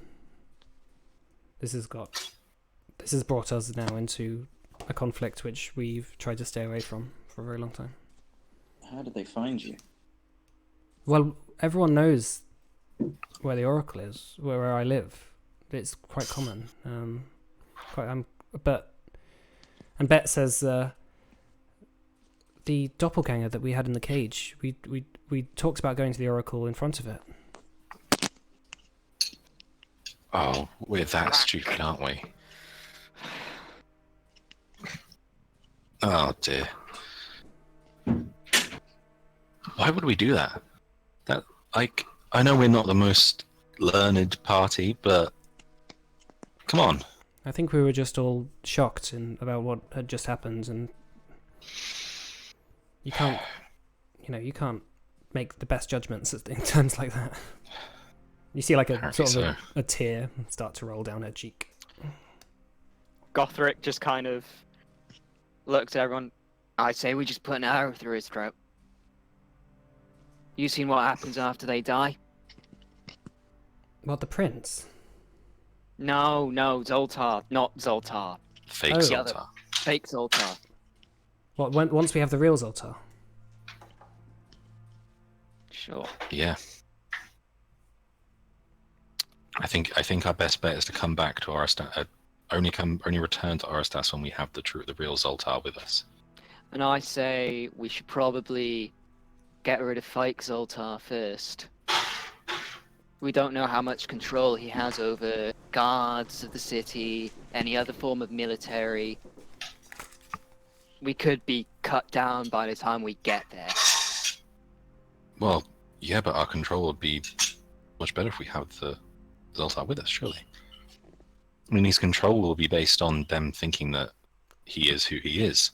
This has brought us now into a conflict which we've tried to stay away from for a very long time." How did they find you? Well, everyone knows where the Oracle is, where I live. It's quite common. But Bet says the doppelganger that we had in the cage. We talked about going to the Oracle in front of it. Oh, we're that stupid, aren't we? Oh dear. Why would we do that? I know we're not the most learned party, but come on. I think we were just all shocked about what had just happened, and you can't make the best judgments in terms like that. You see like a tear start to roll down her cheek. Gothric just kind of looks at everyone. I'd say we just put an arrow through his throat. You seen what happens after they die? What, the prince? No, Zoltar, not Zoltar. Fake Oh. Zoltar. Fake Zoltar. What? Once we have the real Zoltar? Sure. Yeah. I think our best bet is to come back to Aristas. Only return to Aristas when we have the real Zoltar with us. And I say we should probably get rid of Fike Zoltar first. We don't know how much control he has over guards of the city, any other form of military. We could be cut down by the time we get there. Well, yeah, but our control would be much better if we have the Zoltar with us, surely. I mean, his control will be based on them thinking that he is who he is.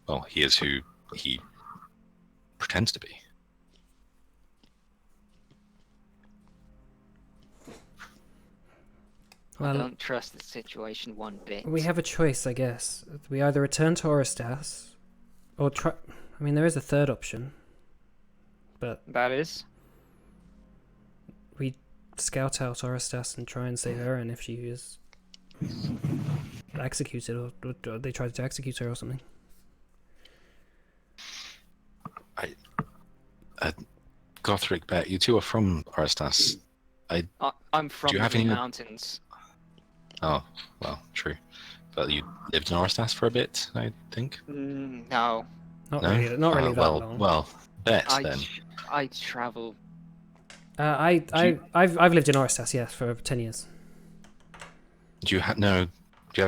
Well, he is who he pretends to be. I Well, don't trust the situation one bit. we have a choice, I guess. We either return to Oristas, or try. I mean, there is a third option, but That is? we scout out Oristas and try and save Erin if she is executed, or they try to execute her or something. Gothric, Bet, you two are from Aristas. I'm from you the have Green any- Mountains. Oh, well, true. But you lived in Aristas for a bit, I think? No. Not No? really. Not really that well, long. Well, Bet, I, then. I travel. I've lived in Oristas, yes, for 10 years. Do you have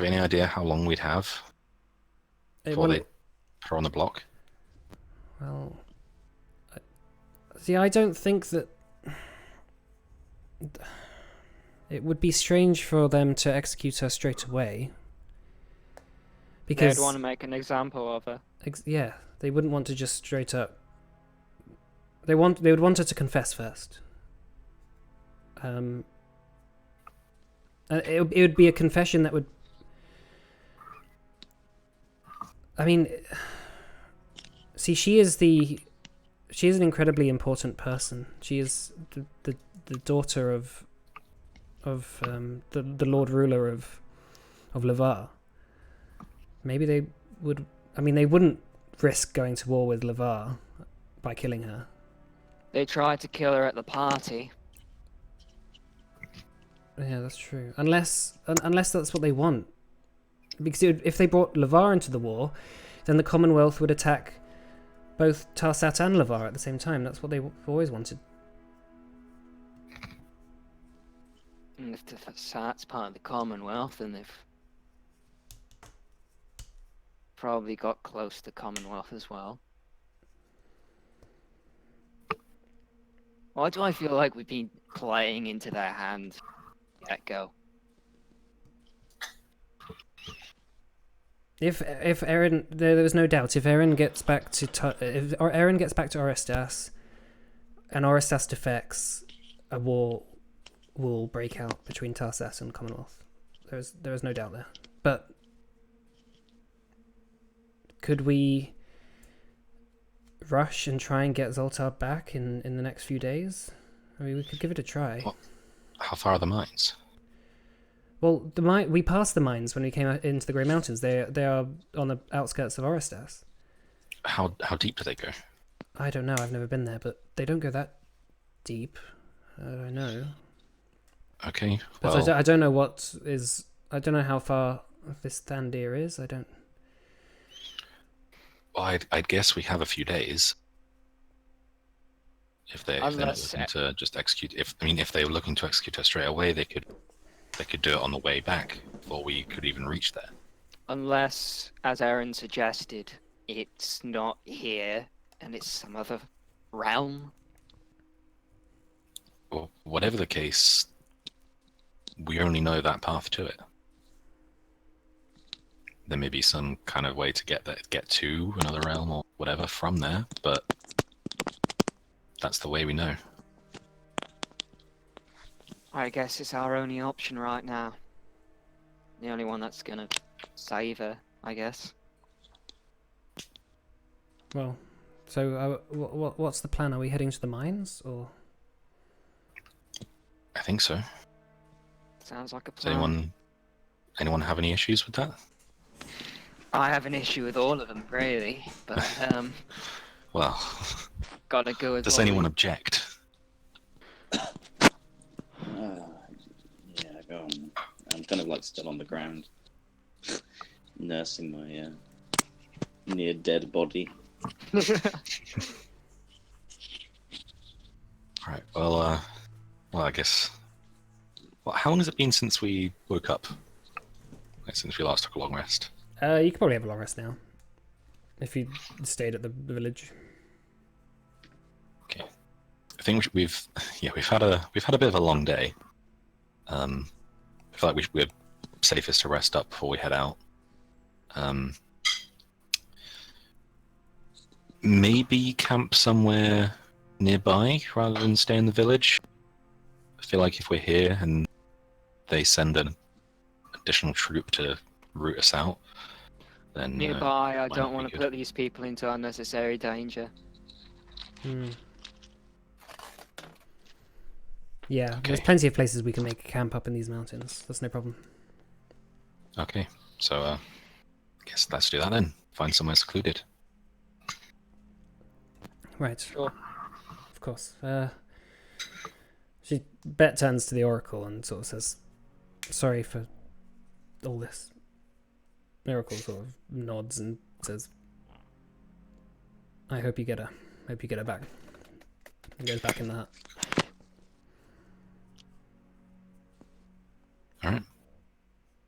any idea how long we'd have before they put her on the block? Well, see, I don't think that it would be strange for them to execute her straight away. Because They'd want to make an example of her. yeah, they wouldn't want to just straight up. They would want her to confess first. It would be a confession that would. I mean, see, she is an incredibly important person. She is the daughter of the Lord Ruler of Lavar. Maybe they would. I mean, they wouldn't risk going to war with Lavar by killing her. They tried to kill her at the party. Yeah, that's true. Unless that's what they want. Because if they brought Lavar into the war, then the Commonwealth would attack both Tarsat and Lavar at the same time. That's what they've always wanted. And if that's part of the Commonwealth, then they've probably got close to Commonwealth as well. Why do I feel like we've been playing into their hand? Let go. If Erin, there was no doubt. If Erin gets back to Oristas, and Oristas defects, a war will break out between Tarsat and Commonwealth. There is no doubt there. But could we rush and try and get Zoltar back in the next few days? I mean, we could give it a try. What? How far are the mines? Well, we passed the mines when we came out into the Grey Mountains. They are on the outskirts of Oristas. How deep do they go? I don't know. I've never been there, but they don't go that deep. I don't know. Okay. But Well, I don't know what is. I don't know how far this Thandir is. I don't. well, I'd guess we have a few days. If they're not Unless- looking to just execute, if they were looking to execute her straight away, they could do it on the way back before we could even reach there. Unless, as Aaron suggested, it's not here and it's some other realm. Well, whatever the case, we only know that path to it. There may be some kind of way to get to another realm or whatever from there, but that's the way we know. I guess it's our only option right now. The only one that's gonna save her, I guess. Well, so what's the plan? Are we heading to the mines or? I think so. Sounds like a Does plan. anyone have any issues with that? I have an issue with all of them, really, but Well, gotta go with does what anyone we- object? kind of like still on the ground, nursing my near dead body. Right. Well, I guess. Well, how long has it been since we woke up? Like, since we last took a long rest. You could probably have a long rest now, if you stayed at the village. Okay. I think we've had a bit of a long day. I feel like we're safest to rest up before we head out. Maybe camp somewhere nearby rather than stay in the village. I feel like if we're here and they send an additional troop to root us out, then Nearby, I might don't be want to good. put these people into unnecessary danger. Yeah, there's Okay. plenty of places we can make a camp up in these mountains. That's no problem. Okay, so I guess let's do that then. Find somewhere secluded. Right. Sure. Of course. Bet turns to the oracle and sort of says, "Sorry for all this." The oracle sort of nods and says, "I hope you get her. Hope you get her back." And goes back in the hut. All right.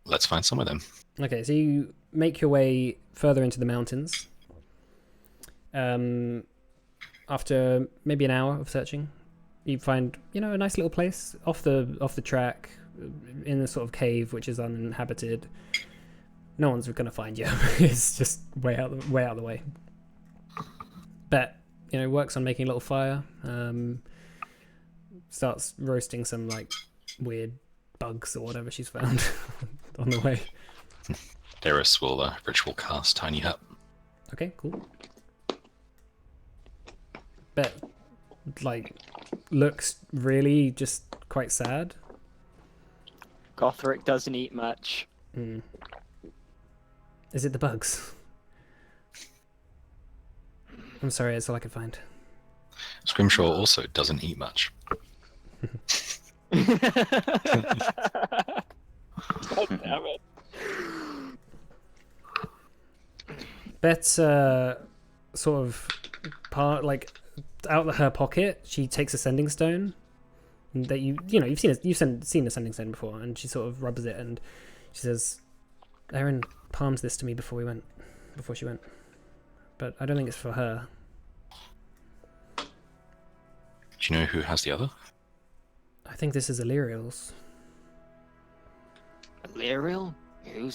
Let's find somewhere then. Okay, so you make your way further into the mountains. After maybe an hour of searching, you find a nice little place off the track, in a sort of cave which is uninhabited. No one's gonna find you. It's just way out of the way. Bet works on making a little fire. Starts roasting some like weird bugs or whatever she's found on the way. Darius will ritual cast Tiny Hut. Okay, cool. Bet looks really just quite sad. Gothric doesn't eat much. Is it the bugs? I'm sorry, that's all I could find. Scrimshaw also doesn't eat much. God damn it. Bet sort of out of her pocket, she takes a sending stone that you've seen a sending stone before, and she sort of rubs it and she says, "Erin palmed this to me before she went, but I don't think it's for her." Do you know who has the other? I think this is Illyriel's. Illyriel? Who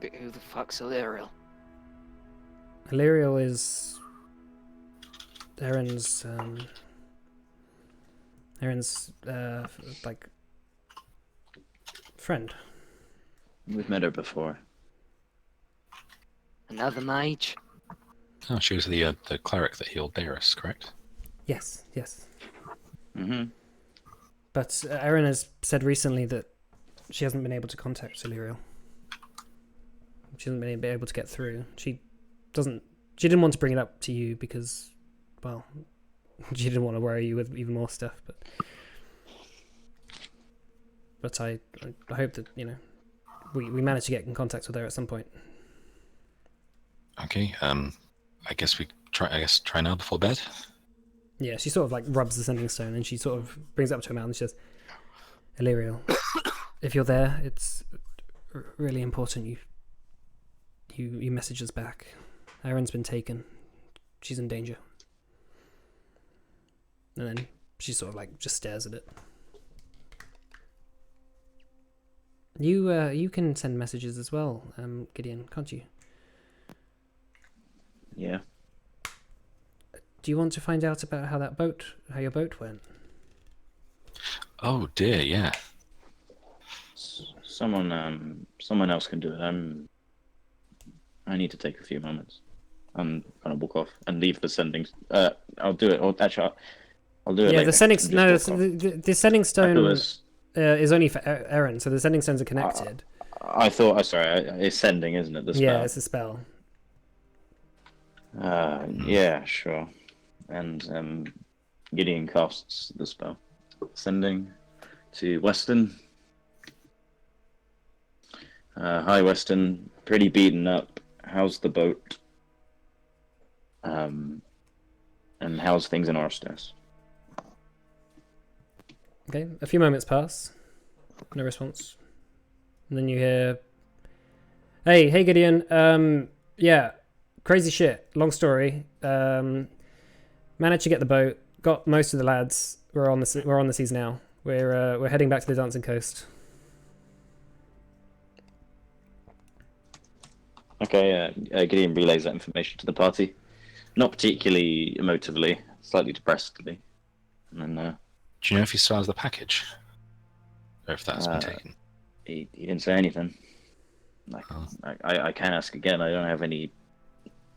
the fuck's Illyriel? Illyriel is Erin's friend. We've met her before. Another mage? Oh, she was the cleric that healed Darius, correct? Yes. Mm-hmm. But Erin has said recently that she hasn't been able to contact Illyriel. She hasn't been able to get through. She didn't want to bring it up to you because, well, she didn't want to worry you with even more stuff. But I hope that we manage to get in contact with her at some point. Okay. I guess we try now before bed. Yeah, she sort of rubs the sending stone and she sort of brings it up to her mouth and she says, "Illyriel, if you're there, it's really important you message us back. Erin's been taken. She's in danger." And then she sort of just stares at it. You can send messages as well, Gideon, can't you? Yeah. Do you want to find out about how your boat went? Oh dear, yeah. Someone else can do it. I need to take a few moments. I'm gonna walk off and leave the sending. I'll do it. Or actually, I'll do it. Yeah, later. the sending Just no, walk off. the sending stone Afterwards, is only for Erin, so the sending stones are connected. I thought. Sorry, it's sending, isn't it? The spell. Yeah, it's a spell. Yeah, sure. And Gideon casts the spell, sending to Weston. Hi, Weston. Pretty beaten up. How's the boat? And how's things in Arstos? Okay, a few moments pass. No response. And then you hear, Hey Gideon. Yeah, crazy shit. Long story. Managed to get the boat. Got most of the lads. We're on the seas now. We're heading back to the Dancing Coast. Okay, Gideon relays that information to the party. Not particularly emotively, slightly depressedly. And then Do you know if he still has the package? Or if that's been Uh, taken? he didn't say anything. Oh. I can ask again. I don't have any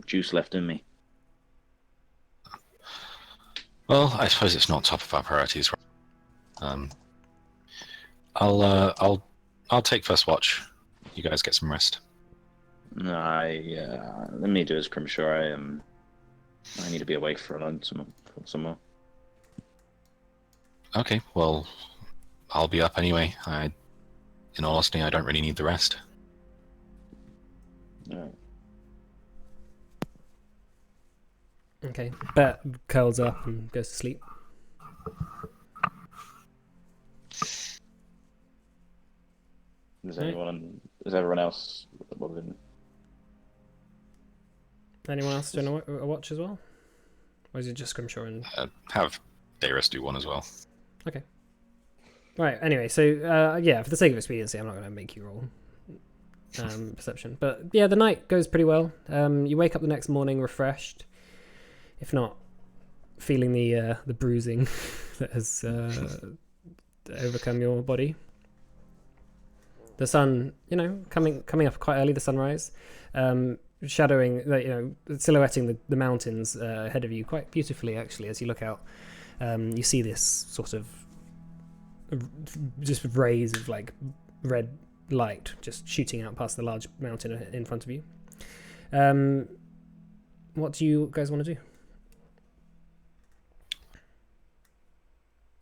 juice left in me. Well, I suppose it's not top of our priorities. I'll take first watch. You guys get some rest. No, let me do as Grimshaw. I need to be away for a long somewhere. Okay, well, I'll be up anyway. In all honesty, I don't really need the rest. Alright. Okay. Bet curls up and goes to sleep. Is Right. everyone else? Well, then, Anyone else doing a watch as well? Or is it just Grimshaw and... Have Darius do one as well. Okay. Right, anyway, so, yeah, for the sake of expediency, I'm not going to make you roll perception. But, yeah, the night goes pretty well. You wake up the next morning refreshed. If not, feeling the bruising that has overcome your body. The sun, coming up quite early, the sunrise, shadowing, silhouetting the mountains ahead of you quite beautifully, actually, as you look out. You see this sort of just rays of like red light just shooting out past the large mountain in front of you. What do you guys want to do?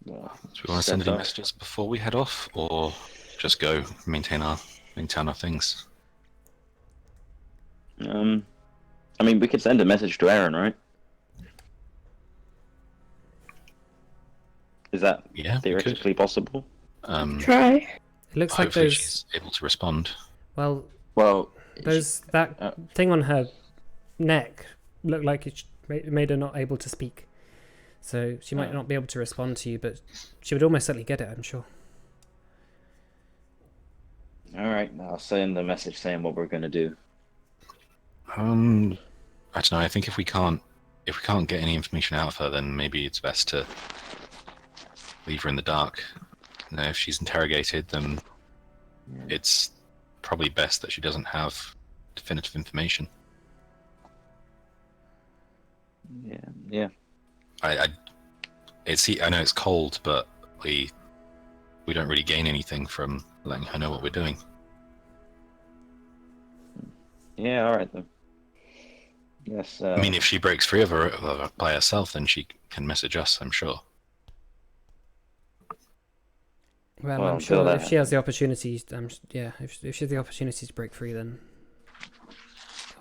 Do we want to send any messages before we head off, or just go maintain our things? I mean, we could send a message to Aaron, right? Is that theoretically possible? Try. It looks like Hopefully those. she's able to respond. Well, Well, that thing on her neck looked like it made her not able to speak. So she might not be able to respond to you, but she would almost certainly get it, I'm sure. All right, I'll send a message saying what we're gonna do. I don't know. I think if we can't get any information out of her, then maybe it's best to leave her in the dark. If she's interrogated, then it's probably best that she doesn't have definitive information. Yeah. I know it's cold, but we don't really gain anything from letting her know what we're doing. Yeah, all right then. Yes. I mean, if she breaks free of her by herself, then she can message us, I'm sure. Well, Well, I'm until sure that if she has the opportunity, if she has the opportunity to break free, then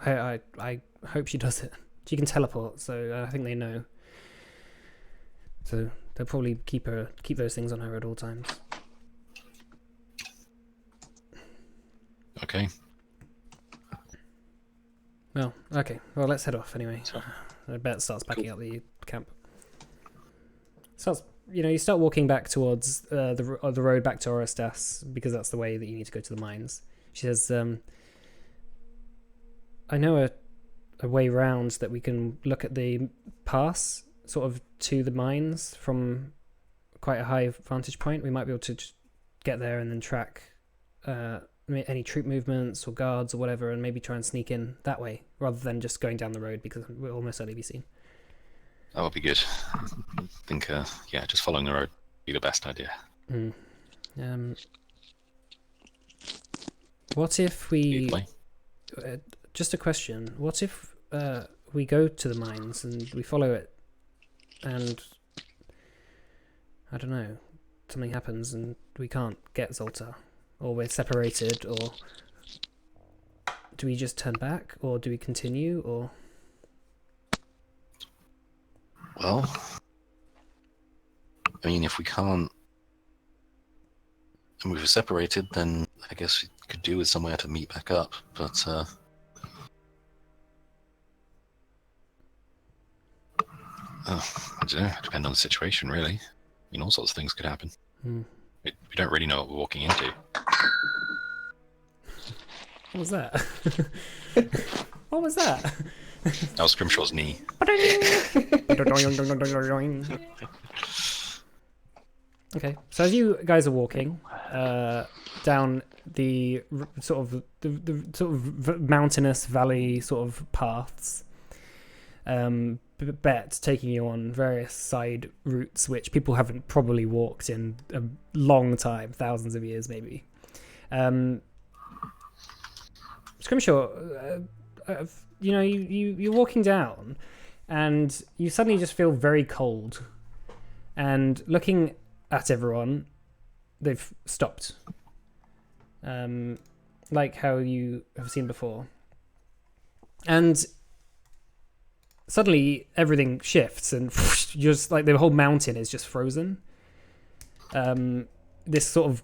I hope she does it. She can teleport, so I think they know. So they'll probably keep those things on her at all times. Okay. Well, okay. Well, let's head off anyway. I bet starts packing up the camp. You start walking back towards the road back to Orostas, because that's the way that you need to go to the mines. She says, I know a way round that we can look at the pass sort of to the mines from quite a high vantage point. We might be able to just get there and then track any troop movements or guards or whatever, and maybe try and sneak in that way rather than just going down the road, because we'll almost certainly be seen. That would be good. I think, just following the road would be the best idea. What if we... Either way. Just a question. What if we go to the mines and we follow it and, I don't know, something happens and we can't get Zoltar, or we're separated, or do we just turn back, or do we continue, or? Well, I mean, if we can't, and we were separated, then I guess we could do with somewhere to meet back up. But I don't know. Depend on the situation, really. I mean, all sorts of things could happen. We don't really know what we're walking into. What was that? What was that? That was Scrimshaw's knee. Okay, so as you guys are walking down the sort of mountainous valley sort of paths, Bet taking you on various side routes which people haven't probably walked in a long time, thousands of years maybe. Scrimshaw, you're walking down, and you suddenly just feel very cold. And looking at everyone, they've stopped, like how you have seen before. And suddenly everything shifts, and just like the whole mountain is just frozen. This sort of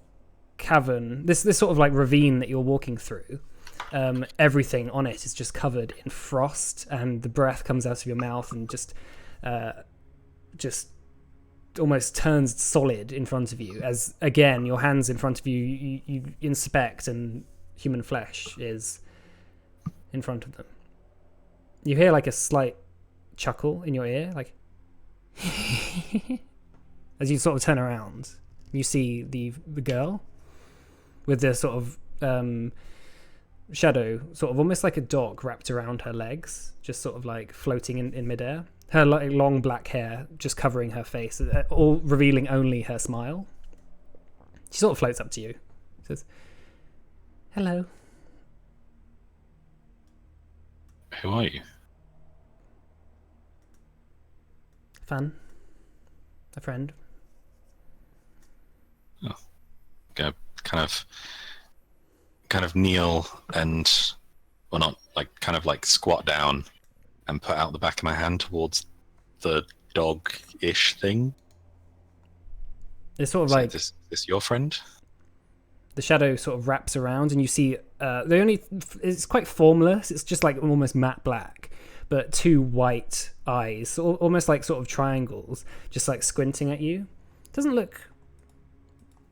cavern, this sort of like ravine that you're walking through. Everything on it is just covered in frost, and the breath comes out of your mouth and just almost turns solid in front of you, as again your hands in front of you, you inspect, and human flesh is in front of them. You hear like a slight chuckle in your ear, like as you sort of turn around, you see the girl with the sort of shadow, sort of almost like a dog wrapped around her legs, just sort of like floating in midair. Her like long black hair just covering her face, all revealing only her smile. She sort of floats up to you, says, "Hello." Who are you? Fan. A friend. Oh. Gonna kind of kneel and, well, not like, kind of like squat down and put out the back of my hand towards the dog-ish thing. It's sort of So like this your friend? the shadow sort of wraps around, and you see it's quite formless. It's just like almost matte black, but two white eyes, almost like sort of triangles, just like squinting at you. Doesn't look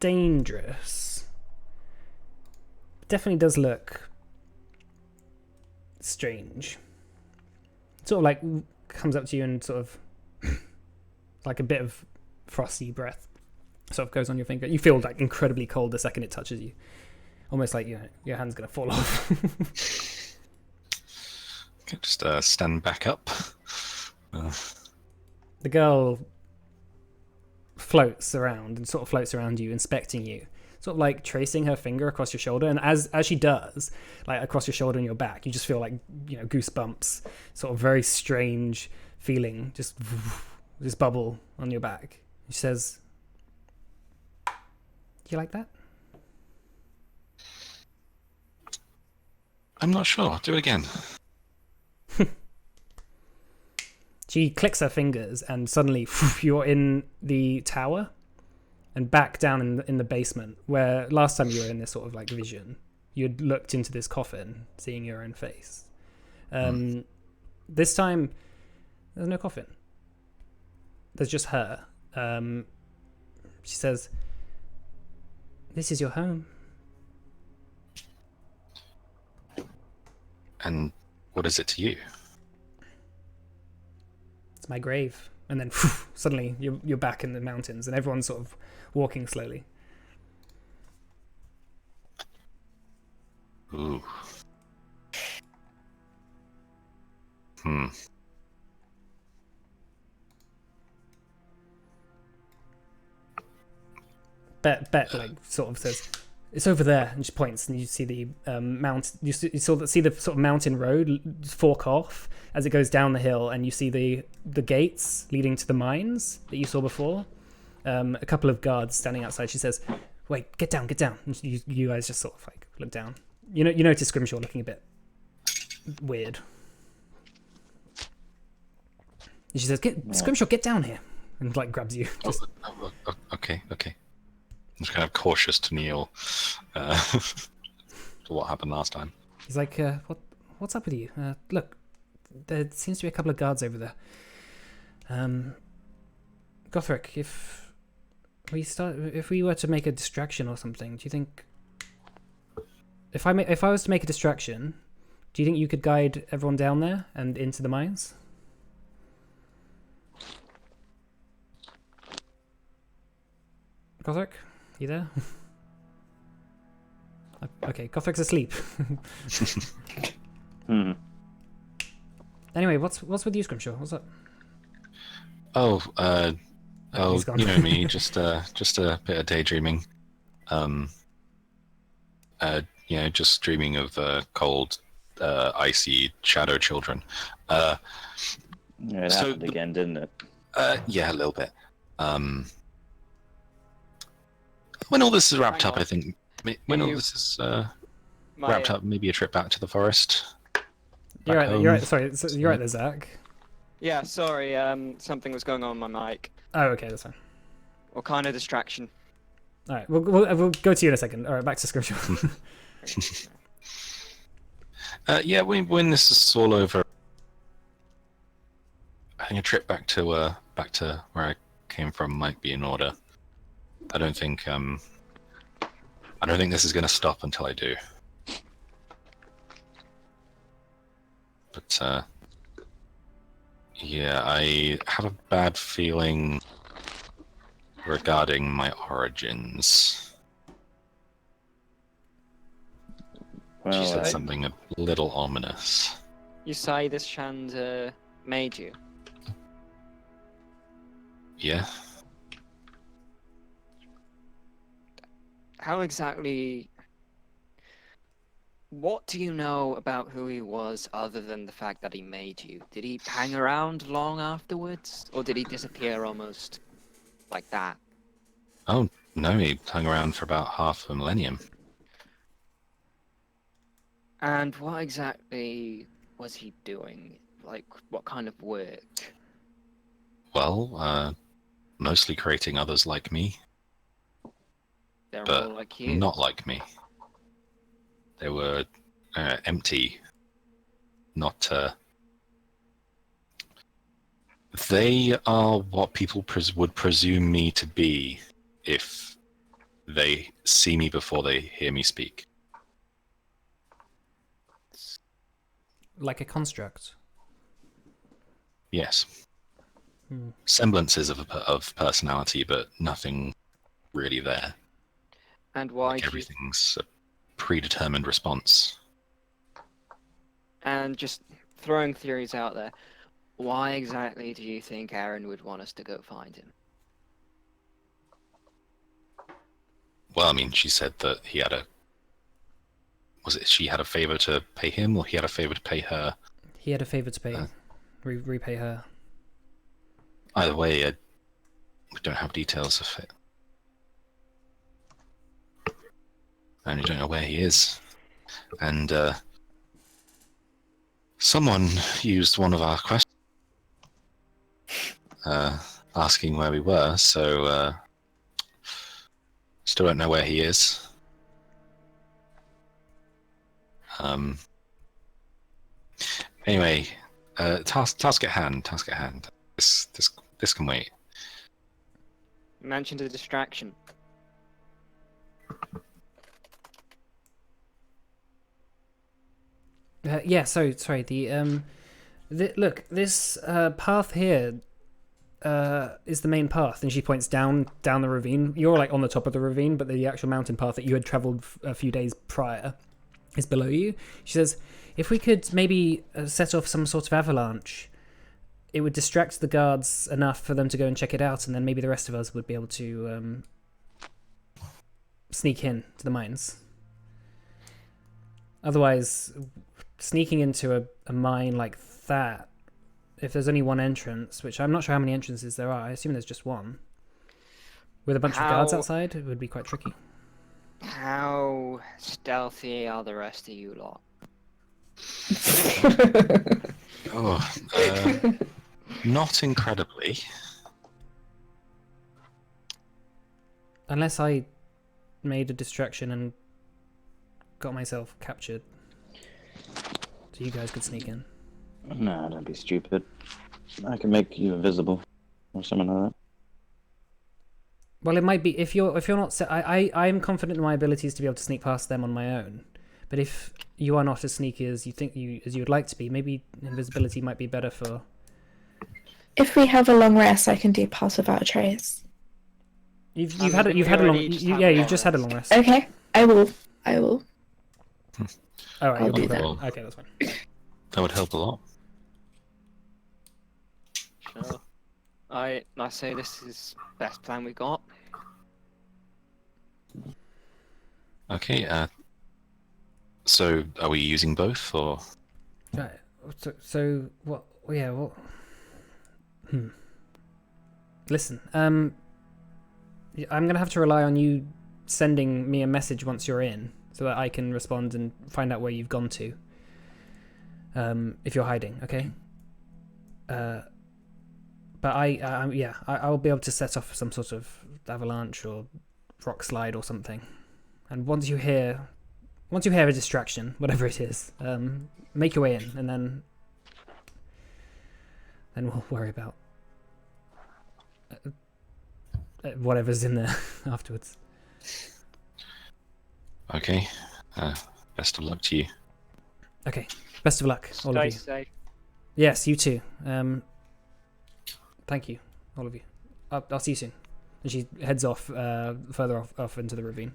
dangerous. Definitely does look strange. Sort of like comes up to you and sort of like a bit of frosty breath sort of goes on your finger. You feel like incredibly cold the second it touches you, almost like your hand's gonna fall off. Okay, just stand back up. The girl floats around and sort of floats around you, inspecting you, sort of like tracing her finger across your shoulder. And as she does, like across your shoulder and your back, you just feel like goosebumps, sort of very strange feeling, just bubble on your back. She says, "Do you like that?" I'm not sure. Do it again. She clicks her fingers, and suddenly you're in the tower and back down in the basement, where last time you were in this sort of like vision, you'd looked into this coffin, seeing your own face. This time, there's no coffin. There's just her. She says, "This is your home." And what is it to you? "It's my grave." And then suddenly you're back in the mountains, and everyone's sort of walking slowly. Ooh. Bet like sort of says, "It's over there," and she points, and you see the mount. You see the sort of mountain road fork off as it goes down the hill, and you see the gates leading to the mines that you saw before. A couple of guards standing outside. She says, "Wait, get down." And you guys just sort of like look down. You notice Scrimshaw looking a bit weird. And she says, Scrimshaw, get down here. And, like, grabs you. Just... Okay. I'm just kind of cautious to kneel to what happened last time. He's like, what's up with you? Look, there seems to be a couple of guards over there. Gothric, if we were to make a distraction or something, do you think... If I was to make a distraction, do you think you could guide everyone down there and into the mines? Gothric, you there? Okay, Gothric's asleep. Anyway, what's with you, Scrimshaw? What's up? He's gone. You know me, just a bit of daydreaming. Just dreaming of cold, icy shadow children. It happened again, didn't it? Yeah, a little bit. When all this is wrapped up, I think when all this is wrapped up, maybe a trip back to the forest. You're right. Sorry, you're right there, Zach. Yeah, sorry. Something was going on with my mic. Oh, okay, that's fine. What kind of distraction? All right, we'll go to you in a second. All right, back to Scrimshaw. When this is all over, I think a trip back to where I came from might be in order. I don't think this is going to stop until I do. But I have a bad feeling regarding my origins. She said something a little ominous. You say this Shand made you? Yeah. How exactly... What do you know about who he was other than the fact that he made you? Did he hang around long afterwards? Or did he disappear almost like that? Oh, no, he hung around for about half a millennium. And what exactly was he doing? Like, what kind of work? Well, mostly creating others like me. They're but all like you. not like me. They were empty, not... They are what people would presume me to be if they see me before they hear me speak. Like a construct? Yes. Semblances of personality, but nothing really there. And why like everything's a predetermined response. And just throwing theories out there, why exactly do you think Aaron would want us to go find him? Well, I mean, she said that he had a... Was it she had a favor to pay him, or he had a favor to pay her? He had a favor to pay, repay her. Either way, we don't have details of it. I only don't know where he is. And someone used one of our questions asking where we were, so still don't know where he is. Anyway, task at hand. This can wait. You mentioned a distraction. Yeah, so sorry. Look, this path here is the main path, and she points down the ravine. You're like on the top of the ravine, but the actual mountain path that you had travelled a few days prior is below you. She says, if we could maybe set off some sort of avalanche, it would distract the guards enough for them to go and check it out, and then maybe the rest of us would be able to sneak in to the mines. Otherwise, sneaking into a mine like that, if there's only one entrance, which I'm not sure how many entrances there are, I assume there's just one, with a bunch of guards outside, it would be quite tricky. How stealthy are the rest of you lot? Oh, not incredibly. Unless I made a distraction and got myself captured. So you guys could sneak in. No, don't be stupid. I can make you invisible or something like that. Well, it might be if you're not. I am confident in my abilities to be able to sneak past them on my own. But if you are not as sneaky as you think you would like to be, maybe invisibility might be better for. If we have a long rest, I can do pass without a trace. You've had a long. You've just had a long rest. Okay, I will. All right, I'll do that. Well, Okay, that's fine. that would help a lot. Sure. I say this is best plan we got. Okay. So, are we using both, or? Right. So what? Yeah. What? Listen. I'm gonna have to rely on you sending me a message once you're in, so that I can respond and find out where you've gone to. If you're hiding, okay. But I'll be able to set off some sort of avalanche or rock slide or something. And once you hear a distraction, whatever it is, make your way in, and then we'll worry about whatever's in there afterwards. Okay. Best of luck to you. Okay. Best of luck, all of Stay you. safe. Yes, you too. Thank you, all of you. I'll see you soon. And she heads off further off into the ravine.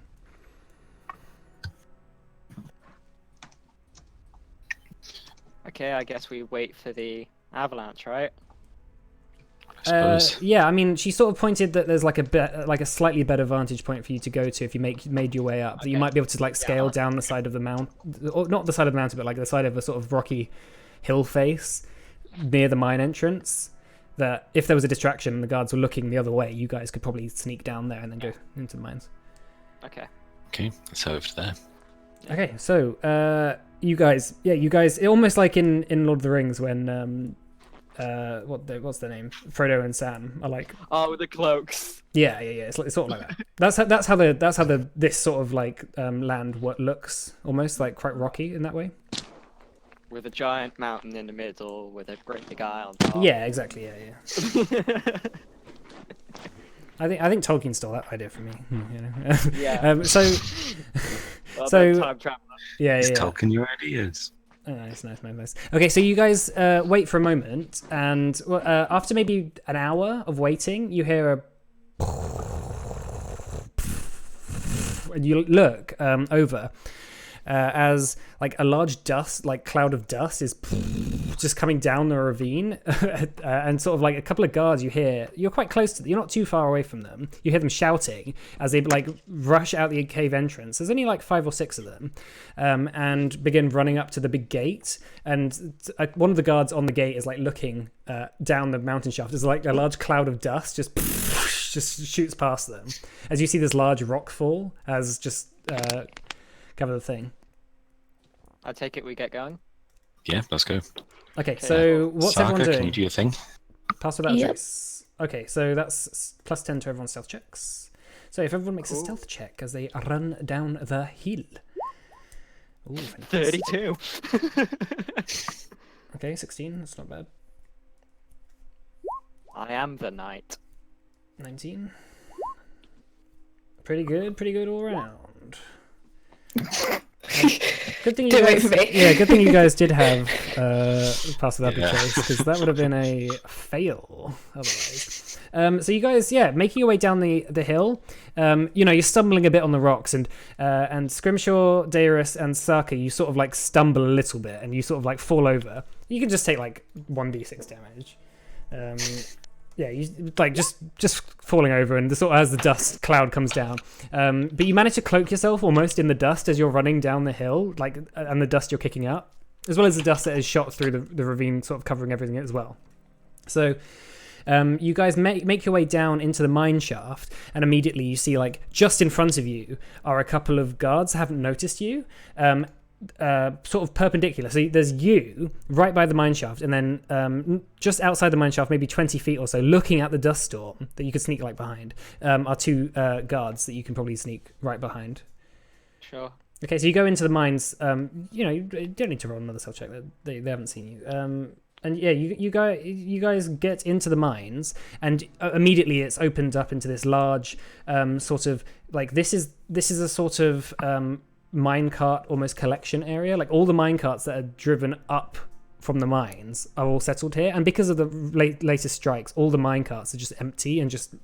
Okay, I guess we wait for the avalanche, right? I suppose. Yeah, I mean, she sort of pointed that there's like a slightly better vantage point for you to go to if you made your way up. That you might be able to like scale down the side of the mount, or not the side of the mountain, but like the side of a sort of rocky hill face near the mine entrance. That if there was a distraction and the guards were looking the other way, you guys could probably sneak down there and then go into the mines. Okay. Okay, let's head over there. Okay, so you guys, almost like in Lord of the Rings when what's their name? Frodo and Sam are like. Oh, with the cloaks. Yeah. It's sort of like that. That's how this sort of like land looks almost like quite rocky in that way. With a giant mountain in the middle, with a great big eye on top. Yeah, exactly. Yeah. I think Tolkien stole that idea from me. You know. Yeah. Well, so time traveler. yeah. Tolkien your ideas. Oh, nice. Okay, so you guys wait for a moment, and after maybe an hour of waiting, you hear a and you look over as like a large cloud of dust is just coming down the ravine, and sort of like a couple of guards you're quite close to them, you're not too far away from them, you hear them shouting as they like rush out the cave entrance. There's only like 5 or 6 of them, and begin running up to the big gate, and one of the guards on the gate is like looking down the mountain shaft. There's like a large cloud of dust just shoots past them as you see this large rock fall as just cover the thing. I take it we get going. Yeah, let's go. Okay, so what's Saga, everyone doing? can you do your thing? Pass without Yep. trace. Okay, so that's +10 to everyone's stealth checks. So if everyone makes a stealth check as they run down the hill. Ooh, 32. Okay, 16. That's not bad. I am the knight. 19. Pretty good all around. Good thing you Do it guys, for me. yeah, good thing you guys did have pass without the Yeah. trace, because that would have been a fail otherwise. So you guys, making your way down the hill. You're stumbling a bit on the rocks, and Scrimshaw, Daenerys, and Saka, you sort of like stumble a little bit, and you sort of like fall over. You can just take like 1d6 damage. You like just falling over, and as the dust cloud comes down. But you manage to cloak yourself almost in the dust as you're running down the hill, and the dust you're kicking up, as well as the dust that is shot through the ravine, sort of covering everything as well. So you guys make your way down into the mine shaft, and immediately you see, like, just in front of you are a couple of guards that haven't noticed you. sort of perpendicular. So there's you right by the mine shaft, and then just outside the mine shaft, maybe 20 feet or so, looking at the dust storm that you could sneak like behind, are two guards that you can probably sneak right behind. Sure. Okay, so you go into the mines. You don't need to roll another stealth check. They haven't seen you. And yeah, you guys get into the mines, and immediately it's opened up into this large sort of like this is a sort of minecart almost collection area. Like all the minecarts that are driven up from the mines are all settled here, and because of the latest strikes, all the minecarts are just empty and just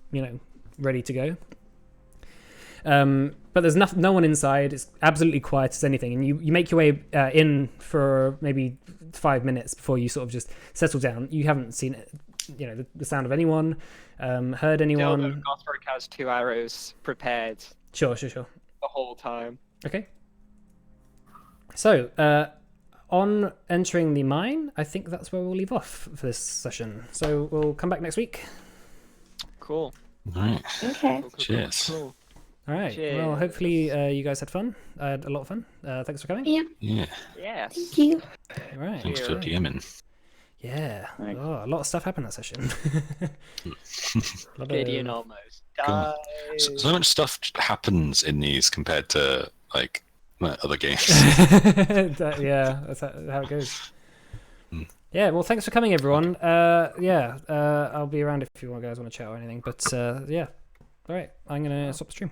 ready to go. But there's no one inside. It's absolutely quiet as anything, and you make your way in for maybe 5 minutes before you sort of just settle down. You haven't seen the sound of anyone, heard anyone. Gothric has 2 arrows prepared Sure. the whole time. Okay. So on entering the mine, I think that's where we'll leave off for this session. So we'll come back next week. Cool. Right. Okay. Cheers. Cool. All right. Cheers. Well, hopefully you guys had fun. I had a lot of fun. Thanks for coming. Yeah. Yeah. Yes. Thank you. All right. Thanks for DMing. Yeah. Thanks. Oh, a lot of stuff happened that session. Gideon almost God. died. So much stuff happens in these compared to like other games. Yeah, that's how it goes. Yeah, well, thanks for coming, everyone. I'll be around if you guys want to chat or anything. But yeah, all right, I'm gonna stop the stream.